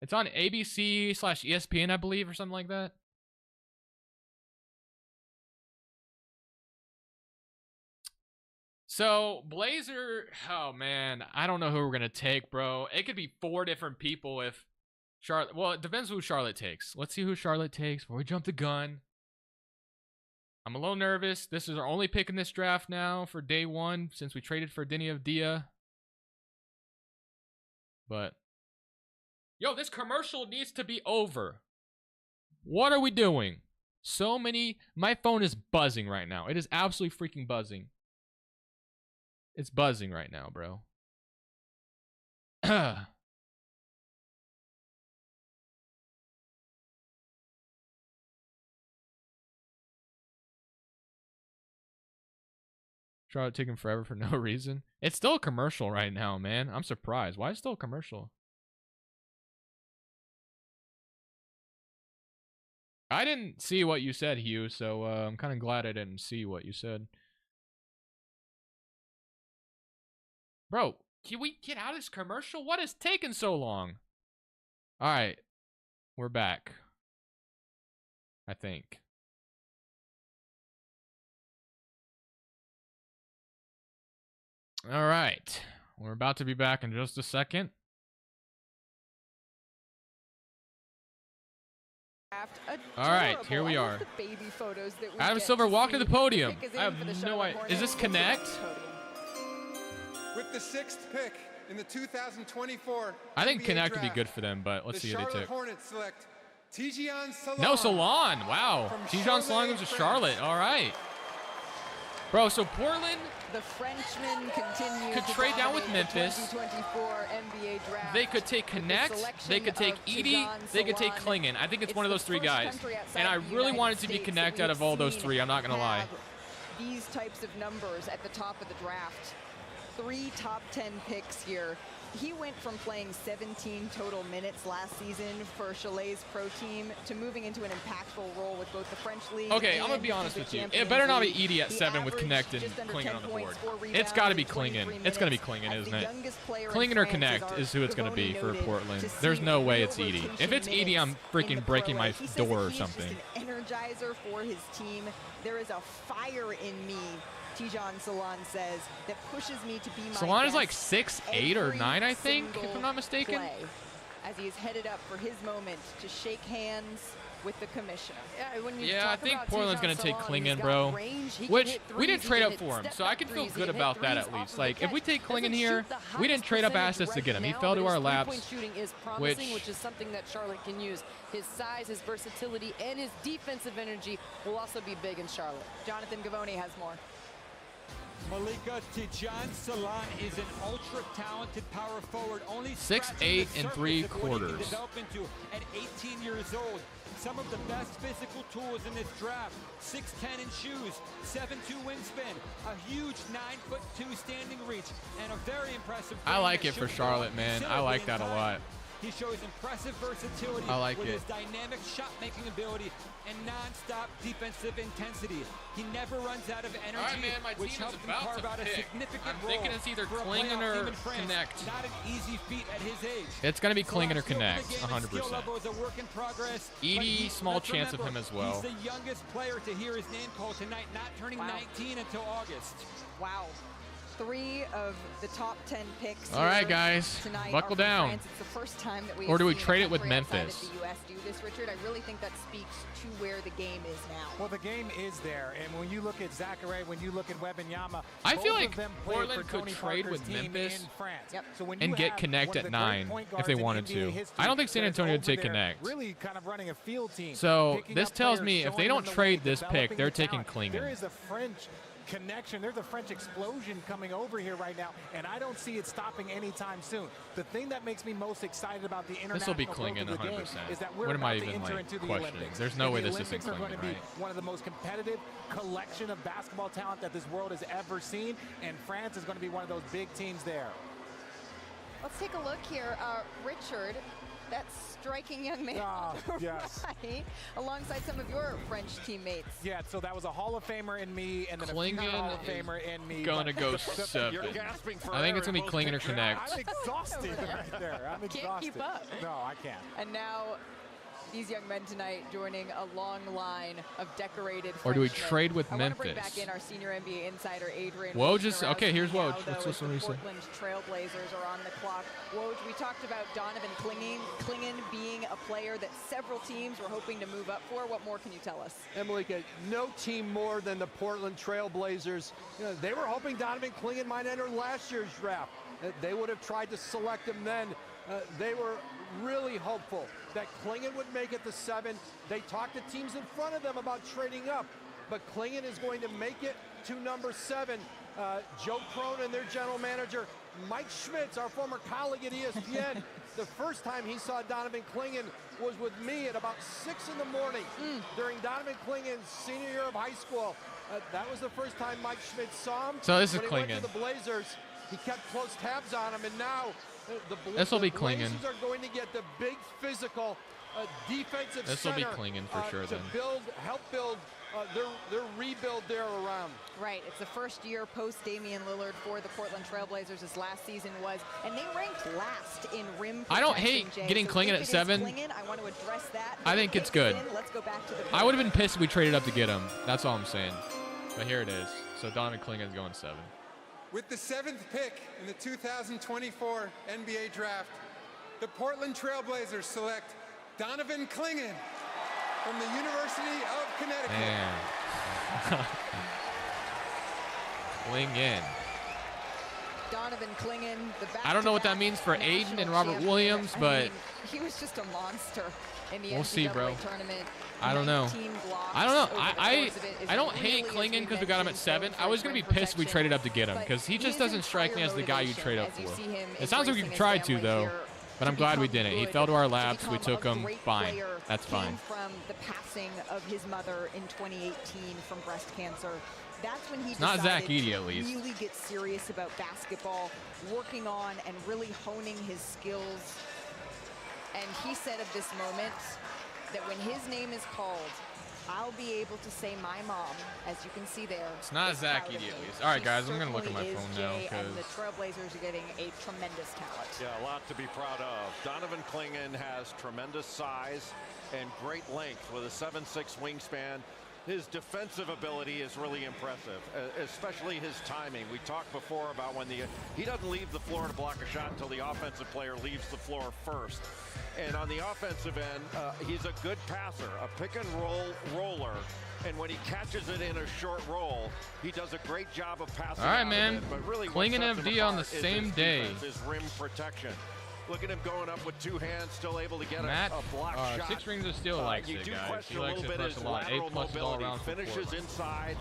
It's on ABC/ESPN, I believe, or something like that. So, Blazer, oh man, I don't know who we're going to take, bro. It could be 4 different people if Charlotte, well, it depends who Charlotte takes. Let's see who Charlotte takes before we jump the gun. I'm a little nervous. This is our only pick in this draft now for day 1 since we traded for Deni Avdija. But, yo, this commercial needs to be over. What are we doing? So many, my phone is buzzing right now. It is absolutely freaking buzzing. It's buzzing right now, bro. Charlotte taking forever for no reason. It's still a commercial right now, man. I'm surprised. Why is it still a commercial? I didn't see what you said, Hugh, so I'm kind of glad I didn't see what you said. Bro, can we get out of this commercial? What is taking so long? All right. We're back. I think. All right. We're about to be back in just a second. All right, here we are. Adam Silver, walk to the podium. I have no idea. Is this Connect? With the 6th pick in the 2024 I think NBA Connect draft, would be good for them, but let's see who they Charlotte took. Hornets select Tidjane Salaün. No, Salon. Wow. Tidjane Salaün goes to Charlotte. All right. Bro, so Portland the Frenchman continues could trade down with Memphis. 2024 NBA draft. They could take Connect. They could take Edey. They could take Klingon. I think it's one of those 3 guys. And I really wanted to be Connect out of all those 3. I'm not going to lie. These types of numbers at the top of the draft. 3 top 10 picks here. He went from playing 17 total minutes last season for Chalet's pro team to moving into an impactful role with both the French league. Okay, I'm going to be honest with you. It better not be Edey at 7 with Connect and Klingon on the board. It's got to be Klingon. It's going to be Klingon, isn't it? Klingon or Connect is who it's going to be for Portland. There's no way it's Edey. If it's Edey, I'm freaking breaking my door or something. He's just an energizer for his team. There is a fire in me, Tidjane Salaün says, that pushes me to be my Salaün is like 6'8" or 9", I think, if I'm not mistaken. As he is headed up for his moment to shake hands with the commissioner. Yeah, I think Portland's going to take Klingon, bro. Which, we didn't trade up for him, so I can feel good about that at least. Like, if we take Klingon here, we didn't trade up assets to get him. He fell to our laps, which is something that Charlotte can use. His size, his versatility, and his defensive energy will also be big in Charlotte. Jonathan Givony has more. Malika, Tidjane Salaün is an ultra-talented power forward. Only 6'8" and 3/4. Develop into at 18 years old. Some of the best physical tools in this draft. 6'10" in shoes, 7'2" wingspan, a huge 9'2" standing reach, and a very impressive. I like it for Charlotte, man. I like that a lot. He shows impressive versatility with his dynamic shot-making ability and non-stop defensive intensity. He never runs out of energy, All right, man, my which team helps is him about carve to out a pick. significant I'm role thinking it's either for a Klingon playoff or team in France. Connect. Not an easy feat at his age. It's going to be Klingon or Salaün's skill Connect, for the game and skill 100%. level is a work in progress, but Edey, small let's chance of remember, him as well. He's the youngest player to hear his name called tonight, not turning 19 until August. Wow. 3 of the top 10 picks. All right, guys, buckle down. France. It's the first time that we or do we trade it with Memphis? The U.S. do this, Richard. I really think that speaks to where the game is now. Well, the game is there, and when you look at Zachary, when you look at Wembanyama, I feel like Portland could trade with Memphis so when and get Connect at 9 if they wanted to. I don't think San Antonio would take Connect. Really kind of running a field team. So this tells me if they don't trade this pick, they're taking Klingon. There is a French connection. There's a French explosion coming over here right now, and I don't see it stopping anytime soon. The thing that makes me most excited about the international this will be Klingon 100%. Is that we're what am about I to even enter like into the questioning? Olympics. There's no way this isn't Olympics are going to be Klingon, right? one of the most competitive collection of basketball talent that this world has ever seen, and France is going to be one of those big teams there. Let's take a look here. Richard, that striking young man, yes. right, alongside some of your French teammates. Yeah, so that was a Hall of Famer in me, and then Klingon a future Hall of Famer in me. Going to go 7. I think it's going to be Klingon or Connect. I'm exhausted right there. I'm exhausted. Can't keep up. No, I can't. And now these young men tonight joining a long line of decorated Or do we Frenchmen. trade with I Memphis? Want to bring back in our senior NBA insider, Adrian. Woj just okay. Here's Woj. Woj. Let's listen to what he said. Portland Trailblazers are on the clock. Woj, we talked about Donovan Clingan being a player that several teams were hoping to move up for. What more can you tell us? Malika, no team more than the Portland Trailblazers. You know, they were hoping Donovan Clingan might enter last year's draft. They would have tried to select him then. They were really hopeful that Clingan would make it to 7. They talked to teams in front of them about trading up, but Clingan is going to make it to number 7. Joe Cronin, their general manager, Mike Schmitz, our former colleague at ESPN, the first time he saw Donovan Clingan was with me at about 6 in the morning during Donovan Clingan's senior year of high school. That was the first time Mike Schmitz saw him. So this is when Clingan. he went to the Blazers, he kept close tabs on him, and now This will be the Klingan. Blazers are going to get the big physical defensive This will be center, Klingan for sure to then. help build their rebuild there around. Right, it's the first year post Damian Lillard for the Portland Trailblazers as last season was, and they ranked last in rim protection. I don't hate Jay. getting so Klingan if at it is 7. Klingan, I want to address that. I think it's good. Let's go back to the I would have been pissed if we traded up to get him. That's all I'm saying. But here it is. So Donovan Klingan is going 7. With the 7th pick in the 2024 NBA Draft, the Portland Trailblazers select Donovan Clingan from the University of Connecticut. Man. Klingan. Donovan Clingan, the I don't know what that means for Aiden and Robert Williams, but he was just a monster in the we'll NCAA see, bro. tournament. I don't know. 19 blocks I don't know. over the I course of it is don't hate really, as Klingan we because we got him at mentioned, 7. so I was going to be pissed if we traded up to get him but because he just his doesn't strike me entire as the guy you trade up motivation, as for. you see him It sounds like we embracing tried his to, family though. here, But I'm glad we become didn't. He good, fell to our to laps. We become took a him. great Fine. player, That's came fine. from the passing of his mother in 2018 from breast cancer. That's when he It's not decided Zach Edey, to at least. really get serious about basketball, working on and really honing his skills. And he said of this moment that when his name is called, I'll be able to say my mom, as you can see there. It's not is Zach proud of Edey, me. at least. All right, He guys, I'm going to look at my certainly phone is, now Jay, and the because Trailblazers are getting a tremendous talent. Yeah, a lot to be proud of. Donovan Clingan has tremendous size and great length with a 7'6" wingspan. His defensive ability is really impressive, especially his timing. We talked before about when he doesn't leave the floor to block a shot until the offensive player leaves the floor first. And on the offensive end, he's a good passer, a pick and roll roller. And when he catches it in a short roll, he does a great job of passing. All right, out man. of it. But really, Klingan what sets him FD on the apart is same his day. defense, his rim protection. Look at him going up with 2 hands, still able to get Matt, a block shot. 6 Rings of Steel likes you it, do guys. question He likes a it little bit for us his a lot. A+ lateral all mobility. around for Finishes Portland. inside.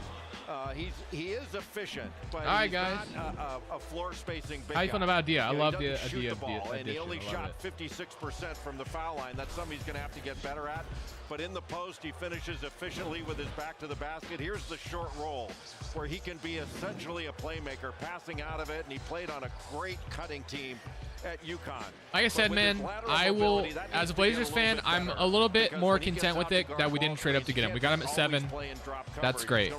He is efficient, but All right, he's guys. not a floor spacing big How you guy. feeling about Dia? I You know, love he the doesn't shoot Dia the ball, and he addition. only I love shot it. 56% from the foul line. That's something he's going to have to get better at. But in the post, he finishes efficiently with his back to the basket. Here's the short roll, where he can be essentially a playmaker, passing out of it, and he played on a great cutting team at UConn. Like I said, man, I will, as a Blazers fan, I'm a little bit more content with it that we didn't trade up to get him. We got him at 7. That's great.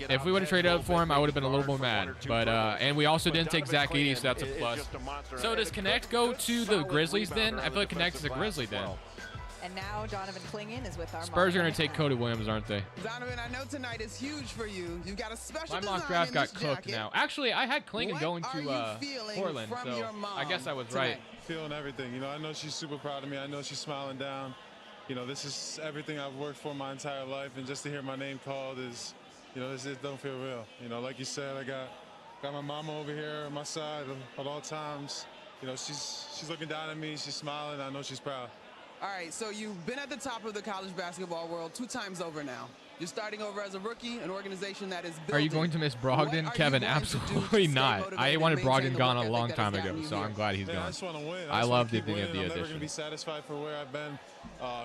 If we would have traded up for him, I would have been a little more mad. But and we also didn't take Zach Edey, so that's a plus. So does Connect go to the Grizzlies then? I feel like Connect is a Grizzly then. And now Donovan Clingan is with our Spurs are going to take Cody Williams, aren't they? Donovan, I know tonight is huge for you. You've got a special My mock draft got cooked now. Actually, I had Clingan going to Portland, so I guess I was right. Feeling everything. You know, I know she's super proud of me. I know she's smiling down. You know, this is everything I've worked for my entire life, and just to hear my name called is, you know, this don't feel real. You know, like you said, I got my mama over here on my side at all times. You know, she's looking down at me. She's smiling. I know she's proud. All right, so you've been at the top of the college basketball world 2 times over now. You're starting over as a rookie, an organization that is building. Are you going to miss Brogdon? Kevin, absolutely not. I wanted Brogdon gone a long time ago, so I'm glad he's gone. I just want to win. I love the addition. addition. I'm never going to be satisfied for where I've been.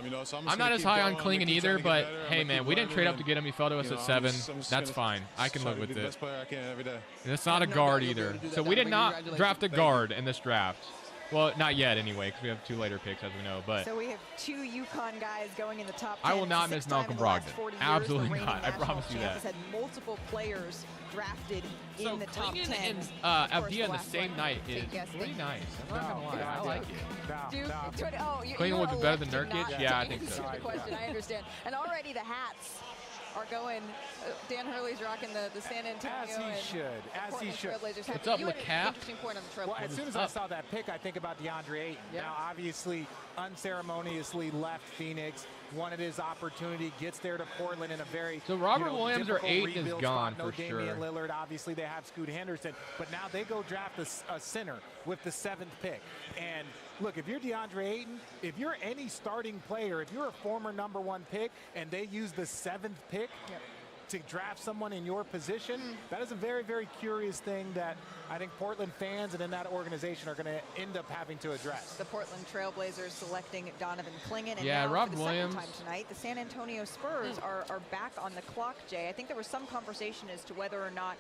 You know, so I'm not as high on Clingan either, but hey, man, we didn't trade up to get him. He fell to us at 7. That's fine. I can live with it. Best player I can every day. And it's not a guard either. So we did not draft a guard in this draft. Well, not yet anyway, because we have 2 later picks, as we know. But so we have 2 UConn guys going in the top 10. I will not miss Malcolm Brogdon. Absolutely not. I promise you that. Has had multiple players drafted in the top 10. And Avdia the same night is pretty nice. I'm not gonna lie. I like it. Clingan would be better than Nurkic? Yeah, I think so. Question, I understand. And already the hats are going. Dan Hurley's rocking the San Antonio. As he should. What's up, LeCap? Interesting point on the Trailblazers. Well, as soon as I saw that pick, I think about DeAndre Ayton. Yeah. Now, obviously, unceremoniously left Phoenix, wanted his opportunity, gets there to Portland in a very so Robert Williams or Ayton is gone for sure. Damian Lillard, obviously they have Scoot Henderson, but now they go draft a center with the 7th pick. And look, if you're DeAndre Ayton, if you're any starting player, if you're a former #1 pick and they use the 7th pick to draft someone in your position, that is a very, very curious thing that I think Portland fans and in that organization are going to end up having to address. The Portland Trailblazers selecting Donovan Clingan. And yeah, now Rob for the Williams. second time tonight, the San Antonio Spurs are back on the clock, Jay. I think there was some conversation as to whether or not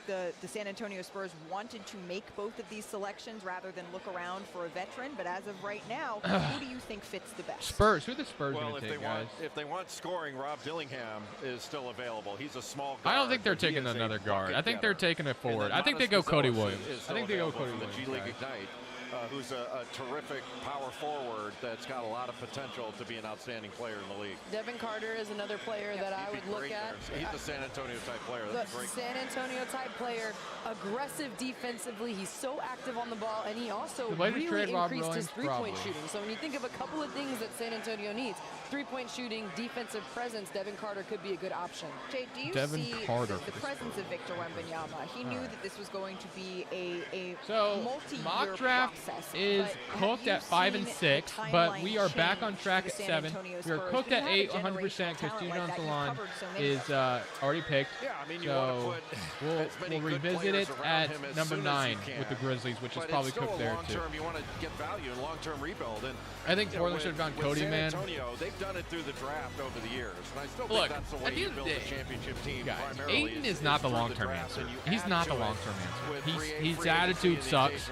the San Antonio Spurs wanted to make both of these selections rather than look around for a veteran. But as of right now, who do you think fits the best? Spurs. Who are the Spurs going to take, guys? If they want scoring, Rob Dillingham is still available. He's a small guard. I don't think they're taking another guard. I think they're taking a forward. I think they go Cody Williams. I think they go Cody Williams. The G League Ignite, who's a terrific power forward that's got a lot of potential to be an outstanding player in the league. Devin Carter is another player that I would look at. He's a San Antonio type player. That's great. San Antonio type player, aggressive defensively. He's so active on the ball, and he also really increased his three-point shooting. So when you think of a couple of things that San Antonio needs, three-point shooting, defensive presence, Devin Carter could be a good option. Jay, do you see the presence of Victor Wembanyama? He knew that this was going to be a multi-year process. Is cooked at 5 and 6, but we are back on track at 7. We are cooked at 8 100% because John Salon is already picked. Yeah, I mean, so we'll revisit it at number 9 with the Grizzlies, which is probably cooked there too. You want to get value in long-term rebuild, and I think Portland should have gone Cody, man. They've done it through the draft over the years, and I still think that's the way you build a championship team. Guys, Ayton is not the long-term answer. He's not the long-term answer. His attitude sucks.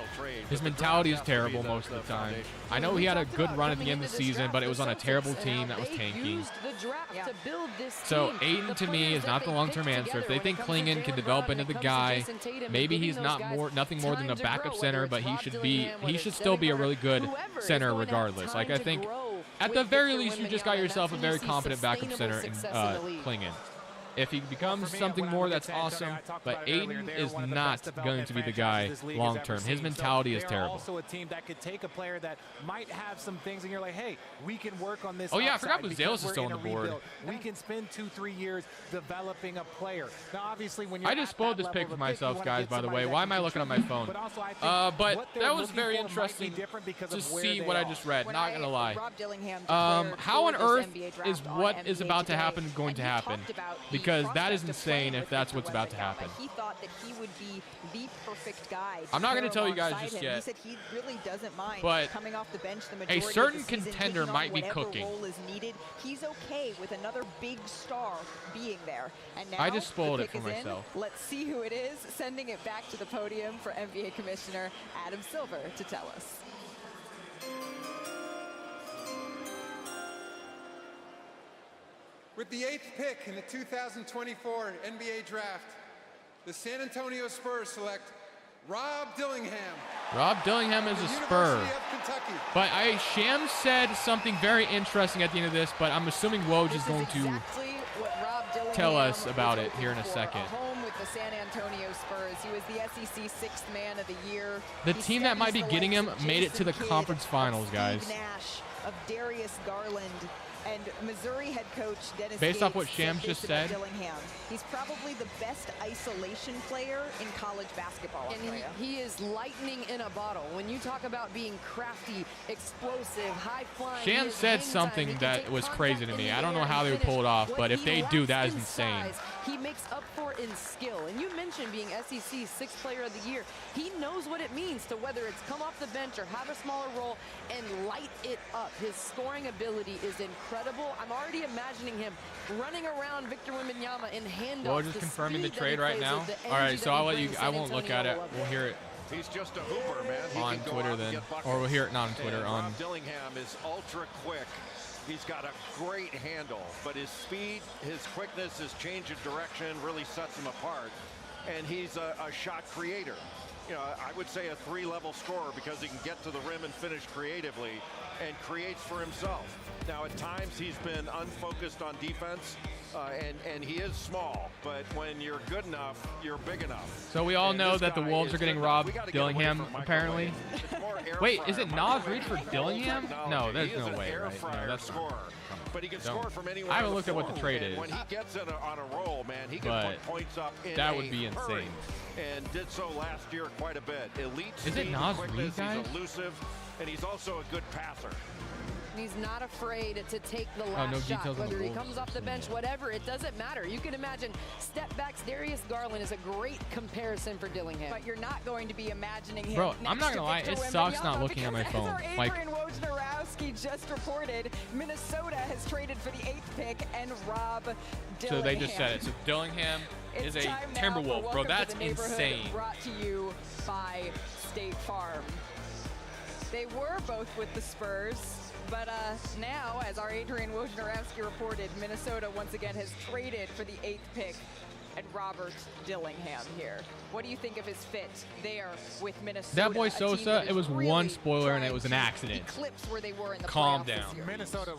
His mentality is terrible most of the time. I know he had a good run at the end of the season, but it was on a terrible team that was tanking. So Ayton to me is not the long-term answer. If they think Clingan can develop into the guy, maybe he's nothing more than a backup center, but he should still be a really good center regardless. Like I think at the very least you just got yourself a very competent backup center in Clingan. If he becomes something more, that's awesome. But Ayton is not going to be the guy long term. His mentality is terrible. Also a team that could take a player that might have some things, and you're like, hey, we can work on this. Oh yeah, I forgot Buzelis is still on the board. We can spend 2-3 years developing a player. Now, obviously, when I just spoiled this pick for myself, guys. By the way, why am I looking on my phone? But that was very interesting to see what I just read. Not gonna lie. How on earth is what is about to happen going to happen? Because that is insane if that's what's about to happen. He thought that he would be the perfect guy. I'm not going to tell you guys just yet. He said he really doesn't mind coming off the bench the majority a certain of the season, contender might be cooking. Role is needed. He's okay with another big star being there. And now I just spoiled it for myself. Let's see who it is. Sending it back to the podium for NBA Commissioner Adam Silver to tell us. With the 8th pick in the 2024 NBA Draft, the San Antonio Spurs select Rob Dillingham. Rob Dillingham is a Spur. But Shams said something very interesting at the end of this, but I'm assuming Woj is going to tell us about it here in a second. Home with the San Antonio Spurs. He was the SEC Sixth Man of the Year. The team that might be getting him made it to the conference finals, guys. Steve Nash, of Darius Garland, and Missouri head coach Dennis Based off Gates what Shams just said, Dillingham. He's probably the best isolation player in college basketball. And he is lightning in a bottle. When you talk about being crafty, explosive, high-flying. Shams said something that was crazy to me. I don't know how they would pull it off, but if they do, that is insane. He makes up for in skill. And you mentioned being SEC Sixth Player of the Year. He knows what it means to whether it's come off the bench or have a smaller role and light it up. His scoring ability is incredible. I'm already imagining him running around Victor Wembanyama in handoffs. Well, just confirming the trade right now. All right, so I'll let you. I won't look at it. We'll hear it. He's just a hooper, man. He on can Twitter then, or we'll hear it not on Twitter. On Rob Dillingham is ultra quick. He's got a great handle, but his speed, his quickness, his change of direction really sets him apart. And he's a shot creator. You know, I would say a three-level scorer because he can get to the rim and finish creatively and creates for himself. Now, at times, he's been unfocused on defense, and he is small. But when you're good enough, you're big enough. So we all know that the Wolves are getting Rob Dillingham, apparently. Wait, is it Nas Reed for Dillingham? No, there's no way, right? No, that's not. But he can score from anywhere. I haven't looked at what the trade is. When he gets on a roll, man, he can put points up in that would be insane. And did so last year quite a bit. Elite is it Nas Reed, guys? He's elusive, and he's also a good passer. He's not afraid to take the last shot, whether he comes off the bench, whatever, it doesn't matter. You can imagine step backs. Darius Garland is a great comparison for Dillingham. But you're not going to be imagining him. Bro, I'm not gonna lie, it sucks not looking at my phone. Like, Adrian Wojnarowski just reported Minnesota has traded for the 8th pick and Rob Dillingham. So they just said it. So Dillingham is a Timberwolf, bro. That's insane. Brought to you by State Farm. They were both with the Spurs. But now, as our Adrian Wojnarowski reported, Minnesota once again has traded for the 8th pick and Robert Dillingham here. What do you think of his fit there with Minnesota? That boy Sosa, it was one spoiler and it was an accident. Where they were in the Calm down. Minnesota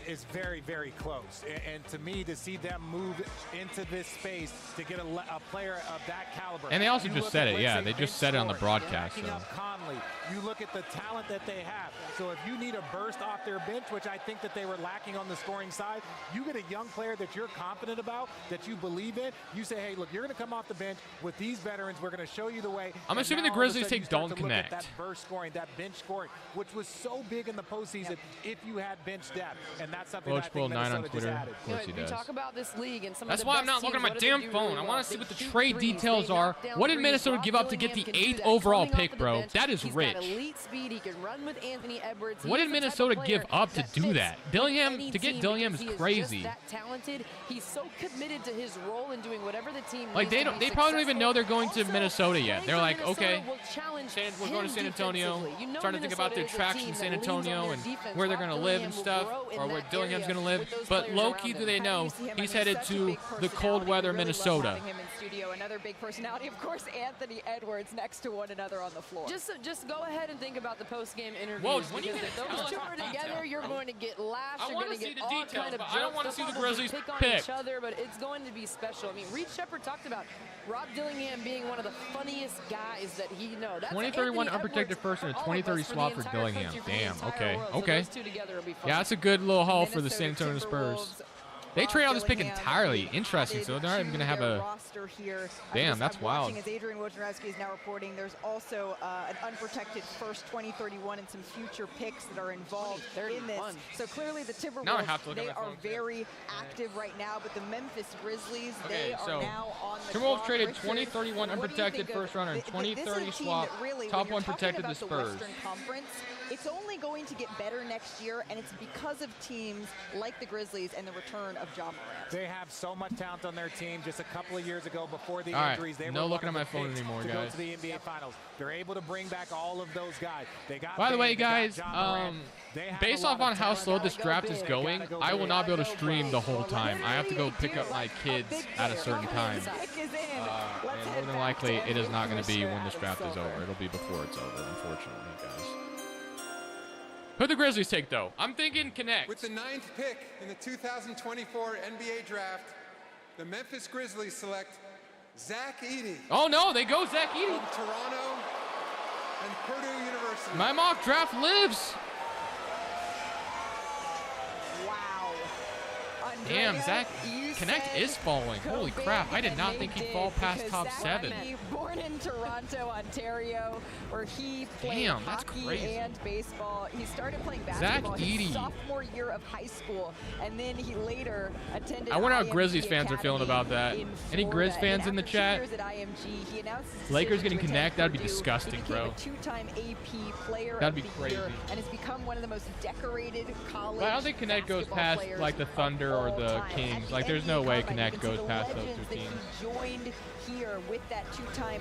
is very, very close. And to me, to see them move into this space to get a player of that caliber. And they also just said it, yeah. They just said it on the broadcast. So. Conley, you look at the talent that they have. So if you need a burst off their bench, which I think that they were lacking on the scoring side, you get a young player that you're confident about, that you believe in. You say, hey, look, you're going to come off the bench with these veterans. We're going to show you the way. I'm assuming the Grizzlies don't connect. That burst scoring, that bench scoring, which was so big in the postseason if you had bench depth. And that's something that I think Minnesota just added. Of course he does. You talk about this league and some That's of the why I'm not looking at my damn phone. I want to see what the trade details are. What did Minnesota give up to get the 8th overall pick, bro? That is rich. Elite speed. He can run with Anthony Edwards. What did Minnesota give up to do that? Dillingham, to get Dillingham is crazy. He's just that talented. He's so committed to his role and doing whatever the team like they probably don't even know they're going to Minnesota yet. They're like, okay, we're going to San Antonio. Starting to think about their attraction in San Antonio and where they're going to live and stuff, or where Dillingham's going to live. But low-key, do they know he's headed to the cold weather Minnesota. Another big personality, of course, Anthony Edwards next to one another on the floor. Just go ahead and think about the post-game interviews. Whoa, when you if those two are together, you're going to get laughs. You're going to get all kind of jokes. I don't want to see the Grizzlies pick on each other, but it's going to be special. I mean, Reed Shepherd talked about Rob Dillingham being one of the funniest guys that he knows. 2031 unprotected first and a 2030 swap for Dillingham. Damn. Okay. Yeah, that's a good little haul for the San Antonio Spurs. They trade out this pick entirely. Interesting. So they're not even going to have a roster here. Damn, that's wild. As Adrian Wojnarowski is now reporting, there's also an unprotected first 2031 and some future picks that are involved in this. So clearly the Timberwolves, they are very active right now, but the Memphis Grizzlies, they are now on the Timberwolves traded 2031 unprotected first runner and 2030 swap. Top one protected the Spurs. it's only going to get better next year, and it's because of teams like the Grizzlies and the return of Ja Morant. They have so much talent on their team. Just a couple of years ago, before the all injuries, right. they No were looking at my one phone of the anymore, to guys. go to the NBA Finals. They're able to bring back all of those guys. They got. By the way, Bane, they got guys, Ja Morant. They have based a lot off on of how talent. slow this Gotta draft go is big. going, Gotta go I will big. not be able to stream the whole time. I have to go pick up my kids at a certain time. And more than likely, it is not going to be when this draft is over. It'll be before it's over, unfortunately, guys. Who the Grizzlies take, though? I'm thinking Connect. With the 9th pick in the 2024 NBA draft, the Memphis Grizzlies select Zach Edey. Oh, no, they go Zach Edey. From Toronto and Purdue University. My mock draft lives. Wow. Damn, Zach Connect is falling. Holy crap. I did not think he'd fall past top 7. Born in Toronto, Ontario, where he played Damn, that's hockey crazy. and baseball. He started playing Zach basketball his Edey. sophomore year of high school, and then he later attended I wonder how IMG Grizzlies fans are feeling about that. Academy Any in Grizz Florida. fans And in the after 2 chat? years at IMG, he announced his Lakers decision getting to attend Connect, that'd be Purdue. disgusting, He became bro. a 2-time AP player That'd of be the crazy. year, and has become one of the most decorated college But I don't think Connect goes basketball past players like the Thunder or of the all time. Kings. At Like the there's no NBA way Combine, Connect you can see goes the past those legends two that teams. he joined here with that 2-time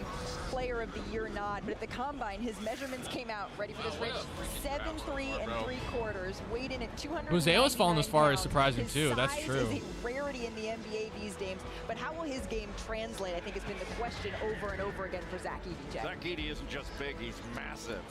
player of the year nod. But at the Combine, his measurements came out, ready for this, Rich, 7'3" and 3/4, weighed in at 200. Museo's fallen as far as surprising His too. That's size true. is a rarity in the NBA these days. But how will his game translate, I think, has been the question over and over again for Zach Edey, Jay. Zach Edey isn't just big, he's massive.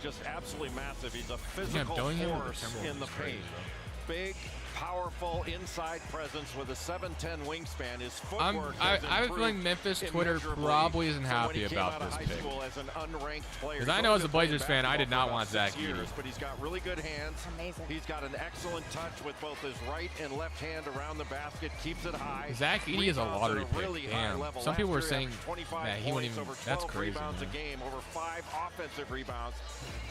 Just absolutely massive. He's a Yeah, physical doing him with the force Timberwolves in the is crazy, paint. bro. Big, powerful inside presence with a 7'10" wingspan. His I footwork have a has feeling improved Memphis Twitter immeasurably probably isn't from when happy he came about out of this high pick. school as an unranked player. 'Cause He's I know only as a been playing Blazers fan, I did basketball not for want about Zach 6 years, Edey. but he's got really good hands. Amazing. He's got an excellent touch with both his right and left hand around the basket, keeps it high. Zach Edey is a Rebounds lottery at pick. really high Damn. level. Some people were Last year, saying averaged 25 that he wouldn't points, even. over That's 12 crazy. rebounds Man. a game, over 5 offensive rebounds.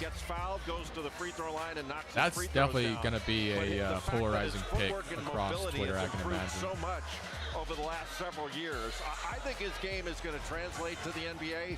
Gets fouled, goes to the free throw line, and knocks That's his free throws definitely down. going to be But the a fact that his polarizing pick footwork and across mobility Twitter, has I can improved imagine. so much over the last several years. I think his game is going to translate to the NBA.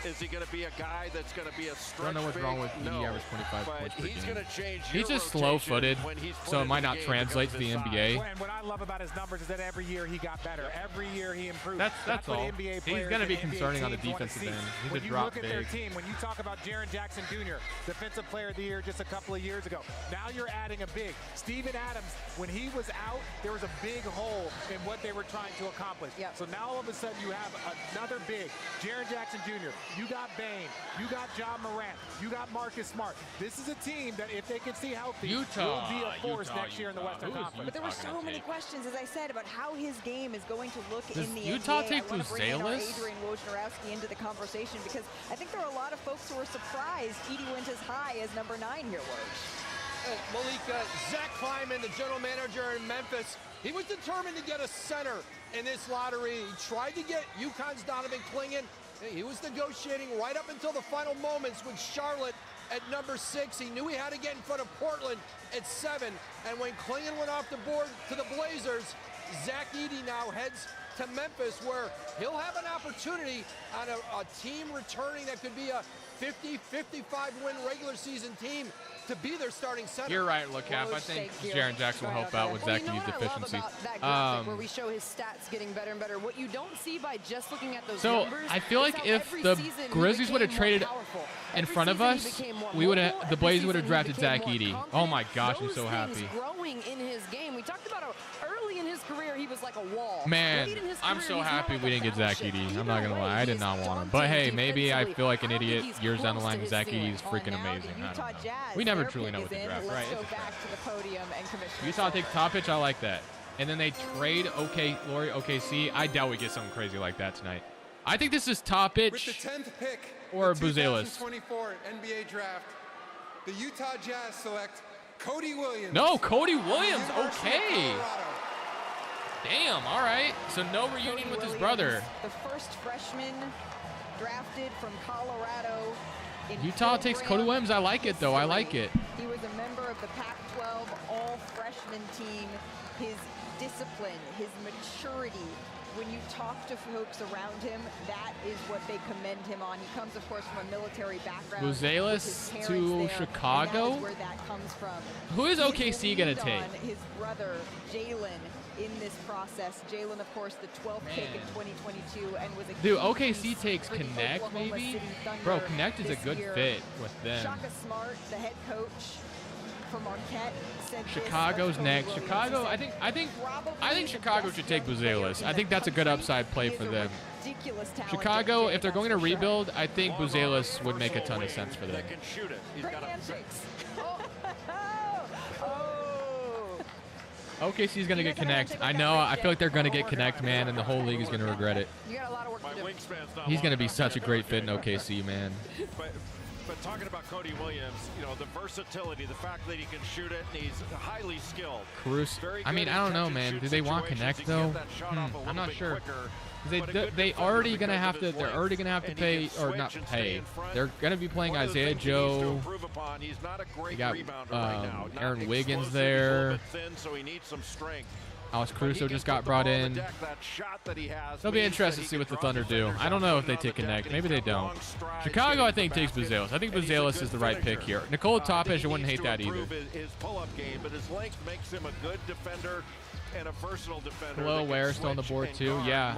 Is he going to be a guy that's going to be a I stretch don't know what's big? wrong with No. Edey average 25 But points per he's game. going to change He's your just rotation slow-footed, when he's put so it into might the not game translate because to the of his NBA. size. And what I love about his numbers is that every year he got better. Every year he improved. That's what all. NBA He's players going to be and NBA concerning on the teams wanna defensive see. end. He's When a you drop look at their big. team, when you talk about Jaren Jackson Jr., Defensive Player of the Year just a couple of years ago, now you're adding a big. Steven Adams, when he was out, there was a big hole in what they were trying to accomplish. So now all of a sudden you have another big. Jaren Jackson Jr., you got Bane, you got Ja Morant, you got Marcus Smart. This is a team that if they can see healthy, will be a force next year in the Western Conference. But there were so many questions, as I said, about how his game is going to look Does in the Utah NBA. take I want to bring in our Buzelis? Adrian Wojnarowski into the conversation because I think there are a lot of folks who are surprised Edey went as high as number 9 here, Woj. Malika, Zach Kleiman, the general manager in Memphis, he was determined to get a center in this lottery. He tried to get UConn's Donovan Clingan. He was negotiating right up until the final moments with Charlotte at number 6. He knew he had to get in front of Portland at 7. And when Clingan went off the board to the Blazers, Zach Edey now heads to Memphis, where he'll have an opportunity on a team returning that could be a 50-55 win regular season team to be their starting center. You're right, LeCap. I think Jaren Jackson will help out with Zach Edey's deficiency. That graphic where we show his stats getting better and better. What you don't see by just looking at those So numbers, I feel is like how if every the season he Grizzlies would have became more traded powerful. in Every front of season he us, became more we would mobile. have. The Every Blazers would have season he drafted became Zach more Edey. confident. Oh my gosh, I'm Those so things happy. growing in his game. We talked about how early in his career he was like a wall. Man, Late in his I'm career, so he's more happy like we a didn't get Zach battleship. Edey. I'm Either not gonna way, lie, I did he's not want him. daunting But hey, maybe I defensively. feel like an I don't think idiot he's years down the close line. to Zach his ceiling. Edey's freaking Now amazing. the I Utah don't know. Jazz, We never their truly pick know is what the in. draft. Let's Right? go It's a back draft. to the podium and Commissioner Utah Silver. takes top pitch. I like that. And then they trade Lori OKC. I doubt we get something crazy like that tonight. I think this is top With the pitch 10th pick or in the Buzelis. 2024 NBA draft, the Utah Jazz select Cody Williams. No, Cody from the Williams. University of Okay. Colorado. Damn. All right. So no reunion with his brother. The first freshman drafted from Colorado. In Utah takes program Cody Williams. I like it though. I like history. it. He was a member of the Pac-12 all-freshman team. His discipline, his maturity when you talk to folks around him, that is what they commend him on. He comes, of course, from a military background. Buzelis to Chicago? Where that comes from. Who is OKC going to take? His brother, Jalen, in this process. Jalen, of course, the 12th pick in 2022, and was a dude. OKC takes Connect, maybe. Bro, Connect is a good fit with them. Shaka Smart, the head coach for Marquette, said Chicago's next. Chicago, I think Chicago should take Buzelis. I think that's a good upside play for them. Chicago, if they're going to rebuild, I think Buzelis would make a ton of sense for them. OKC's going to get Connect. I know. I feel like they're going to get Connect, man, and the whole league is going to regret it. He's going to be such a great fit in OKC, man. But talking about Cody Williams, you know, the versatility, the fact that he can shoot it, and he's highly skilled. Cruz. I mean, I don't know, man. Do they want Connect though? I'm not sure. They already gonna have to. They're already gonna have to pay, or not pay. They're gonna be playing Isaiah Joe. They got Aaron Wiggins there. Alex Caruso just got brought in. It'll be interesting to see what the Thunder do. I don't know if they take Connect. Maybe they don't. Chicago, I think, takes Buzelis. I think Buzelis is the right pick here. Nikola Topic, I wouldn't hate that either. His pull-up game, but his length makes him a good defender and a versatile defender. Hello, Ware still on the board too. Yeah,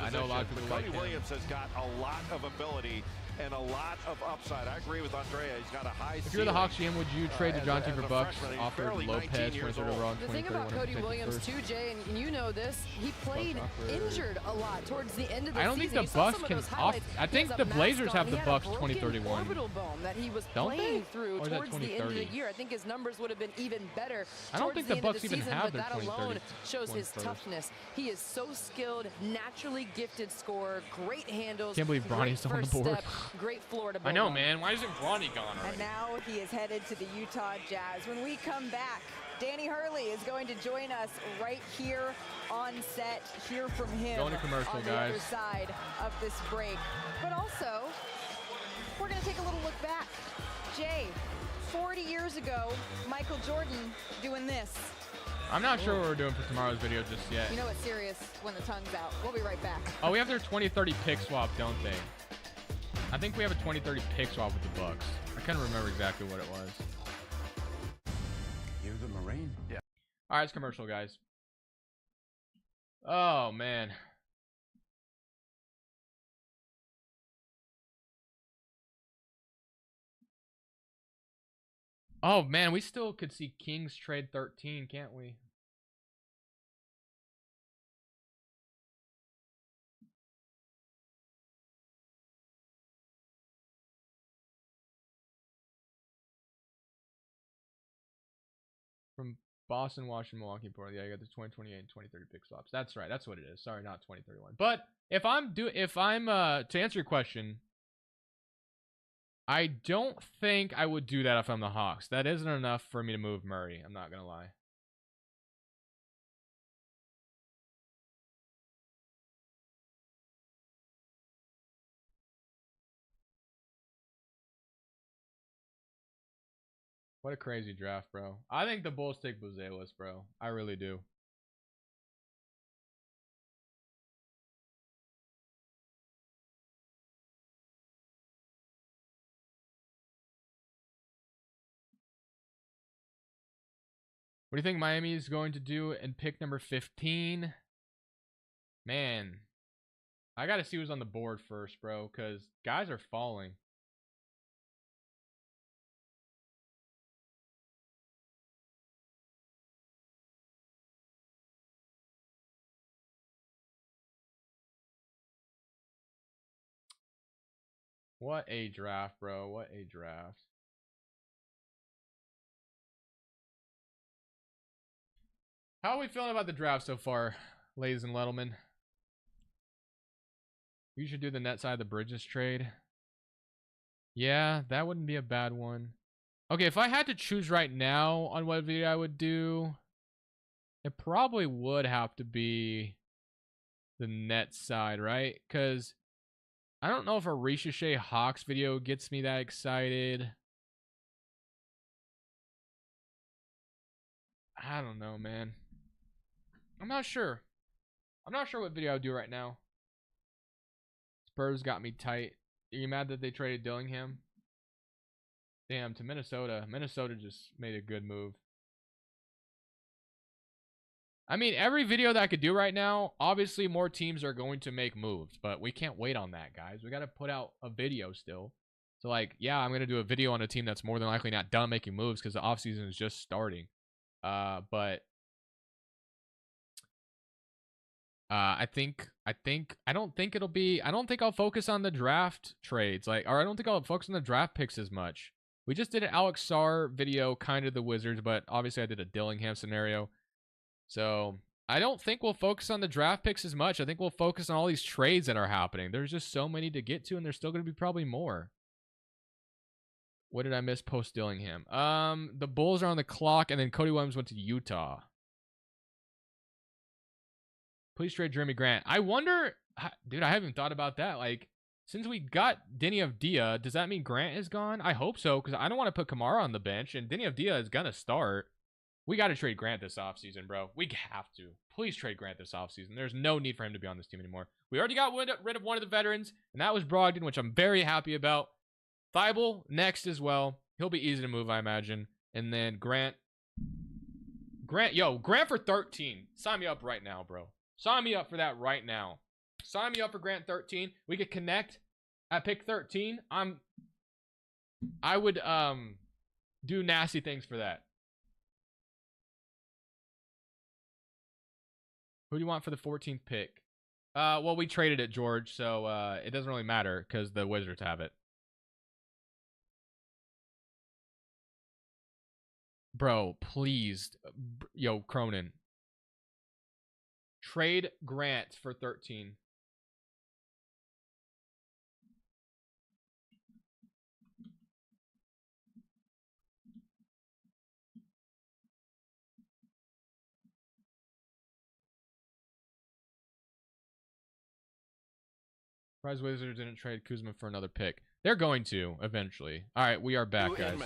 I know a lot of people like him. Williams has got a lot of ability and a lot of upside. I agree with Andrea. He's got a high If you're the Hawks GM, would you trade DeJounte for Bucks, offer Lopez, 23rd overall, The thing about Cody Williams too, Jay, and you know this, he played injured a lot towards the end of the season. I don't think the Bucks can I think the Blazers have the Bucks 2031. That he was playing through towards the end of the year. I think his numbers would have been even better. I don't think the Bucks even have their that alone shows his toughness. He is so skilled, naturally gifted scorer, great handles. Can't believe Bronny's still on the board. Great floor to I know, man. Why isn't Bronny gone already? And now he is headed to the Utah Jazz. When we come back, Danny Hurley is going to join us right here on set. Hear from him going to commercial, on the other side of this break. But also, we're going to take a little look back. Jay, 40 years ago, Michael Jordan doing this. I'm not sure what we're doing for tomorrow's video just yet. You know it's serious when the tongue's out. We'll be right back. Oh, we have their 2030 pick swap, don't they? I think we have a 2030 pick swap with the Bucks. I can't remember exactly what it was. You're the Marine? Yeah. All right, it's commercial, guys. Oh, man. Oh, man, we still could see Kings trade 13, can't we? From Boston, Washington, Milwaukee, Portland. Yeah, you got the 2028 and 2030 pick swaps. That's right. That's what it is. Sorry, not 2031. But if I'm to answer your question, I don't think I would do that if I'm the Hawks. That isn't enough for me to move Murray. I'm not gonna lie. What a crazy draft, bro. I think the Bulls take Buzelis, bro. I really do. What do you think Miami is going to do in pick number 15? Man, I got to see who's on the board first, bro, because guys are falling. What a draft, bro. What a draft. How are we feeling about the draft so far, ladies and gentlemen? You should do the net side of the Bridges trade. Yeah, that wouldn't be a bad one. Okay, if I had to choose right now on what video I would do, it probably would have to be the net side, right? Because I don't know if a Ricochet Hawks video gets me that excited. I don't know, man. I'm not sure. I'm not sure what video I would do right now. Spurs got me tight. Are you mad that they traded Dillingham? Damn, to Minnesota. Minnesota just made a good move. I mean, every video that I could do right now, obviously more teams are going to make moves, but we can't wait on that, guys. We got to put out a video still. So, like, yeah, I'm going to do a video on a team that's more than likely not done making moves because the offseason is just starting. But I don't think I'll focus on the draft trades, or I don't think I'll focus on the draft picks as much. We just did an Alex Sarr video, kind of the Wizards, but obviously I did a Dillingham scenario. So I don't think we'll focus on the draft picks as much. I think we'll focus on all these trades that are happening. There's just so many to get to, and there's still going to be probably more. What did I miss post Dillingham? The Bulls are on the clock, and then Cody Williams went to Utah. Please trade Jeremy Grant. I wonder, dude, I haven't thought about that. Like, since we got Denny Avdia, does that mean Grant is gone? I hope so, because I don't want to put Kamara on the bench, and Denny Avdia is going to start. We got to trade Grant this offseason, bro. We have to. Please trade Grant this offseason. There's no need for him to be on this team anymore. We already got rid of one of the veterans, and that was Brogdon, which I'm very happy about. Thibault next as well. He'll be easy to move, I imagine. And then Grant, Grant for 13. Sign me up right now, bro. Sign me up for that right now. Sign me up for Grant 13. We could connect at pick 13. I would do nasty things for that. Who do you want for the 14th pick? Well, we traded it, George, so it doesn't really matter because the Wizards have it. Bro, please. Yo, Cronin. Trade Grant for 13. Surprise Wizards didn't trade Kuzma for another pick. They're going to eventually. All right, we are back, guys.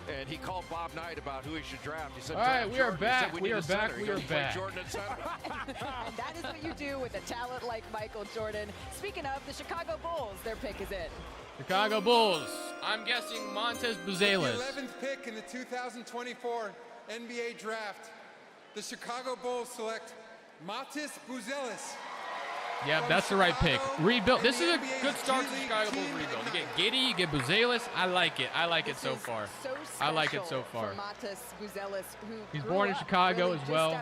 And he called Bob Knight about who he should draft. He said, all right, we are back. We are back. We are back. Jordan at center. And that is what you do with a talent like Michael Jordan. Speaking of the Chicago Bulls, their pick is in. Chicago Bulls. I'm guessing Montez Buzelis. The 11th pick in the 2024 NBA Draft. The Chicago Bulls select Montez Buzelis. Yeah, that's the right pick. Rebuild. This is a good start to the Chicago Bulls rebuild. You get Giddey, you get Buzelis. I like it. I like it so far. I like it so far. He's born in Chicago as well.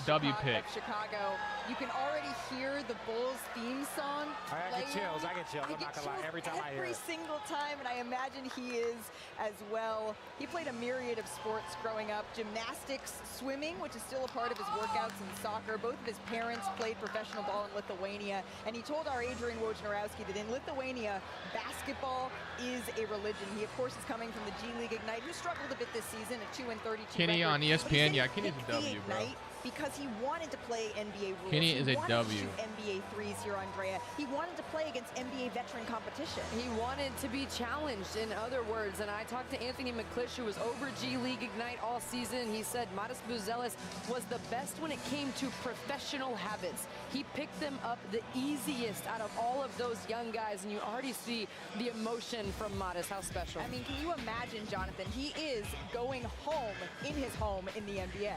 W pick. Chicago. You can already hear the Bulls theme song. I get chills. I'm not gonna lie. Every time I hear it. Every single time, and I imagine he is as well. He played a myriad of sports growing up: gymnastics, swimming, which is still a part of his workouts, and soccer. Both of his parents played professional ball in Lithuania, and he told our Adrian Wojnarowski that in Lithuania, basketball is a religion. He, of course, is coming from the G League Ignite, who struggled a bit this season at 2-32. Kenny on ESPN. Yeah, Kenny's a W, bro. Because he wanted to play NBA rules. Kenny is a W. He wanted to shoot NBA threes here, Andrea. He wanted to play against NBA veteran competition. He wanted to be challenged, in other words. And I talked to Anthony McClish, who was over G League Ignite all season. He said Montez Buzelis was the best when it came to professional habits. He picked them up the easiest out of all of those young guys. And you already see the emotion from Montez. How special. I mean, can you imagine, Jonathan? He is going home in his home in the NBA.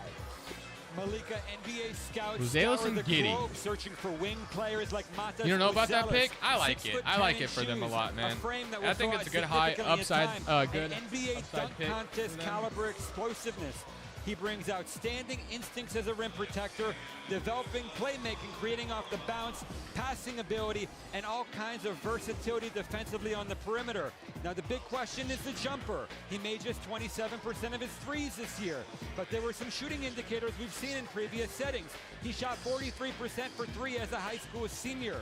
Malika, NBA scouts Buzelis and Giddey. Searching for wing players like Montez. You don't know about that pick? I like it. I like it for them a lot, man. I think it's a good high upside, good NBA upside pick. Contest caliber explosiveness. He brings outstanding instincts as a rim protector, developing playmaking, creating off the bounce, passing ability, and all kinds of versatility defensively on the perimeter. Now the big question is the jumper. He made just 27% of his threes this year, but there were some shooting indicators we've seen in previous settings. He shot 43% for three as a high school senior.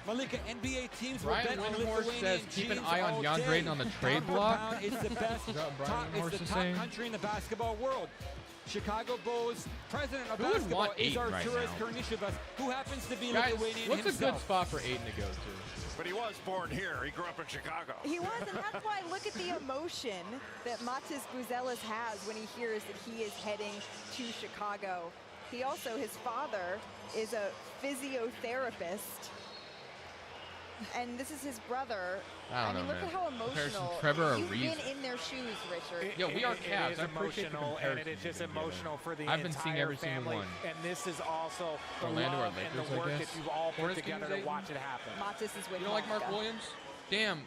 Malika, NBA teams will bet on Lithuanian says keep an eye on Jan Drayton on the trade block. It's the best, it's the top country in the basketball world. Chicago Bulls president of basketball is Arturas Karnišovas, who happens to be Lithuanian what's himself. A good spot for Aiden to go to? But he was born here. He grew up in Chicago. He was, and that's why look at the emotion that Montez Buzelis has when he hears that he is heading to Chicago. He also, his father is a physiotherapist. And this is his brother. I don't know, look man. at how emotional. Trevor You've Ariza. been in their shoes, Richard. Yo, we are Cavs. It is I appreciate the emotional, and comparison it is just you've been emotional for the I've been seeing entire every single family. one. And this is also the Orlando or love and Lakers, the I work guess. that you've all put Hornets together games, to watch it happen. Matas is with You don't like Mark Micah. Williams? Damn.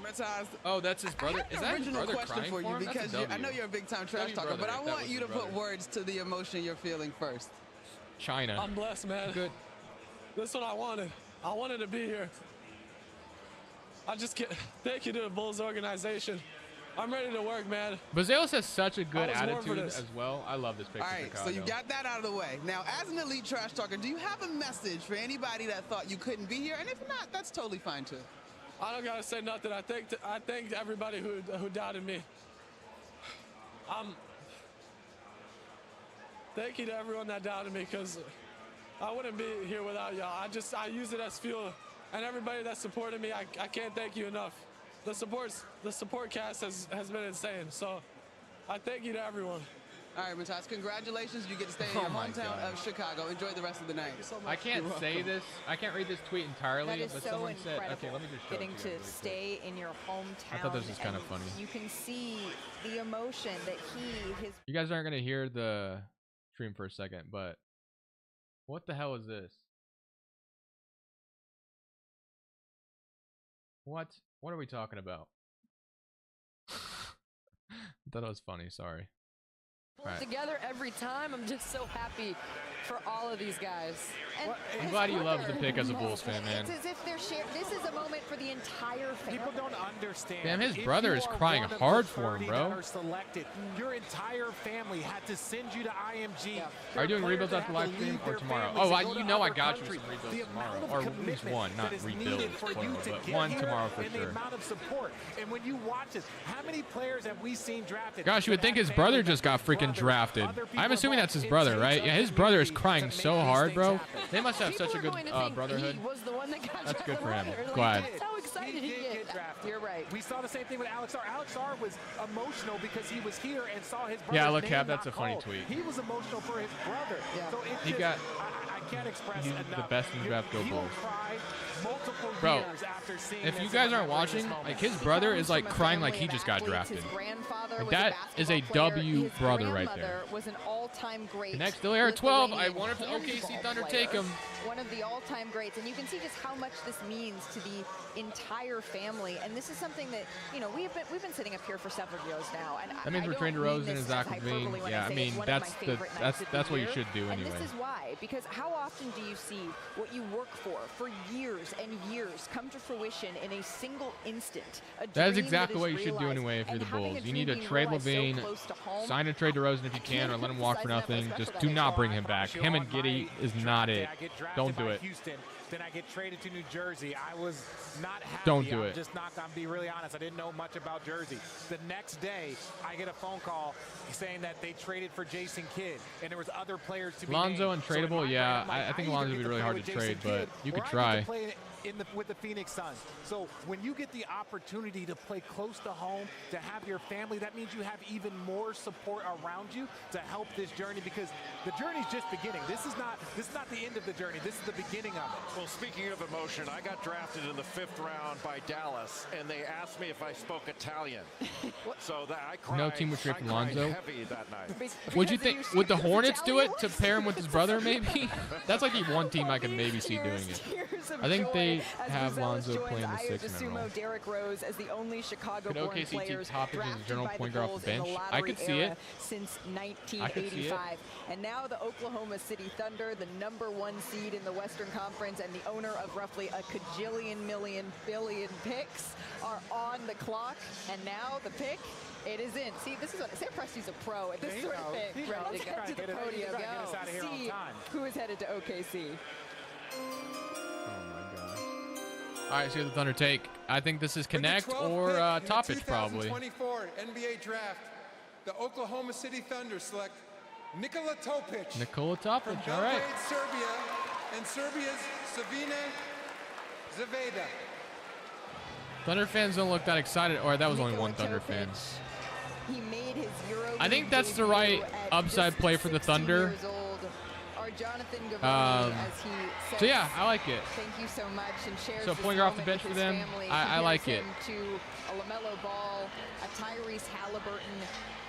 Mataz, Oh, that's his brother. I Is have that an his original brother question crying for you him? That's a because I know W. you're a big time trash W talker, brother, but I if that want was you his to put brother. words to the emotion you're feeling first. China. I'm blessed, man. Good. That's what I wanted. I wanted to be here. I just can't. Thank you to the Bulls organization. I'm ready to work, man. Bazelis has such a good I was born for attitude this. as well. I love this picture. All right, so you got that out of the way. Now, as an elite trash talker, do you have a message for anybody that thought you couldn't be here? And if not, that's totally fine too. I don't gotta say nothing. I thank everybody who doubted me. Thank you to everyone that doubted me, because I wouldn't be here without y'all. I use it as fuel, and everybody that supported me, I can't thank you enough. The support cast has been insane. So I thank you to everyone. All right, Matas, congratulations. You get to stay in your hometown of Chicago. Enjoy the rest of the night. I can't say this. I can't read this tweet entirely, That is but so someone incredible. said, okay, let me just show Getting it to to you really quick. stay in your hometown. I thought this was kind of and funny. You can see the emotion that his You guys aren't going to hear the stream for a second, but what the hell is this? What are we talking about? I thought it was funny. Sorry. Pull it together every time. I'm just so happy for all of these guys. And I'm his glad he loves brother- the pick as a Bulls fan, man. It's as if they're sharing. This is a moment for the entire family. People don't understand. Damn, his If brother you is are crying one of hard the for him, 30 bro. that are selected, your entire family had to send you to IMG. Are you doing There rebuilds players after that live had to stream leave or their tomorrow? families Oh, and go to you know I other got you countries. some rebuilds The tomorrow, amount of or at least commitment one, not that is rebuilds, needed for plural, you to but get one here tomorrow for and sure. the amount of support. And when you watch this, how many players have we seen drafted? Gosh, you would think his brother just got freaking drafted. I'm assuming that's his brother, right? Yeah, his brother is crying so hard, bro. They must have such a good brotherhood. He was the one that got That's good for him. drafted. Glad. That's how excited he did is. get drafted. You're right. We saw the same thing with Alex R. Alex R. was emotional because he was here and saw his brother's Yeah, look, name Cap, that's not a funny called. tweet. He was emotional for his brother. Yeah. So it's He just, got- I can't express he's enough. the best in draft. Go He will Bulls. cry multiple Bro, years after seeing if this you and guys aren't remembering this watching, moment. like his brother is like crying like he just got drafted. His grandfather Like was that a is a basketball player. W His brother right there. grandmother was an all-time great. The next still here at 12. I Lithuanian wonder if the OKC handball Thunder player. take him. One of the all-time greats, and you can see just how much this means to the entire family. And this is something that we've been sitting up here for several years now. And That means I we're don't trained to mean Rosen this and Zach as LaVine. hyperbole when Yeah, I I say mean it's one of that's my the favorite nights of the that's what you year. should do And anyway. this is why, because how often do you see what you work for years and years come to fruition in a single instant? That is exactly what you should do anyway if you're the Bulls. You need to trade Levine, sign a trade to Rosen if you can, or let him walk for nothing. Just do not bring him back. Him and Giddey is not it. I get drafted Don't do by it. Houston, then I get traded to New Jersey. I was not happy. Don't do I'm it. just not gonna be really honest. I didn't know much about Jersey. The next day, I get a phone call saying that they traded for Jason Kidd, and there was other players to be Lonzo named. So in untradeable, my yeah. brain, I'm like, I think either Lonzo would get be to really play hard with to Jason trade, but Kidd, you or could I get try. to play with the Phoenix Suns. So when you get the opportunity to play close to home, to have your family, that means you have even more support around you to help this journey, because the journey's just beginning. This is not the end of the journey. This is the beginning of it. Well, speaking of emotion, I got drafted in the 5th round by Dallas, and they asked me if I spoke Italian. So that I cried. No team would trade I for cried Lonzo. heavy that night. Would you think? Would the Hornets do it to pair him with his brother? Maybe. That's like the one team I can maybe see doing it. I think they have Lonzo playing the 6th man role. Derrick Rose as the only Chicago-born OKC take players Toppage as a drafted general by point the guard off Bulls the in the bench. I lottery could see era it. since I could see it. 1985. And now the Oklahoma City Thunder, the #1 seed in the Western Conference and the owner of roughly a cajillion billion picks, are on the clock. And now the pick, it is in. See, this is what Sam Presti's a pro at this sort of thing. Let's head to the podium, see who is headed to OKC. All right, so the Thunder take. I think this is With the Connect 12th or pick in the Toppage probably. 2024 NBA Draft, the Oklahoma City Thunder select Nikola Topic Nikola from Toppage. All right. Belgrade, Serbia, and Serbia's Savina Zaveda. Thunder fans don't look that excited. Or that was only one Thunder fan. He made his Euro I think that's the right upside play for the Thunder. Jonathan Givony, as he says, so yeah, I like it. Thank you so much, and shares so this pointing off the moment bench with for his them, family. I like it. To a LaMelo Ball, a Tyrese Halliburton.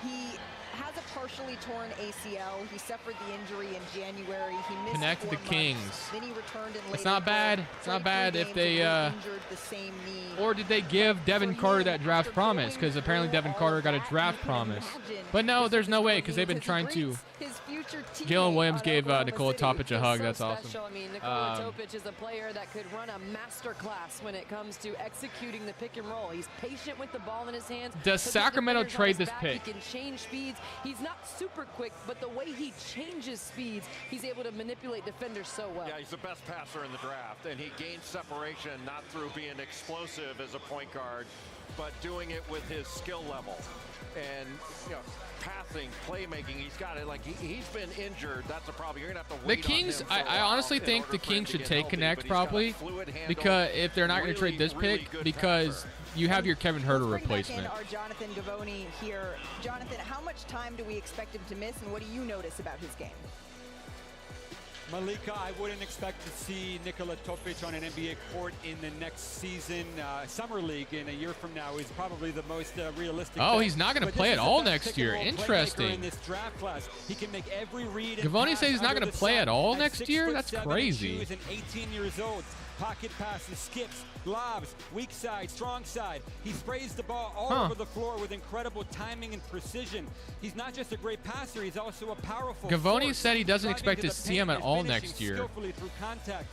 He has a partially torn ACL. He suffered the injury in January. He missed Connect 4 the Kings. months. Then he returned in late It's not bad. It's not bad if they injured the same knee. or did they give Devin Carter that draft promise? Because apparently Devin Carter got a draft promise. But no, there's no way because they've been trying to. Jalen Williams gave Nikola Topic a hug. That's awesome. I mean, Nikola Topic is a player that could run a master class when it comes to executing the pick and roll. He's patient with the ball in his hands. Does Sacramento trade this pick? He can change speeds. He's not super quick, but the way he changes speeds, he's able to manipulate defenders so well. Yeah, he's the best passer in the draft, and he gains separation not through being explosive as a point guard, but doing it with his skill level. And, you know, passing, playmaking, he's got it. Like, he's been injured. That's a problem. You're going to have to wait The Kings, I honestly think the Kings should take Connect probably, because if they're not going to trade this pick, because you have your Kevin Huerter replacement. Our Jonathan Givony here. Jonathan, how much time do we expect him to miss, and what do you notice about his game? Malika, I wouldn't expect to see Nikola Topic on an NBA court in the next season. Summer League in a year from now is probably the most realistic. Oh, he's not going to play at all next year. Interesting. In this draft class. He can make every read. Givony says he's not going to play at all next year? That's crazy. He's 18 years old. Pocket passes, skips, lobs, weak side, strong side. He sprays the ball all over the floor with incredible timing and precision. He's not just a great passer, he's also a powerful Givony said he doesn't expect to see him at all next year. Skillfully through contact.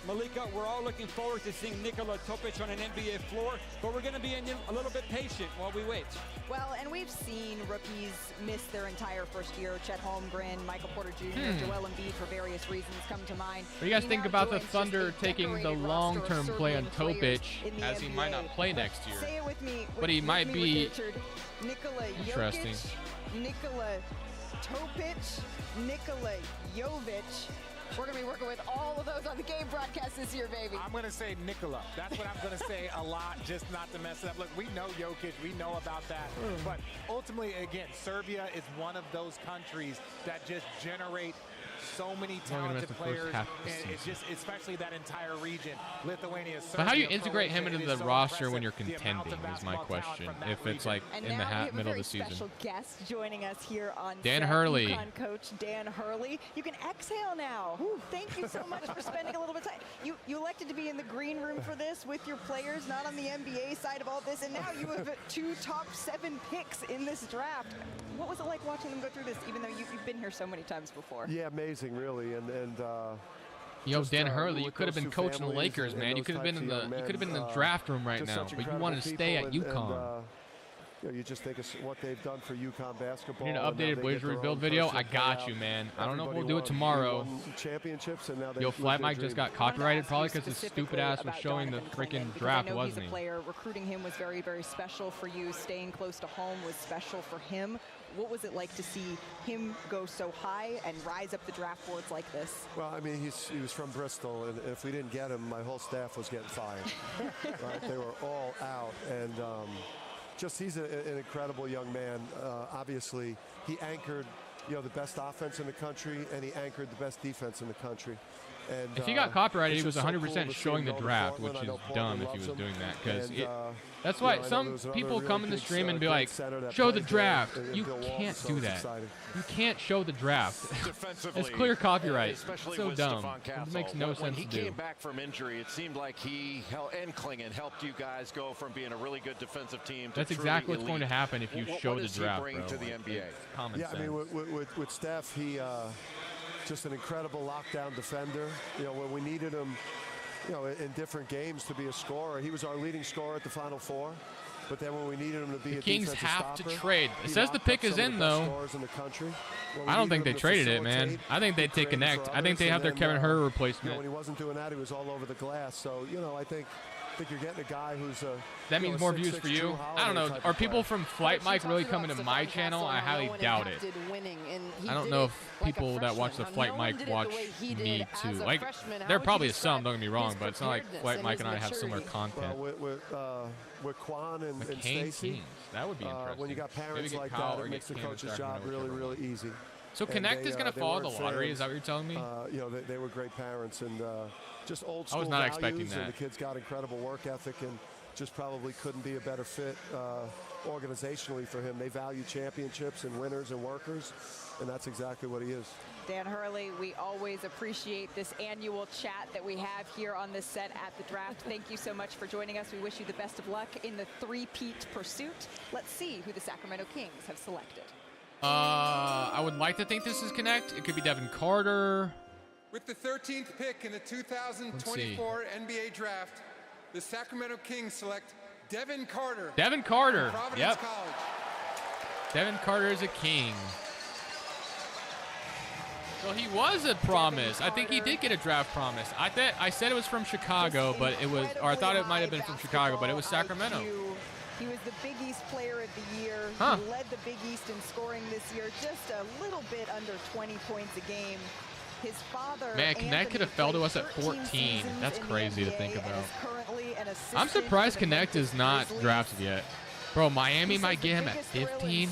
Malika, we're all looking forward to seeing Nikola Topic on an NBA floor, but we're going to be a little bit patient while we wait. Well, and we've seen rookies miss their entire first year. Chet Holmgren, Michael Porter Jr., Joel Embiid, for various reasons, come to mind. What do you guys think about the Thunder taking the long-term play on Topic, as he might not play next year? Say it with me. But he might be Nikola interesting. Jokic, Nikola Topic, Nikola Jovic. We're going to be working with all of those on the game broadcast this year, baby. I'm going to say Nikola. That's what I'm going to say a lot, just not to mess it up. Look, we know Jokic. We know about that. But ultimately, again, Serbia is one of those countries that just generate so many talented players, and it's just, especially that entire region, Lithuania, Serbia. But how do you integrate him into the roster when you're contending is my question. If it's like in the middle of the season. Special guest joining us here on Dan set, Hurley. UConn coach Dan Hurley. You can exhale now. Thank you so much for spending a little bit of time. You elected to be in the green room for this with your players, not on the NBA side of all this, and now you have 2 top 7 picks in this draft. What was it like watching them go through this, even though you've been here so many times before? Yeah, amazing, really, and Yo, Dan Hurley, you could have been coaching the Lakers, man. You could have been in the draft room right now, but you wanted to stay at UConn. You know, you just think of what they've done for UConn basketball. You need an updated Blazer rebuild video? I got you, man. I don't know if we'll do it tomorrow. Championships, and now Yo, Flat Mike just got copyrighted probably because his stupid ass was showing the freaking draft, wasn't he? Player. Recruiting him was very, very special for you. Staying close to home was special for him. What was it like to see him go so high and rise up the draft boards like this? Well, I mean, he was from Bristol, and if we didn't get him, my whole staff was getting fired. Right? They were all out, and just he's an incredible young man. Obviously, he anchored, the best offense in the country, and he anchored the best defense in the country. And if he got copyrighted, he was 100% showing the draft, which is dumb if he was doing that. Because that's why some people come in the stream and be like, show the draft. You can't do that. You can't show the draft. It's clear copyright. It's so dumb. It makes no sense to do. When he came back from injury, it seemed like he and Klingon helped you guys go from being a really good defensive team to that's exactly what's going to happen if you show the draft, bro. To the NBA? Common sense. I mean, with Steph, he just an incredible lockdown defender. When we needed him, in different games to be a scorer, he was our leading scorer at the Final Four. But then when we needed him to be the Kings have to trade. It says the pick is in, though. I don't think they traded it, man. I think they take Connect. I think they have their Kevin Huerter replacement. When he wasn't doing that, he was all over the glass. So, I think you're getting a guy who's that means more views for you. I don't know. Are people from Flight Mike really coming to my channel? I highly doubt it. I don't know if people that watch the Flight Mike watch me too. Like, there probably is some. Don't get me wrong, but it's not like Flight Mike and I have similar content. With Quan and McCain Stacey, Kings, that would be interesting. When you got parents like that, it makes the coach's job really, really easy. So Connect is going to follow the lottery. Is that what you're telling me? You know, they were great parents and just old school I was not values, expecting that. and the kids got incredible work ethic and just probably couldn't be a better fit organizationally for him. They value championships and winners and workers, and that's exactly what he is. Dan Hurley, we always appreciate this annual chat that we have here on this set at the draft. Thank you so much for joining us. We wish you the best of luck in the three-peat pursuit. Let's see who the Sacramento Kings have selected. I would like to think this is Connect. It could be Devin Carter. With the 13th pick in the 2024 NBA Draft, the Sacramento Kings select Devin Carter. Devin Carter. Providence College. Devin Carter is a King. Well, he was a promise. I think he did get a draft promise. I said it was from Chicago, but it was, or I thought it might have been from Chicago, but it was Sacramento. He was the Big East Player of the Year. Huh. He led the Big East in scoring this year, just a little bit under 20 points a game. His father, Man, Connect could have fell to us at 14. That's crazy to think about. I'm surprised Connect is not drafted yet. Bro, Miami might get him at 15.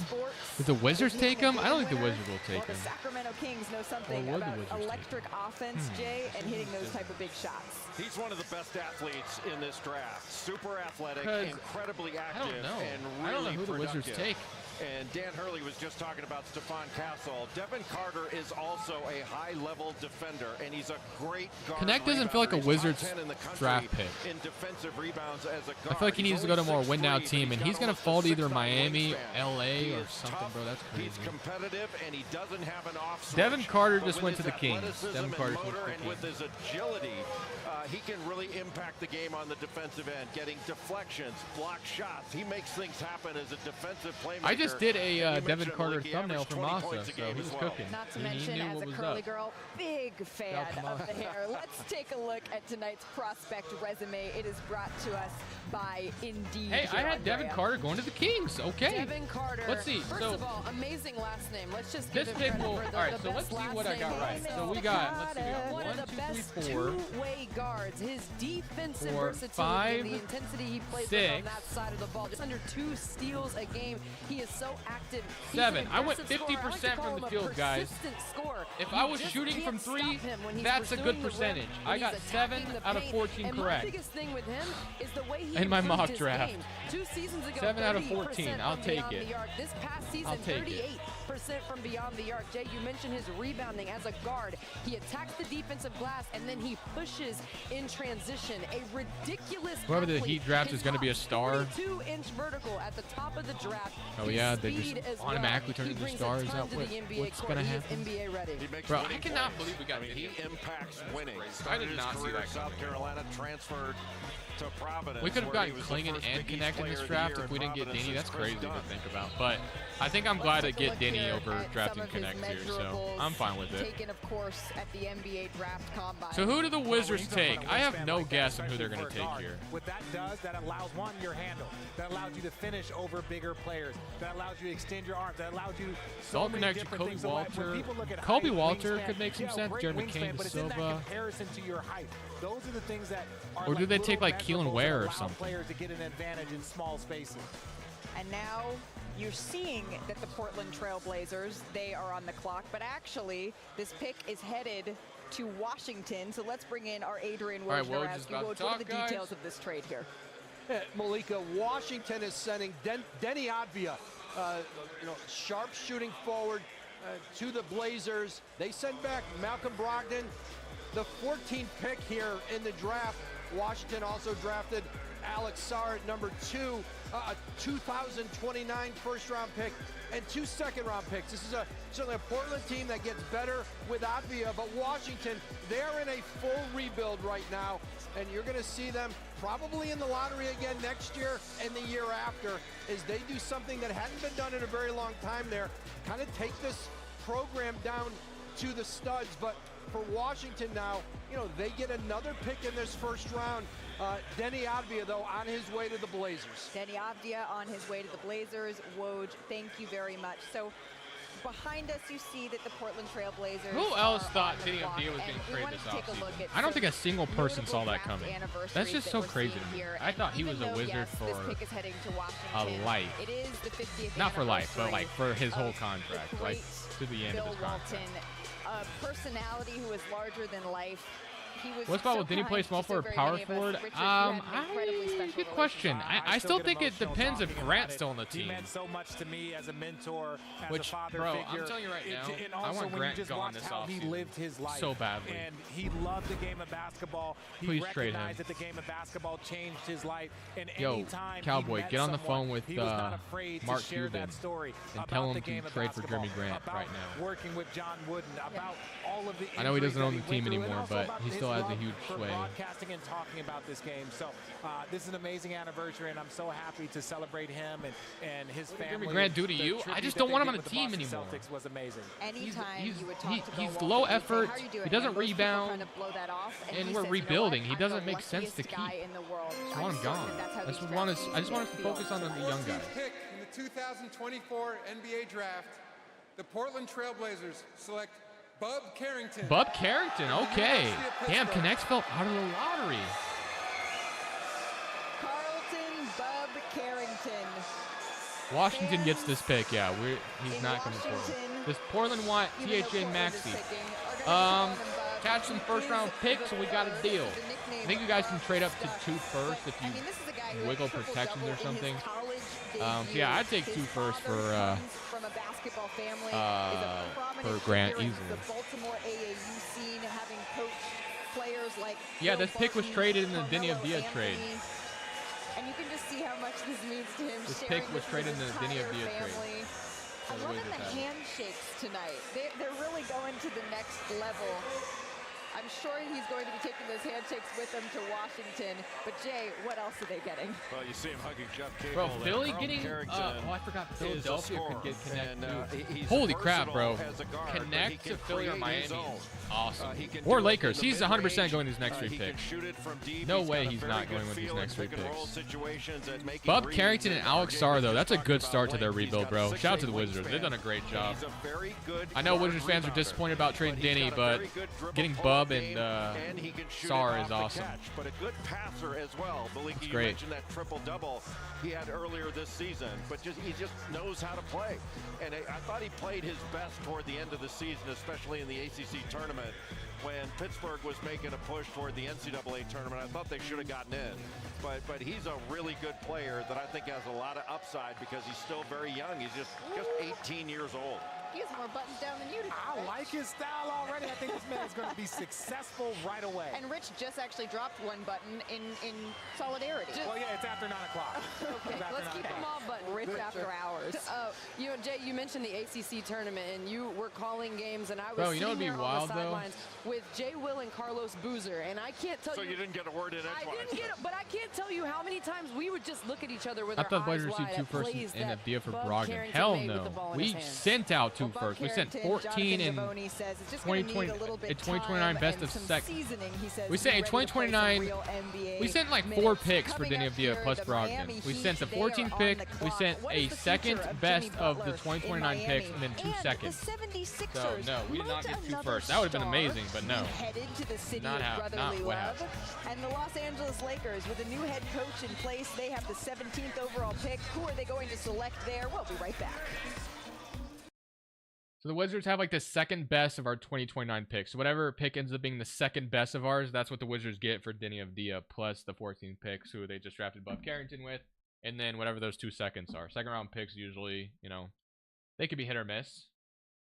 Did the Wizards take him? I don't think the Wizards will take him. The Sacramento Kings know something about electric offense, Jay, and hitting those type of big shots. He's one of the best athletes in this draft. Super athletic, incredibly active, and really I don't know who the Wizards take. And Dan Hurley was just talking about Stephon Castle. Devin Carter is also a high-level defender, and he's a great guard. Connect doesn't feel like a Wizards draft pick. In defensive rebounds as a guard. I feel like he needs to go to a more win-now team, and he's going to fall to either Miami, LA, or something, bro. That's crazy. He's competitive, and he doesn't have an off switch. Devin Carter just went to the Kings. Devin Carter went to the Kings. And with his agility, he can really impact the game on the defensive end, getting deflections, block shots. He makes things happen as a defensive playmaker. I just did a Devin Carter thumbnail from Masa, so he was cooking. Not to mention, as a curly girl, big fan of the hair. Let's take a look at tonight's prospect resume. It is brought to us by Indeed. Hey, I had Devin Carter going to the Kings. Okay. Devin Carter. Let's see. First of all, amazing last name. Let's just give this pick him will. credit for All right, so let's see what I got right. So we got. Let's see. We got one of the best two-way guards. His defensive 4, versatility, 5, and the intensity he plays 6, on that side of the ball. Just under 2 steals a game. He is so active. 7. I went 50% from the field, guys. If I was shooting from 3, that's a good percentage. I got 7 out of 14 correct. My biggest thing with him is the way he in my mock his draft. Game. 2 seasons ago, 7 out of 14. I'll take it. This past season, I'll take 38% it. from beyond the arc. Jay, you mentioned his rebounding as a guard. He attacks the defensive glass and then he pushes in transition. A ridiculous. Whoever the Heat draft is going to be a star. 2-inch vertical at the top of the draft. Oh yeah, they just automatically turn into stars. Is that what's going to happen? NBA ready. Bro, I cannot believe we got he impacts winning. I did not see that South Carolina transferred to Providence. We could have gotten Klingon and Connect in this draft if we didn't get Denny. That's crazy to think about. But I think I'm glad to get Denny over drafting Connect here, so I'm fine with it. Taken, of course, at the NBA draft combine. So who do the Wizards take? I have no guess on who they're going to take here. What that does, that allows, one, your handle. That allows you to finish over bigger players. That allows you to extend your arms. That allows you so many Connect, different Kobe things. Walter. Kobe Walter could make some sense. Jared McCain, but it's in that comparison to your height. Those are the things that are or do they take like Keelan Ware or something? Players to get an advantage in small spaces. And now you're seeing that the Portland Trail Blazers, they are on the clock, but actually this pick is headed to Washington. So let's bring in our Adrian Wojnarowski. What are the details of this trade here? Malika, Washington is sending Denny Advia, sharp shooting forward to the Blazers. They send back Malcolm Brogdon, the 14th pick here in the draft. Washington also drafted Alex Sarr at number 2, a 2029 first-round pick, and 2 second-round picks. This is certainly a Portland team that gets better with Advia, but Washington, they're in a full rebuild right now, and you're going to see them probably in the lottery again next year and the year after as they do something that hadn't been done in a very long time there, kind of take this program down to the studs. But for Washington now, they get another pick in this first round. Denny Advia, though, on his way to the Blazers. Denny Advia on his way to the Blazers. Woj, thank you very much. So behind us, you see that the Portland Trailblazers. Who else thought Deni Avdija was getting traded this offseason? I don't think a single person saw that coming. That's just so crazy to me. I thought he was a Wizard for a life. It is the 50th Not for life, but like for his whole contract, like to the end of his contract. A personality who is larger than life. What's about with did he play small forward or power forward? Good question. I still think it depends if Grant's still on the team. He meant so much to me as a mentor, as Which, a father bro, figure. I'm telling you right now, And I also want when Grant you just gone watch this how he offseason lived his life so badly. And he loved the game of basketball. He Please trade him. recognized that the game of basketball changed his life. And Yo, anytime Cowboy, he met get on the someone, phone with he was not afraid Mark to share Cuban that story and tell about him the game to of trade for basketball, Jeremy Grant about right now. working with John Wooden, about all of the I know he doesn't injuries own that the team went through, and anymore, also but about he his still has a love huge for sway. broadcasting and talking about this game. So this is an amazing anniversary, and I'm so happy to celebrate him and his What did family. Jeremy Grant do to The you? I tribute just that don't they want him did on the with team Boston anymore. Celtics was amazing. Anytime you would talk to Bill He's Walton, low he'd say, effort. "How are you doing?" He doesn't And most people rebound. kind of blow that off, And he we're says, "You know what? rebuilding. He I'm doesn't the make sense to luckiest guy keep. in the world. I want him gone. I just want us to focus on the young guys. Pick in the 2024 NBA Draft, the Portland Trailblazers select Bub Carrington. Bub Carrington, okay. Damn, Connects fell out of the lottery. Carlton Bub Carrington. Washington gets this pick, yeah. He's not coming forward. Does Portland want THJ Maxey? Catch some first-round picks, and we got a deal. I think you guys can trade up to 2 first if you wiggle protections or something. Yeah, I'd take 2 first for Grant easily. The Baltimore AAU scene, having coached players like Yeah, this pick was traded in the Deni Avdija trade. And you can just see how much this means to him. This pick was traded in the Deni Avdija trade. I'm loving the handshakes tonight. They're really going to the next level. I'm sure he's going to be taking those handshakes with him to Washington. But Jay, what else are they getting? Well, you see him hugging Jeff Cable. Bro, Philly getting I forgot Philadelphia could get Connect. Holy crap, bro. Connect to Philly or Miami. Awesome. Or Lakers. He's 100% going these next 3 picks. No way he's not going with these next 3 picks. Bub Carrington and Alex Sarr, though, that's a good start to their rebuild, bro. Shout out to the Wizards. They've done a great job. I know Wizards fans are disappointed about trading Deni, but getting Bub and Sarr is awesome. But a good passer as well. Malika, you mentioned that triple-double he had earlier this season, but he just knows how to play. And I thought he played his best toward the end of the season, especially in the ACC tournament when Pittsburgh was making a push toward the NCAA tournament. I thought they should have gotten in. But he's a really good player that I think has a lot of upside because he's still very young. He's just 18 years old. He has more buttons down than you do. I like his style already. I think this man is going to be successful right away. And Rich just actually dropped 1 button in solidarity. Well, yeah, it's after 9 o'clock. Okay, let's keep them all button. Rich after hours. You know, Jay, you mentioned the ACC tournament, and you were calling games, and I was Bro, you know sitting what'd be there on wild, the sidelines with Jay Will and Carlos Boozer, and I can't tell you. So you didn't get a word in edgewise. I didn't get it, but I can't tell you how many times we would just look at each other with I our thought eyes Blazers wide received 2 at first plays in that Avdija for Bub Brogdon. Carrington Hell made with the no. ball in We his hand. sent out 2 first. We sent 14 in 2020, 2029 best of second. We We sent in 2029. We sent like 4 picks for Deni Avdija plus Brogdon. We sent the 14th pick. We sent a second best of the 2029 picks and then 2 seconds. So no, we did not get 2 first. That would have been amazing, but no. Headed to the city Not of brotherly what love. happened. And the Los Angeles Lakers, with a new head coach in place, they have the 17th overall pick. Who are they going to select there? We'll be right back. So the Wizards have like the second best of our 2029 picks. So whatever pick ends up being the second best of ours, that's what the Wizards get for Deni Avdija plus the 14th picks, who they just drafted Bub Carrington with, and then whatever those 2 seconds are. Second round picks usually, you know, they could be hit or miss.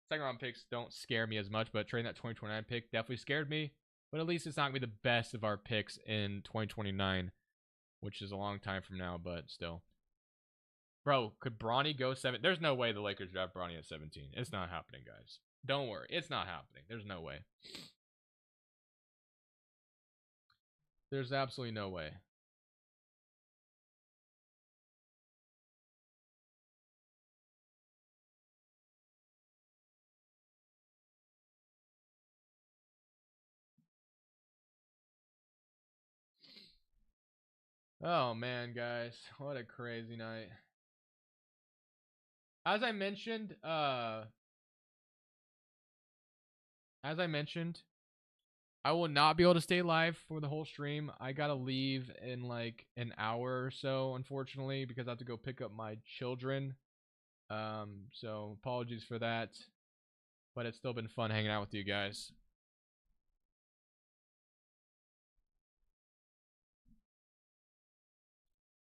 Second round picks don't scare me as much, but trading that 2029 pick definitely scared me. But at least it's not going to be the best of our picks in 2029, which is a long time from now, but still. Bro, could Bronny go 7? There's no way the Lakers draft Bronny at 17. It's not happening, guys. Don't worry. It's not happening. There's no way. There's absolutely no way. Oh, man, guys. What a crazy night. As I mentioned, as I mentioned, I will not be able to stay live for the whole stream. I gotta leave in like an hour or so, unfortunately, because I have to go pick up my children. So apologies for that, but it's still been fun hanging out with you guys.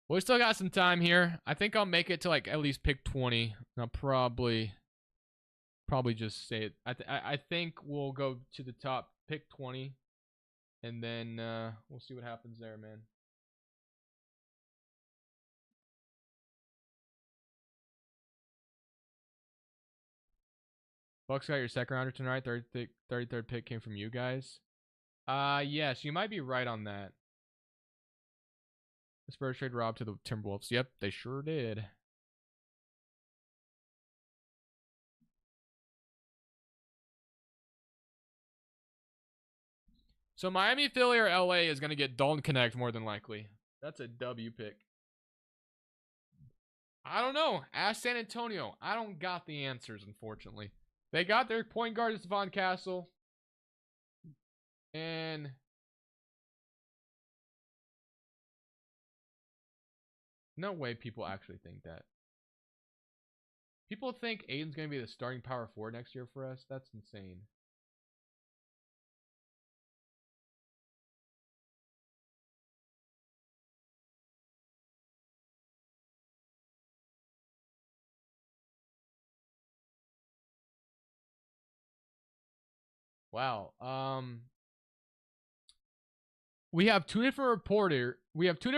We still got some time here. I think I'll make it to like at least pick 20. I'll probably just say it. I think we'll go to the top pick 20, and then we'll see what happens there, man. Bucks got your second rounder tonight. 33rd pick came from you guys. Yes, you might be right on that. The Spurs trade Rob to the Timberwolves. Yep, they sure did. So Miami, Philly, or LA is going to get Dalton Connect more than likely. That's a W pick. I don't know. Ask San Antonio. I don't got the answers, unfortunately. They got their point guard is Devon Castle. And no way people actually think that. People think Aiden's going to be the starting power forward next year for us. That's insane. Wow. We have two different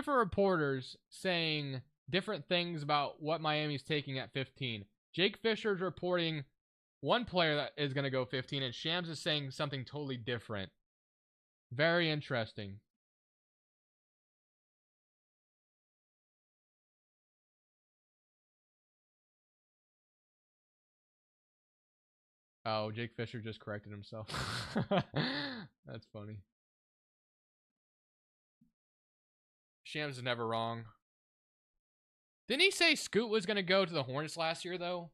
reporters saying different things about what Miami's taking at 15. Jake Fisher's reporting one player that is going to go 15, and Shams is saying something totally different. Very interesting. Oh, Jake Fisher just corrected himself. That's funny. Shams is never wrong. Didn't he say Scoot was going to go to the Hornets last year, though?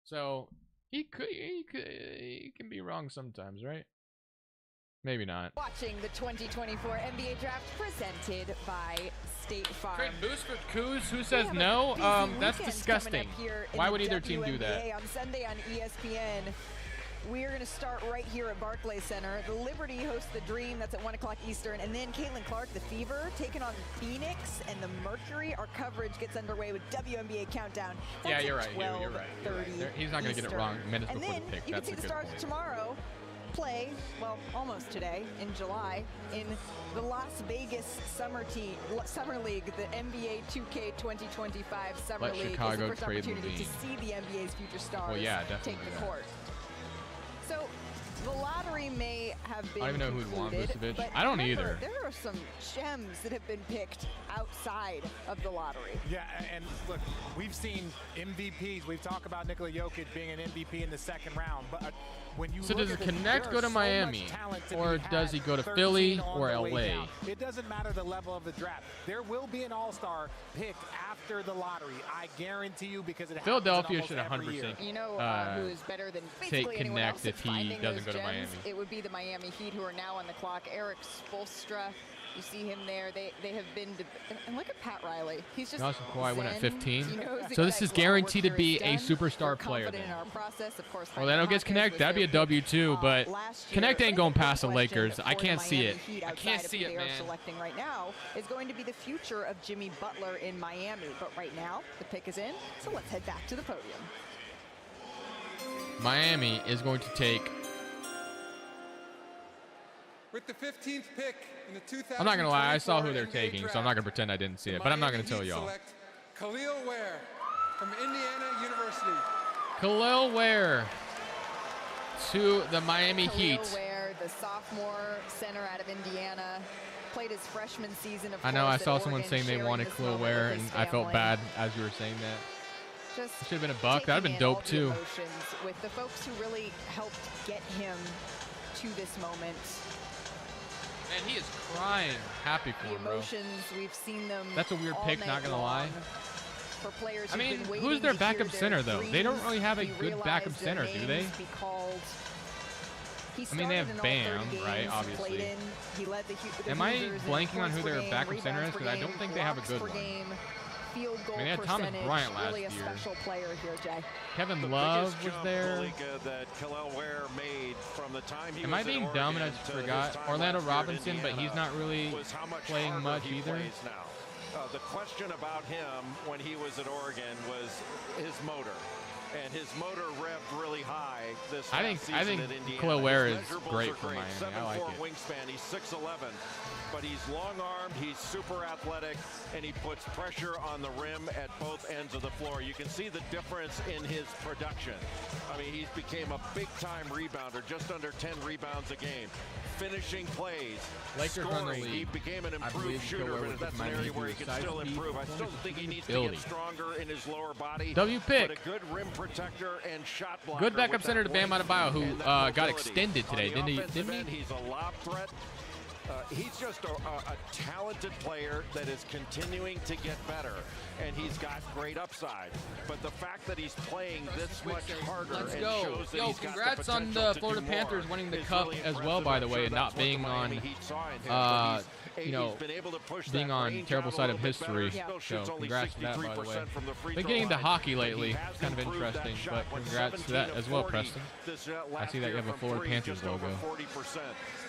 So, he can be wrong sometimes, right? Maybe not. Watching the 2024 NBA Draft presented by State Farm. Trade boost for Kuz. Who says no? That's disgusting. Why would either team do that? On Sunday on ESPN, we are going to start right here at Barclays Center. The Liberty hosts the Dream. That's at 1 o'clock Eastern. And then Caitlin Clark, the Fever, taking on Phoenix and the Mercury. Our coverage gets underway with WNBA Countdown. That's yeah, you're right. You're right. He's not going to get it wrong minutes before the pick. You can see the Stars tomorrow play, well, almost today, in July, in the Las Vegas Summer League, the NBA 2K 2025 Summer League. Chicago is the first trade opportunity Levine. to see the NBA's future stars take the court. So the lottery may have been I don't even know who'd want Vucevic. But I don't remember, either. There are some gems that have been picked outside of the lottery. Yeah, and look, we've seen MVPs. We've talked about Nikola Jokic being an MVP in the second round, but when you So look does at Connect go to Miami, or does he go to Philly or LA? It doesn't matter the level of the draft. There will be an all-star pick after the lottery. I guarantee you, because it Philadelphia happens should almost every year. 100% You know who is better than take basically anyone Connect else if he finding doesn't those go to gems? Miami. It would be the Miami Heat, who are now on the clock. Eric Spoelstra, you see him there. They have been, and look at Pat Riley. He's just Awesome. Kawhi went at zen. 15. He knows So this exactly is what guaranteed to work be here a is done. superstar We're player confident then. in our process. Of course, Orlando gets Connect. That'd be a W too, but last year. Connect ain't going past the Lakers. For I can't the see Miami it. Heat, I outside can't of see who it, they are man. selecting right now is going to be the future of Jimmy Butler in Miami. But right now, the pick is in. So let's head back to the podium. Miami is going to take. With the 15th pick in the 2024 I'm not gonna lie. I saw who they're NBA taking, so I'm draft, not gonna pretend I didn't see it. But I'm not gonna tell Heat y'all. select Khalil Ware from Indiana University. Khalil Ware to the Miami Heat. Khalil Ware, the sophomore center out of Indiana, played his freshman season. Of I know. I course, at saw someone Oregon, saying they sharing wanted this Khalil moment Ware, with and his I felt family. bad as you were saying that. Just It should have been a buck. That'd have been taking in all dope the too. emotions with the folks who really helped get him to this moment. Man, he is crying. Happy for The him, bro. emotions, we've seen them. That's a weird all pick, night not gonna lie. long. For players I who've mean, been waiting who's their to backup hear center their though? They don't dreams really have a be good backup realized, their center, do they? names be called. I mean, they have Bam, right? Obviously. Am I blanking on who their backup center is? Because I don't think they have a good one. Field goal they had Thomas Bryant last really year. Special player here, Jay. Kevin Love was there. That Kel'el Ware made from the time he Am I being dumb and I just forgot? Orlando Robinson, but he's not really playing much either. The question about him when he was at Oregon was his motor. And his motor revved really high this season at Indiana. Kel'el Ware is great for Miami. 7'4" I like it. wingspan. He's 6'11", but he's long-armed, he's super athletic, and he puts pressure on the rim at both ends of the floor. You can see the difference in his production. I mean, he's became a big-time rebounder, just under 10 rebounds a game. Finishing plays, Lakers scoring. the He league. became an improved shooter, but that's an area where he can still improve. I still think he needs to get stronger in his lower body. W pick. But a good rim protector and shot blocker. Good backup center to Bam Adebayo, who got extended today, didn't he? He's a lob threat. He's just a talented player that is continuing to get better, and he's got great upside. But the fact that he's playing this much harder Let's and go. shows that Yo, he's got congrats the on potential the to Florida do Panthers more winning the is cup really as well, impressive. by the I'm way, sure and that's not what being the on, Miami Heat saw in him, but he's been able to push being that on range terrible out a side of little bit better. history. Still So shoots only congrats to that, by the way. 63% from the free Been throw getting into line, hockey but he lately. has It's kind of improved that interesting, shot. but Went congrats to 17 that of as well, 40 Preston. this, I last see that you year have a from Florida three, Panthers just over logo. 40%,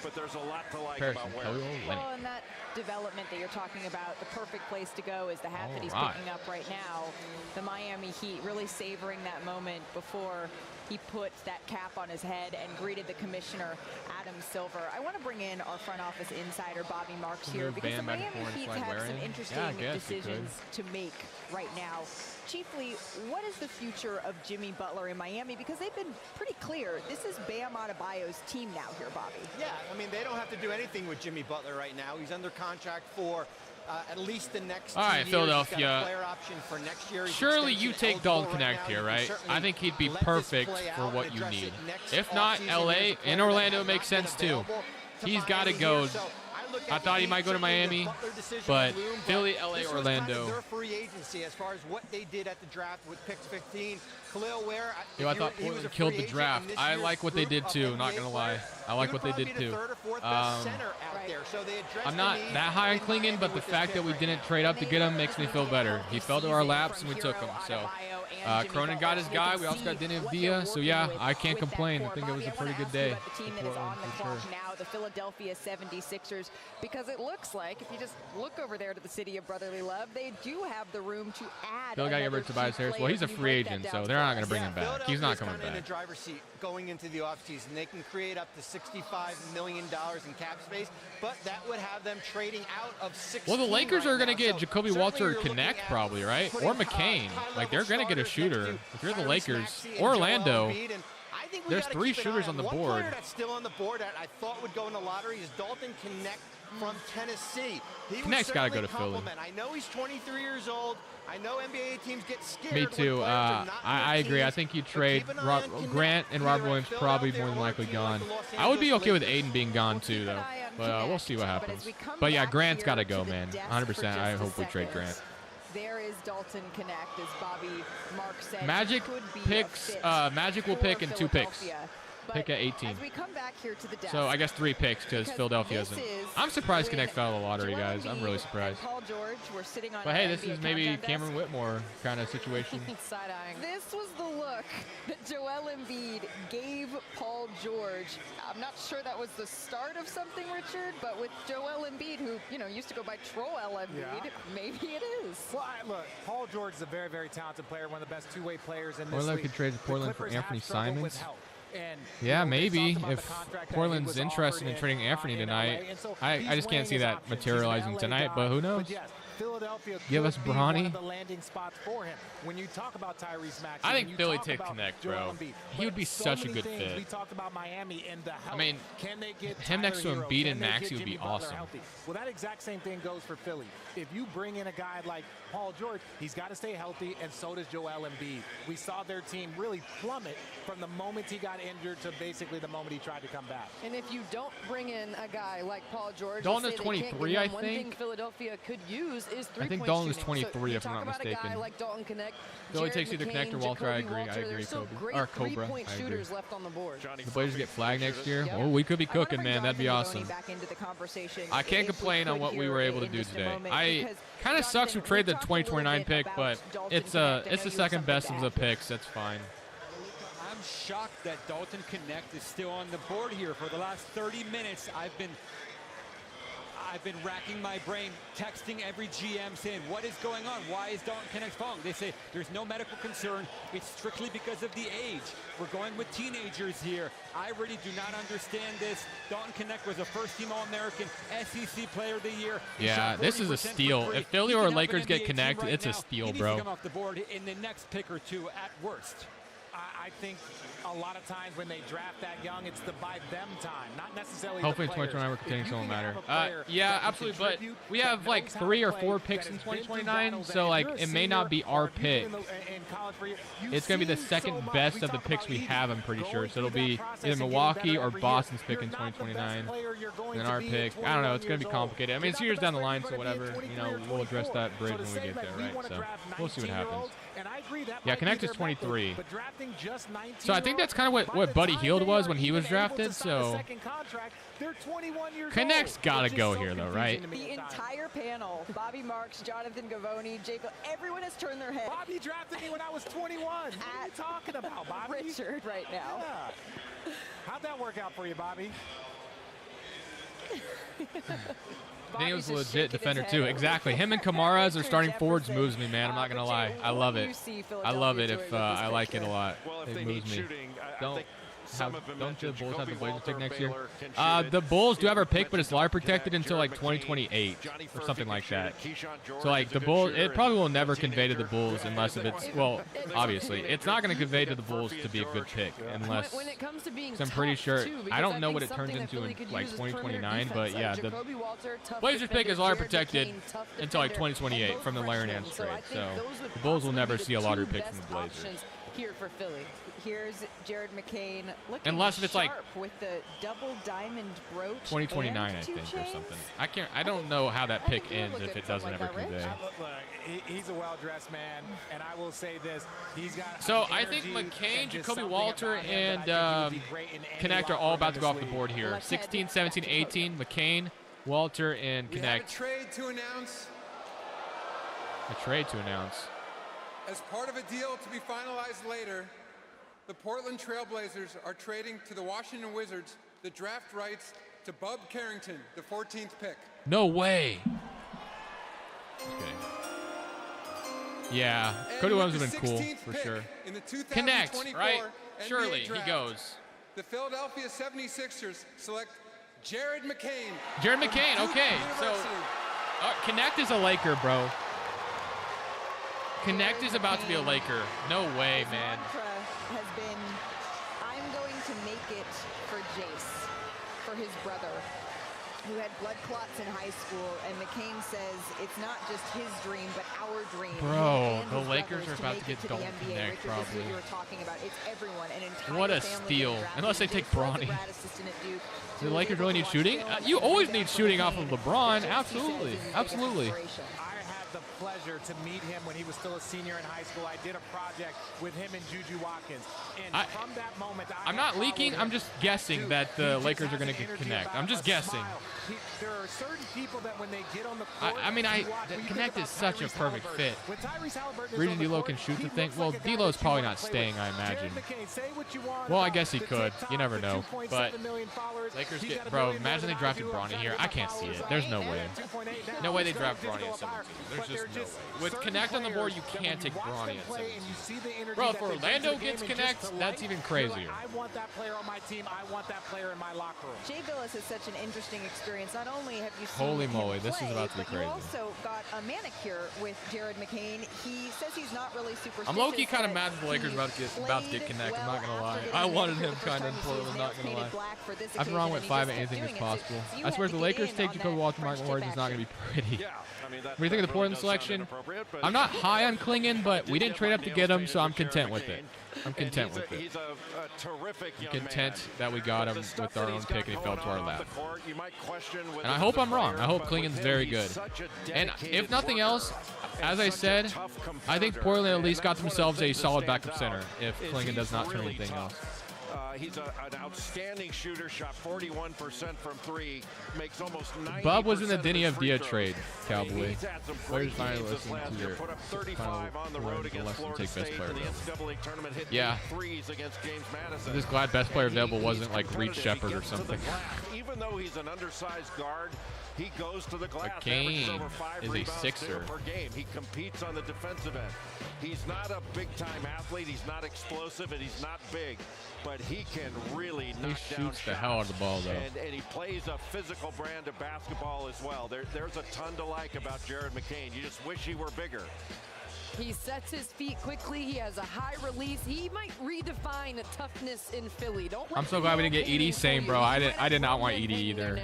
but there's a lot to like Harrison, about Ware. Well, and that development that you're talking about, the perfect place to go is the hat that he's picking up right now. The Miami Heat really savoring that moment before he put that cap on his head and greeted the commissioner, Adam Silver. I want to bring in our front office insider, Bobby Marks, here, because the Miami Heat have some interesting decisions to make right now. Chiefly, what is the future of Jimmy Butler in Miami? Because they've been pretty clear. This is Bam Adebayo's team now here, Bobby. Yeah, I mean, they don't have to do anything with Jimmy Butler right now. He's under contract for at least the next 2 years. All right, Philadelphia. He's got a player option for next year. He's Surely you take Dalton right Connect here, right? certainly I think he'd be let perfect this play for out what and you address need. it next If not, offseason. LA He's a player and that Orlando has makes not been sense too. available to He's got to Miami go. here. So I look I at thought the he might go to Heat, certainly Miami, the Butler decision but loomed, Philly, LA, this was Orlando. kind of their free agency as far as what they did at the draft with pick 15. Kel'el Ware. Yo, I thought Portland killed the draft. I like what they did too, not going to lie. I like what they did too. I'm not that high on Clingan, but the fact that we didn't trade up to get him makes me feel better. He fell to our laps and we took him. So Cronin got his guy. We also got Denny Avdia. So yeah, I can't complain. I think it was a pretty good day. The team that is on the clock now, the Philadelphia 76ers, because it looks like, if you just look over there to the city of brotherly love, they do have the room to add. Still got to get rid of Tobias Harris. Well, he's a free agent, so they're not going to bring him back. He's not coming in the back. driver's seat going into the offseason. They can create up to $65 million in cap space, but that would have them trading out of 16. Well, the Lakers are going to get So Jacoby Walter Connect probably, right? Or McCain. Like, they're going to get a shooter. If you're the Lakers, Orlando, there's 3 shooters on the board. One player that's still on the board that I thought would go in the lottery is Dalton Connect from Tennessee. Connect's got to go to Philly. I know he's 23 years old. I know NBA teams get scared. Me too. I agree. I think you trade Grant and Rob Williams probably more than likely gone. I would be okay with Aiden being gone too, though. But we'll see what happens. But yeah, Grant's got to go, man. 100%. I hope we trade Grant. There is Dalton Connect, as Bobby Mark said. Magic picks. Magic will pick in 2 picks. Pick at 18. As we come back here to the desk, so I guess 3 picks because Philadelphia isn't. I'm surprised Connect fell out of the lottery, guys. I'm really surprised. Paul George were sitting on but hey, this is maybe Cameron Whitmore kind of situation. This was the look that Joel Embiid gave Paul George. I'm not sure that was the start of something, Richard, but with Joel Embiid, who used to go by Troll Embiid, maybe it is. Well, look, Paul George is a very, very talented player, one of the best two-way players in this Orlando league. could trade Portland for Anthony Simons. And, yeah, maybe if Portland's interested in trading Anthony tonight. I just can't see that materializing tonight, but who knows? Philadelphia give us Bronny. The landing spots for him. When you talk about Tyrese Maxey, I think Philly takes Connect, bro. He would be such a good fit. We talked about Miami and the health. I mean, can they get him next to Embiid and Maxey would be awesome. Well, that exact same thing goes for Philly. If you bring in a guy like Paul George, he's got to stay healthy, and so does Joel Embiid. We saw their team really plummet from the moment he got injured to basically the moment he tried to come back. And if you don't bring in a guy like Paul George, Dalton is 23, I think. One thing Philadelphia could use is I think three-point Dalton is shooting. 23, So if I'm not talk about mistaken. a guy like Dalton Connect, Philly Jared takes either McCain, Connect or Walter. I Jacoby agree. I Walter. agree, There's still Kobe. great Or Cobra. three-point I agree. shooters left on the board. The Blazers get flagged next year. Yeah. Oh, we could be I wanna cooking, bring man. That'd be Jonathan awesome. Givony back into the conversation I can't if we complain on could what we here were able to in do just a today. moment, I because kind of sucks we Jonathan, traded the talked a little 2029 bit pick, about but Dalton it's Connect. I know the you second have best something of to the add. picks. That's fine. I'm shocked that Dalton Connect is still on the board here. For the last 30 minutes, I've been racking my brain, texting every GM saying, what is going on? Why is Dalton Connect falling? They say there's no medical concern. It's strictly because of the age. We're going with teenagers here. I really do not understand this. Dalton Connect was a first-team All-American, SEC Player of the Year. He Yeah, shot this is a 40% from steal. three. If Philly He or can help Lakers an get NBA Connect, team right it's a now. steal, He needs bro. to come off the board in the next pick or two at worst. I think a lot of times when they draft that young, it's the by them time, not necessarily Hopefully the in players. 2029 we're continuing If so you won't can matter. have a player Yeah, that can absolutely. But contribute, we that have like knows how to 3 or play, 4 that picks has in been through 2029, battles, so and like if you're it a may not be senior our or if you've pick. been in college for years, you've It's going to be the seen so second much. best We of the talk picks about we Edey have, I'm pretty sure. going So it'll through that be process either and getting Milwaukee better or every year. Boston's pick You're in not the best 2029. player you're going Then to our be at pick. I don't know. It's going to 21 be years complicated. I old. mean, it's You're years not down the the best line, player so you're gonna whatever. be at You know, 23 or we'll address 24. that bridge So to when we say get that there, we right? wanna So draft we'll see what happens. 19-year-olds, and I agree that Yeah, might be Connect their is 23. method, but drafting just 19 So I think that's kind of what Buddy Hield was when he was drafted. So they're 21 years Connect's old. got to It's go just so here, though, confusing right? to me The at times. entire panel, Bobby Marks, Jonathan Givony, Jacob, everyone has turned their head. Bobby drafted me when I was 21. What are you talking about, Bobby? Richard right now. Yeah. How'd that work out for you, Bobby? Daniel's a legit defender too. Exactly. Him and Kamara as their starting forwards moves me, man. I'm not gonna lie. I love it. I love it if I like it a lot. Well, if It they moves need me. shooting, I Don't think some have, of them don't the mentioned Bulls have the Jacoby Blazers pick Walter, next year? Baylor can shoot it. The Bulls do have our pick, Steve but it's mentioned lottery Dalton protected Connect, until like Jared 2028 McCain, Johnny or Furphy something can like shoot that. it. Keyshawn George So like is a the good Bulls, shooter it probably will and never a convey to the teenager. Bulls unless if it's well, obviously it's not going to convey to the Bulls to be a good pick unless. When it comes to being I'm pretty tough, sure. too, I don't because know think what it turns something that into Philly in could like use is perimeter 2029, defense. but yeah, the Jacoby Walter, tough Blazers pick defender, is lottery Jared protected McCain, tough until like defender, 2028 and from the both Larry freshmen. Nance So I trade. think So those would the Bulls will possibly never be see a the lottery two pick from best the Blazers. options here for Philly. Here's Jared McCain looking Unless if it's like sharp with the double diamond brooch 2029, and I two think, or chains. something. I don't know how that pick ends if it doesn't ever convey. He's a well-dressed man, and I will say this: he's got. So I think McCain, Jacoby Walter, and Connect are all about to go off the board here. 16, 17, 18. McCain, Walter, and We have a Connect. trade to announce. A trade to announce. As part of a deal to be finalized later, the Portland Trailblazers are trading to the Washington Wizards the draft rights to Bub Carrington, the 14th pick. No way. Okay. Yeah, And Cody with Williams would have the been cool 16th for pick sure. in the 2024 Connect, right? NBA Surely he draft, goes. The Philadelphia 76ers select Jared McCain. Jared from McCain, Duke okay. So University. Connect is a Laker, bro. Connect is about to be a Laker. No way, man. Mantra has been, I'm going to make it for Jace, for his brother, who had blood clots in high school. And McCain says it's not just his dream, but our dream. Bro, him and the his Lakers brothers are about make to it get the Dalton NBA. Connect, Richard, this is probably. what you were talking about. It's everyone, an entire What a family steal. getting drafted. Unless they take Jace was a Bronny. grad assistant at Duke. Do the Lakers really need shooting? You always need shooting off of LeBron. Absolutely. Absolutely. I had the pleasure to meet him when he was still a senior in high school. I did a project with him and Juju Watkins. And from that moment, I'm not leaking. I'm just guessing that the Lakers are going to Connect. I'm just guessing. There are certain people that when they get on the court, I mean, Connect is such a perfect fit. Reggie D'Lo can shoot the thing. Well, D'Lo's probably not staying, I imagine. Well, I guess he could. You never know. But Lakers get, bro, imagine they drafted Bronny here. I can't see it. There's no way. No way they draft Bronny at 17. There's just no way. With Connect on the board, you can't take Bronny at 17. Bro, if Orlando gets Connect, that's even crazier. I want that player on my team. I want that player in my locker room. Jay Billis is such an interesting experience. Not only have you seen Holy him moly, this is play, about to be but crazy. You also got a manicure with Jared McCain. He says he's not really superstitious. I'm low-key kind of but mad that the Lakers he about to get Connect. I'm not gonna lie. after I getting wanted manicure him the first kind of time in he sees Portland. his Not nails gonna painted lie. black for this I've been wrong occasion, with and he 5 just and anything kept is doing it. possible. So you I swear, had if the to Lakers get take in Jacoby on Walter, that Michael Morris, it's not gonna be pretty. Yeah, I mean, What do you think of the Portland selection? selection. I'm not high on Klingon, but we didn't trade up to get him, so I'm content with it. I'm content with it. He's a terrific young Content man. that we got him with our own pick and he fell to our lap. You might question And I hope I'm wrong. I hope Klingon's very good. And if nothing else, as I said, I think Portland at least got themselves a solid backup center if Klingon does not turn anything else. He's an outstanding shooter, shot 41% from 3, makes almost 90%. Bub was in the Denny of Dia trade, Cowboy. Players finally listen to their put up 35 on the road against Florida State in the NCAA tournament, hit yeah. threes against James Madison. I'm just glad best player available wasn't like Reed Shepard or something. Even though he's an undersized guard, he goes to the glass. Kane over 5 is a rebounds sixer per game. He competes on the defensive end. He's not a big-time athlete. He's not explosive, and he's not big, but he can really knock down shots. He shoots the hell out of the ball, though. And he plays a physical brand of basketball as well. There's a ton to like about Jared McCain. You just wish he were bigger. He sets his feet quickly. He has a high release. He might redefine toughness in Philly. I'm so glad we didn't get Edie. Same, bro. I did not want Edie either.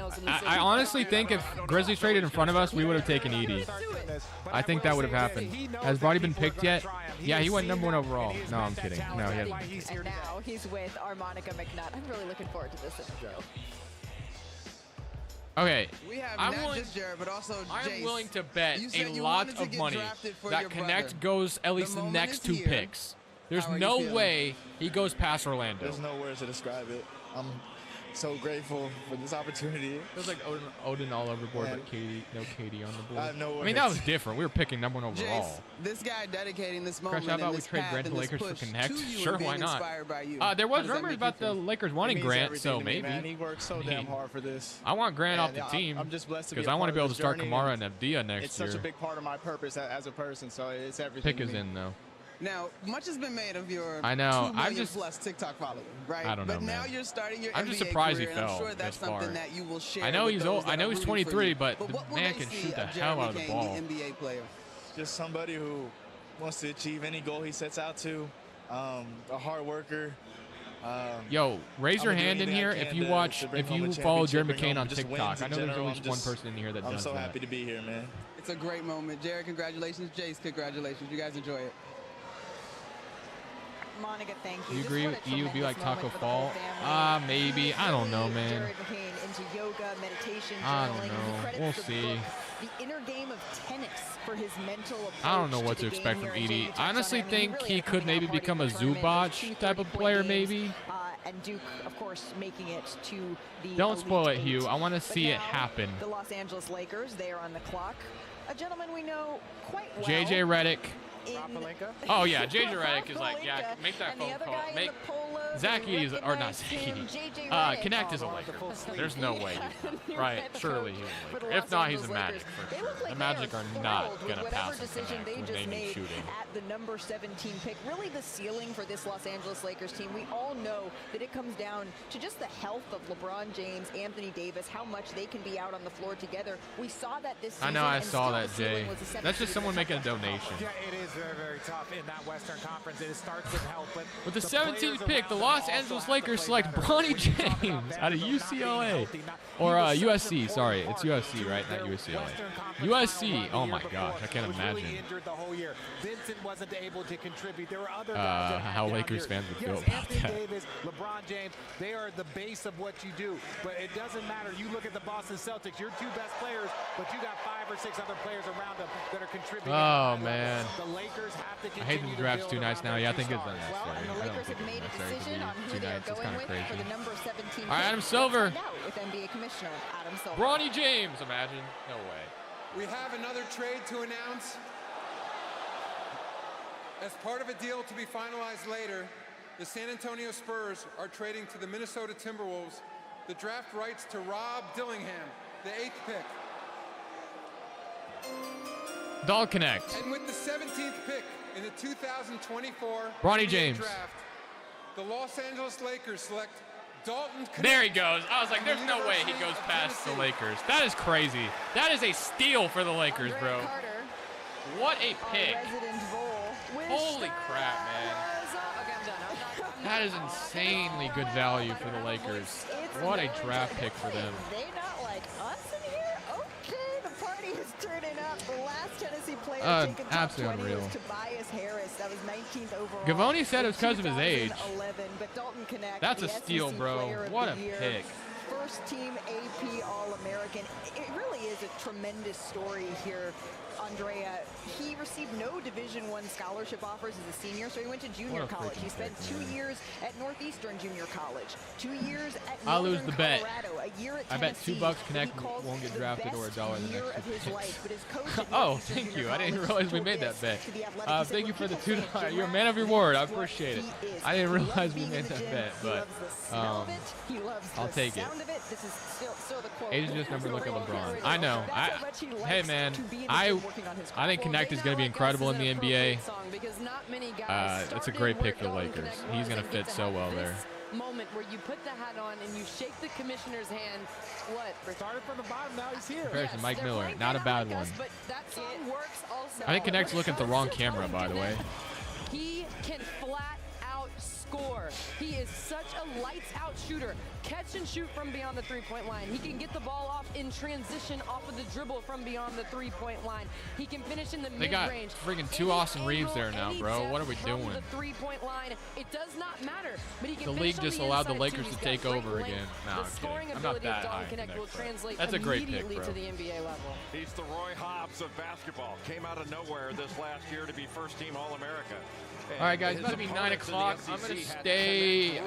I honestly think if Grizzlies traded in front of us, we would have taken Edie. I think that would have happened. Has Brody been picked yet? Yeah, he went #1 overall. No, I'm kidding. No, he hasn't. And now he's with Armonica McNutt. I'm really looking forward to this intro. Okay, We have I'm not willing, just Jared, but also I'm Jace. willing to bet You said a you lot wanted to of get money drafted for that your Connect brother. goes at least the moment next is 2 here. picks. There's How are you no feeling? way he goes past Orlando. There's no words to describe it. I'm so grateful for this opportunity. It was like Odin all over board, And but Katie on the board. I have no I mean, that words. was different. We were picking #1 overall. Jace, this guy dedicating this moment Crush, how about and we this trade path Grant and to this Lakers for push Connect? to you Sure, and being why not? inspired by you. There How was does that rumors make you about the feel? Lakers It wanting means Grant, everything so to me, maybe. man. He worked so damn hard for this. I want Grant off And the team. I'm just blessed to be because a I want to part be of able to this start journey, Kamara and Avdia next It's year. such a big part of my purpose as a person, so it's everything. Pick to is me. in though. Now, much has been made of your I know. 2 I'm million just- plus TikTok following, right? I don't know, But now man. you're starting your I'm just NBA surprised he career, and fell I'm sure that's this far. something that you will share I know with he's those old. that I know are he's rooting for 23, you. but the what will man they can see shoot the of hell Jared out of the McCain, ball. NBA player. Just somebody who wants to achieve any goal he sets out to. A hard worker. Yo, raise I'm your gonna do hand in anything I here can if you to watch, bring if home a you follow Jared championship, bring McCain on home just TikTok. wins I in know there's at general. least one person in here that I'm does so that. happy to be here, man. It's a great moment. Jared, congratulations. Jace, congratulations. You guys enjoy it. Monica, thank you. Do you Just agree what a you would be like tremendous Taco moment for the whole Fall? family. Maybe. I don't know, man. Jared McCain into yoga, meditation, I don't journaling. He know. credits We'll the see. book, The Inner Game of Tennis, for his mental approach I don't know what to to the expect game from here. Edie. Jamie touched I on honestly it. I mean, think really he had could coming maybe out party become at a the tournament. Those Zubac 2 type of 30-point player, games, maybe. And Duke, of course, making it to the Don't Elite spoil it, Eight. Hugh. I want to But see it now, happen. The Los Angeles Lakers, they are on the clock. A gentleman we know quite well. JJ Redick. Palinka? Oh yeah, JJ Redick is like, yeah, Palinka. make that And the phone other call. guy in Make the polos, Zach we Edey's, or not recognize Zach him, Edey. JJ Redick. Connect is a Laker. There's no way. Right, surely he's a For the Laker. If Los not, he's a Angeles Magic Lakers. for They sure. look like The they Magic are not thrilled with gonna whatever pass decision Connect they when just they need made shooting. at the number 17 pick. Really the ceiling for this Los Angeles Lakers team. We all know that it comes down to just the health of LeBron James, Anthony Davis, how much they can be out on the floor together. We saw that this season. I know, I and saw still that, the ceiling Jay. was the 7th That's just seed. someone making a donation. Yeah, it is very, very tough in that Western Conference. It starts with help. But With the players 17th pick, the around them Los also Angeles have to Lakers play select better. Bronny When you talk about James them, out of you know, not being UCLA. healthy, Or he was such an USC, sorry. important It's part USC, to right? Not their UCLA. Western Conference USC, final run the oh year my gosh, I can't was imagine. really injured the whole year. Vincent wasn't able to contribute. There were other guys that How had down Lakers years. fans would Yes, feel about Anthony that. Davis, LeBron James, they are the base of what you do. But it doesn't matter. You look at the Boston Celtics, your 2 best players, but you got 5 or 6 other players around them that are contributing. Oh, man. The Lakers have to I hate that the draft's too nice now. Yeah, I think it's unnecessary. Well, and the I don't Lakers think have it's made a necessary to decision be on who too they are nice. It's going kind of with for crazy. the number 17 All right, pick. Adam Silver. Let's find out with NBA Commissioner Adam Silver. Bronny James, imagine. No way. We have another trade to announce. As part of a deal to be finalized later, the San Antonio Spurs are trading to the Minnesota Timberwolves the draft rights to Rob Dillingham, the 8th pick. Dog Connect. And with the 17th pick in the 2024 Bronny NBA James. draft, the Los Angeles Lakers select Dalton Connect. There he goes. I was like, there's no way he goes past the Lakers. That is crazy. That is a steal for the Lakers, bro. What a pick. Holy crap, man. That is insanely good value for the Lakers. What a draft pick for them. They not like us in here? Okay, the party is turning up. The last Tennessee player absolutely unreal. Tobias Harris, that was 19th overall. Gavoni said it was because of his age. 2011, but Dalton Knecht, That's a the steal, SEC bro. Player of What the a Year. pick. First team AP All-American. It really is a tremendous story here. Andrea, he received no Division I scholarship offers as a senior, so he went to junior college. He spent 2 years at Northeastern Junior College, 2 years at I'll lose Northern the bet. Colorado, a year at I bet Tennessee, $2 that he Knecht calls won't get the drafted or best $1 the year next of his 2 life, but his coach at Oh, Northeastern thank Junior you. I didn't College realize we told made that this bet. to the Athletic. He said, Thank you for the "When people say $2. You're a Jim man of your Ryan word. I is what appreciate it. he is. I didn't He loves realize we being in made the that gym. bet, He but loves the smell of it. He loves I'll the take it. sound of it. This is still the quote. Age just number look at LeBron. I know. That's how much he likes Hey man, to be in the I gym working on his I think Knecht is going to be incredible in the NBA. It's a great pick for the Lakers. He's going to fit so well there. Moment where you put the hat on and you shake the commissioner's hand. What? Started from the bottom, now he's here. Comparison, Mike Miller, not a bad one. But that song works also. I think Knecht's looking at the wrong camera, by the way. He can flat out score. He is such a lights out shooter. Catch and shoot from beyond the three-point line. He can get the ball off in transition off of the dribble from beyond the three-point line. He can finish in the They got mid-range. freaking 2 Austin Reeves there now, bro. What are we From doing? the three-point line, it does not matter. But he can The finish league on just the allowed the inside, Lakers too. to He's take got great over length. again. No, The I'm scoring kidding. I'm not ability of that high. Dalton Knecht will translate That's a great pick, immediately bro. to the NBA level. He's the Roy Hobbs of basketball. Came out of nowhere this last year to be first-team All-America. All right, guys, it's about to be 9 o'clock. I'm going to stay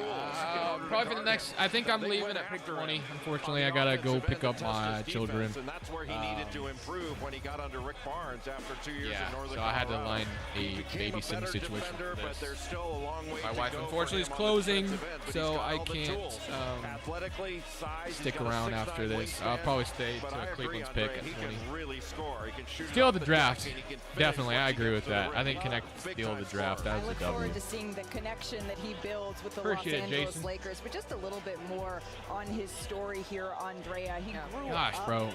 probably for the next. I think I'm leaving at pick 20. Unfortunately, I got to go pick up my children. And that's where he needed to improve when he got under Rick Barnes after 2 years Yeah, in Northern so I had to Colorado. line a He became a babysitting better situation defender, for but this. there's still a long way My to wife, go for unfortunately, is him on closing, the defensive end, but so he's got I all the can't tools. Athletically, size, he's stick got a around 6'9" after this. I'll wingspan, probably stay but to I agree, Cleveland's Andre, pick at he 20. can really score. He can shoot Steal off the the draft. deck, and he can finish Definitely, I once he agree gets with to the that. I rim. think He's a Knecht steal the big-time draft. scorer. That I was a look forward W. to seeing the connection that he builds with the Appreciate it, Los Angeles Jason. Lakers. But just a little bit more on his story here, Andrea. He grew Gosh, up. bro.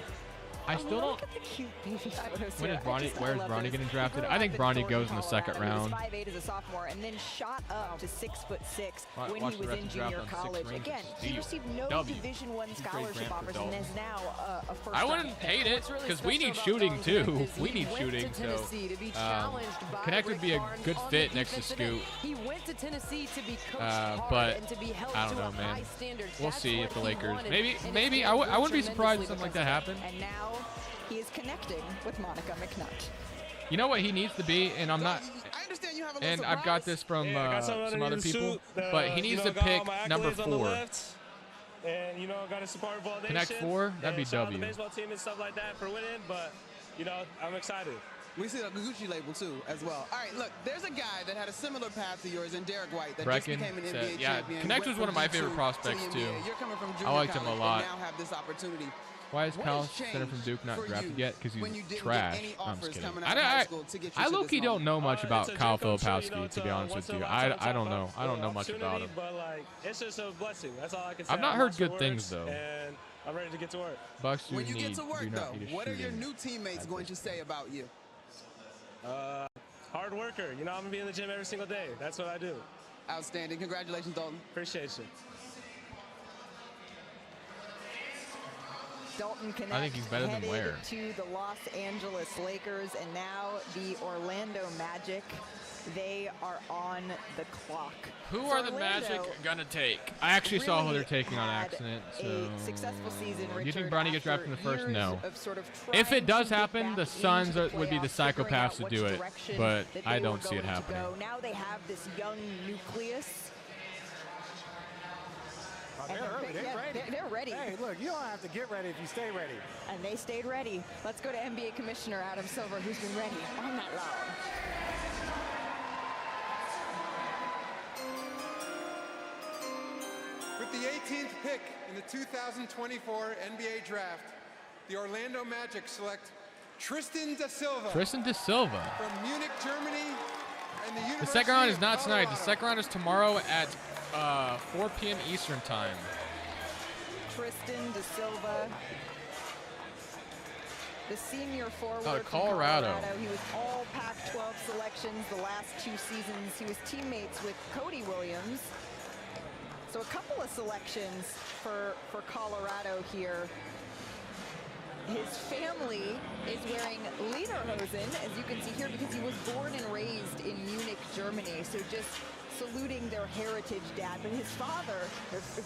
I still don't. Look at the cute baby photos When here. is Bronny? Where's love Bronny this. getting He drafted? grew I think up in Bronny Thornton, goes in the second Colorado. round. He was 5'8" as a sophomore, and then shot up to 6'6" when Watch he the was rest in of the draft junior on 6 college. rings. Again, he Steal. received no W. Division I Grant scholarship for offers, and Dalton. is now a first. I wouldn't hate it because we need shooting too. We need shooting, so Knecht would be a good fit next to Scoot. He went to Tennessee to be coached But hard and to be held I don't to know, a man. high standard. We'll That's see what if the he Lakers. wanted, Maybe and maybe it's I wouldn't be tremendously surprised if something like that happened. And now he is connecting with Monica McNutt. You know what he needs to be, and I'm not. I understand you have a little And surprise. I've got this from Yeah, I got something some underneath other the people, suit, but he needs to got all pick my number accolades on the 4. left, and got a support validation. Connect 4? That'd be and shout out W. the baseball team and stuff like that for winning, but I'm excited. We see the Gucci label too, as well. All right, look, there's a guy that had a similar path to yours in Derek White that Brecken just became an said- NBA yeah, champion. Knecht went was from one of my D2 favorite to prospects, the too. NBA. You're coming from I junior liked him a college lot. and now have this opportunity. Why is What Kyle has Center from changed Duke not for drafted you yet? Because when you he's didn't trash. get any I'm offers just kidding. coming out of high school to get you I to low-key this don't know much about It's a Kyle dream come true, Filipowski, to be honest with you. I don't know. I don't know much about him. But it's just a blessing. That's all I can say. I've not I'm heard sure good things, words, though. And I'm ready to get to work. Bucks do When you get need to work, do though, not need a what are your shooting new teammates going to say about you? Hard worker. I'm gonna be in the gym every single day. That's what I do. Outstanding. Congratulations, Dalton. Appreciate you. Dalton Knecht I think he's better than headed Ware. to the Los Angeles Lakers, and now the Orlando Magic. They are on the clock. Who So are the Orlando Magic gonna take? I actually saw who really they're taking on had accident. So a successful season, do you think Richard, Bronny gets drafted in the after first? No. years of sort of If trying it does to get happen, back the into Suns the would be the playoffs, figuring out psychopaths to which do it, direction but that I they were don't see it going to happening. go. Now they have this young nucleus. And they're ready. Hey, look, you don't have to get ready if you stay ready. And they stayed ready. Let's go to NBA Commissioner Adam Silver, who's been ready all night long. With the 18th pick in the 2024 NBA Draft, the Orlando Magic select Tristan da Silva. Tristan da Silva. From Munich, Germany, and the The University second round is of not tonight. The Colorado. second round is tomorrow at 4 p.m. Eastern time. Tristan da Silva, the senior forward Oh, from Colorado. He was all Pac-12 selections the last 2 seasons. He was teammates with Cody Williams. So a couple of selections for Colorado here. his family is wearing lederhosen, as you can see here, because he was born and raised in Munich, Germany. So just saluting their heritage, Dad. But his father,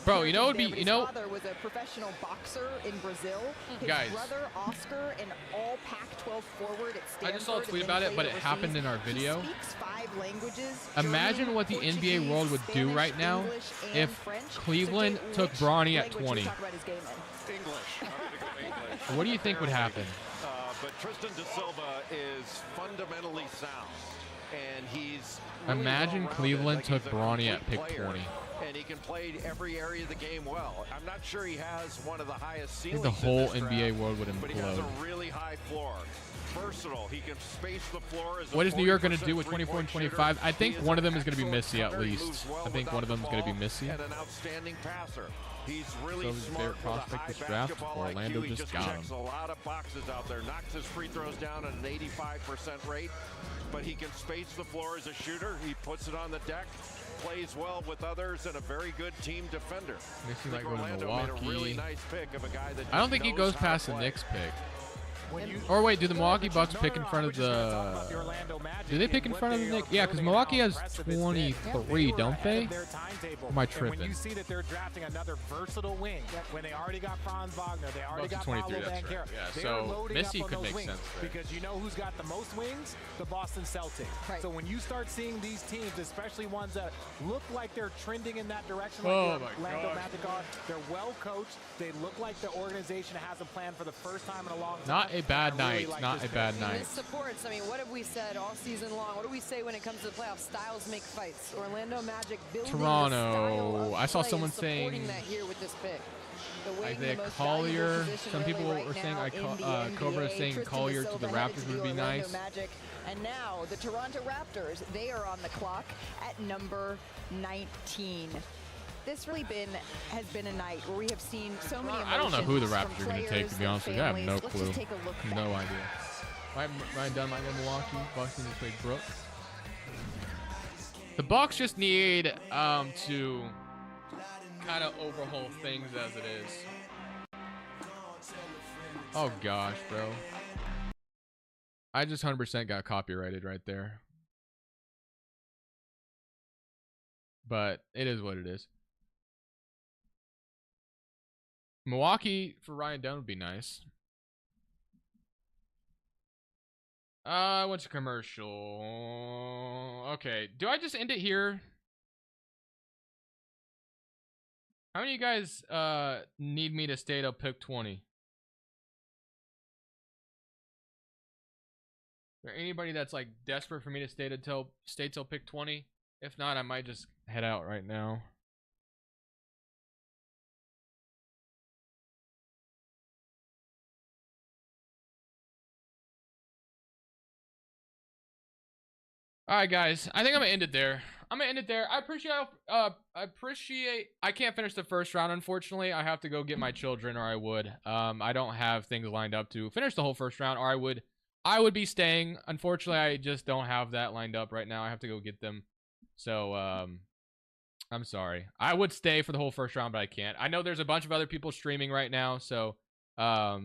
bro, you know, would be, his father was a professional boxer in Brazil. His guys, brother Oscar, an all Pac-12 forward at Stanford. I just saw a tweet about it, but it happened in our video. He speaks 5 languages. Imagine what the NBA world would do right now if Cleveland took Bronny at 20. What do you think would happen? But Tristan da Silva is fundamentally sound, and he's really imagine Cleveland took Bronny at pick 20. And he can play every area of the game well. I'm not sure he has one of the highest ceilings. I think the whole in this NBA draft, world would but he has implode. a really high floor. Versatile. He can space the floor. As What is New York going to 40% do with 24 and three-point 25? shooter. I think He is one of an them is going to be excellent Missy at cutter. He least. moves well I think one of them is going to be Missy. and an outstanding passer. He's really So his smart favorite with a prospect high this draft, basketball Orlando IQ. He just got checks him. a lot of boxes out there. Knocks his free throws down at an 85% rate, but he can space the floor as a shooter. He puts it on the deck, plays well with others, and a very good team defender. Makes I me think like going to Orlando made a Milwaukee. really nice pick of a guy that I don't think he knows goes how to past the play. Knicks pick. Or wait, do the Milwaukee Bucks pick in front of the... Do they pick in front of the Knicks? Yeah, because Milwaukee has 23, don't they? Or am I And when tripping? you see that they're drafting another versatile wing, when they already got Franz Wagner, they already Bucks got are Paolo 23, that's Banchero. right. Yeah, They so are loading Missy up on could those make wings sense there. because you know who's got the most wings? The Boston Celtics. So when you start seeing these teams, especially ones that look like they're trending in that direction, like Oh the my Orlando gosh. Magic are, they're well coached. They look like the organization has a plan for the first time in a long time. Not a bad I really night. like Not this a bad pick. night. This supports, I mean, what have we said all season long? What do we say when it comes to the playoffs? Styles make fights. Orlando Magic building the style Toronto. of I saw play someone and supporting saying that here with this pick. The wing, Isaiah the most Collier. valuable position Some people really were right saying now in the Cobra is NBA. saying Tristan Collier da to the Silva headed Raptors would the be Orlando nice. Magic. And now the Toronto Raptors, they are on the clock at number 19. This really has been a night where we have seen so many emotions. I don't know who the from Raptors are going to take, players to be and honest with you. I have no families. Let's clue. just take a look back. No idea. Ryan Dunn might go Milwaukee. Bucks need to trade Brooks. The Bucks just need to kind of overhaul things as it is. Oh gosh, bro. I just 100% got copyrighted right there. But it is what it is. Milwaukee for Ryan Dunn would be nice. What's a commercial? Okay, do I just end it here? How many of you guys need me to stay till pick 20? Is there anybody that's like desperate for me to stay till pick 20? If not, I might just head out right now. All right, guys. I think I'm gonna end it there. I appreciate. I can't finish the first round, unfortunately. I have to go get my children, or I would. I don't have things lined up to finish the whole first round, or I would be staying. Unfortunately, I just don't have that lined up right now. I have to go get them. So, I'm sorry. I would stay for the whole first round, but I can't. I know there's a bunch of other people streaming right now, so I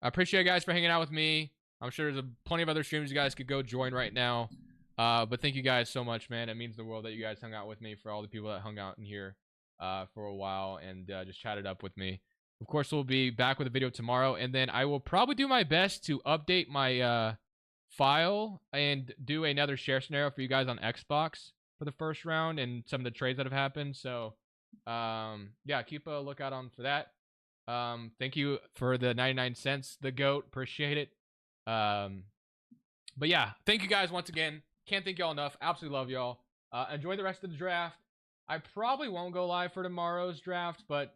appreciate you guys for hanging out with me. I'm sure there's plenty of other streams you guys could go join right now. But thank you guys so much, man. It means the world that you guys hung out with me, for all the people that hung out in here for a while and just chatted up with me. Of course, we'll be back with a video tomorrow, and then I will probably do my best to update my file and do another share scenario for you guys on Xbox for the first round and some of the trades that have happened. So, yeah, keep a lookout on for that. Thank you for the 99 cents, the GOAT. Appreciate it. But yeah, thank you guys once again. Can't thank y'all enough. Absolutely love y'all. Enjoy the rest of the draft. I probably won't go live for tomorrow's draft, but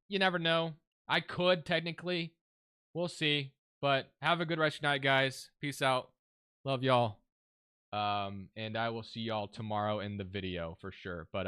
you never know. I could technically. We'll see. But have a good rest of your night, guys. Peace out. Love y'all. And I will see y'all tomorrow in the video for sure. But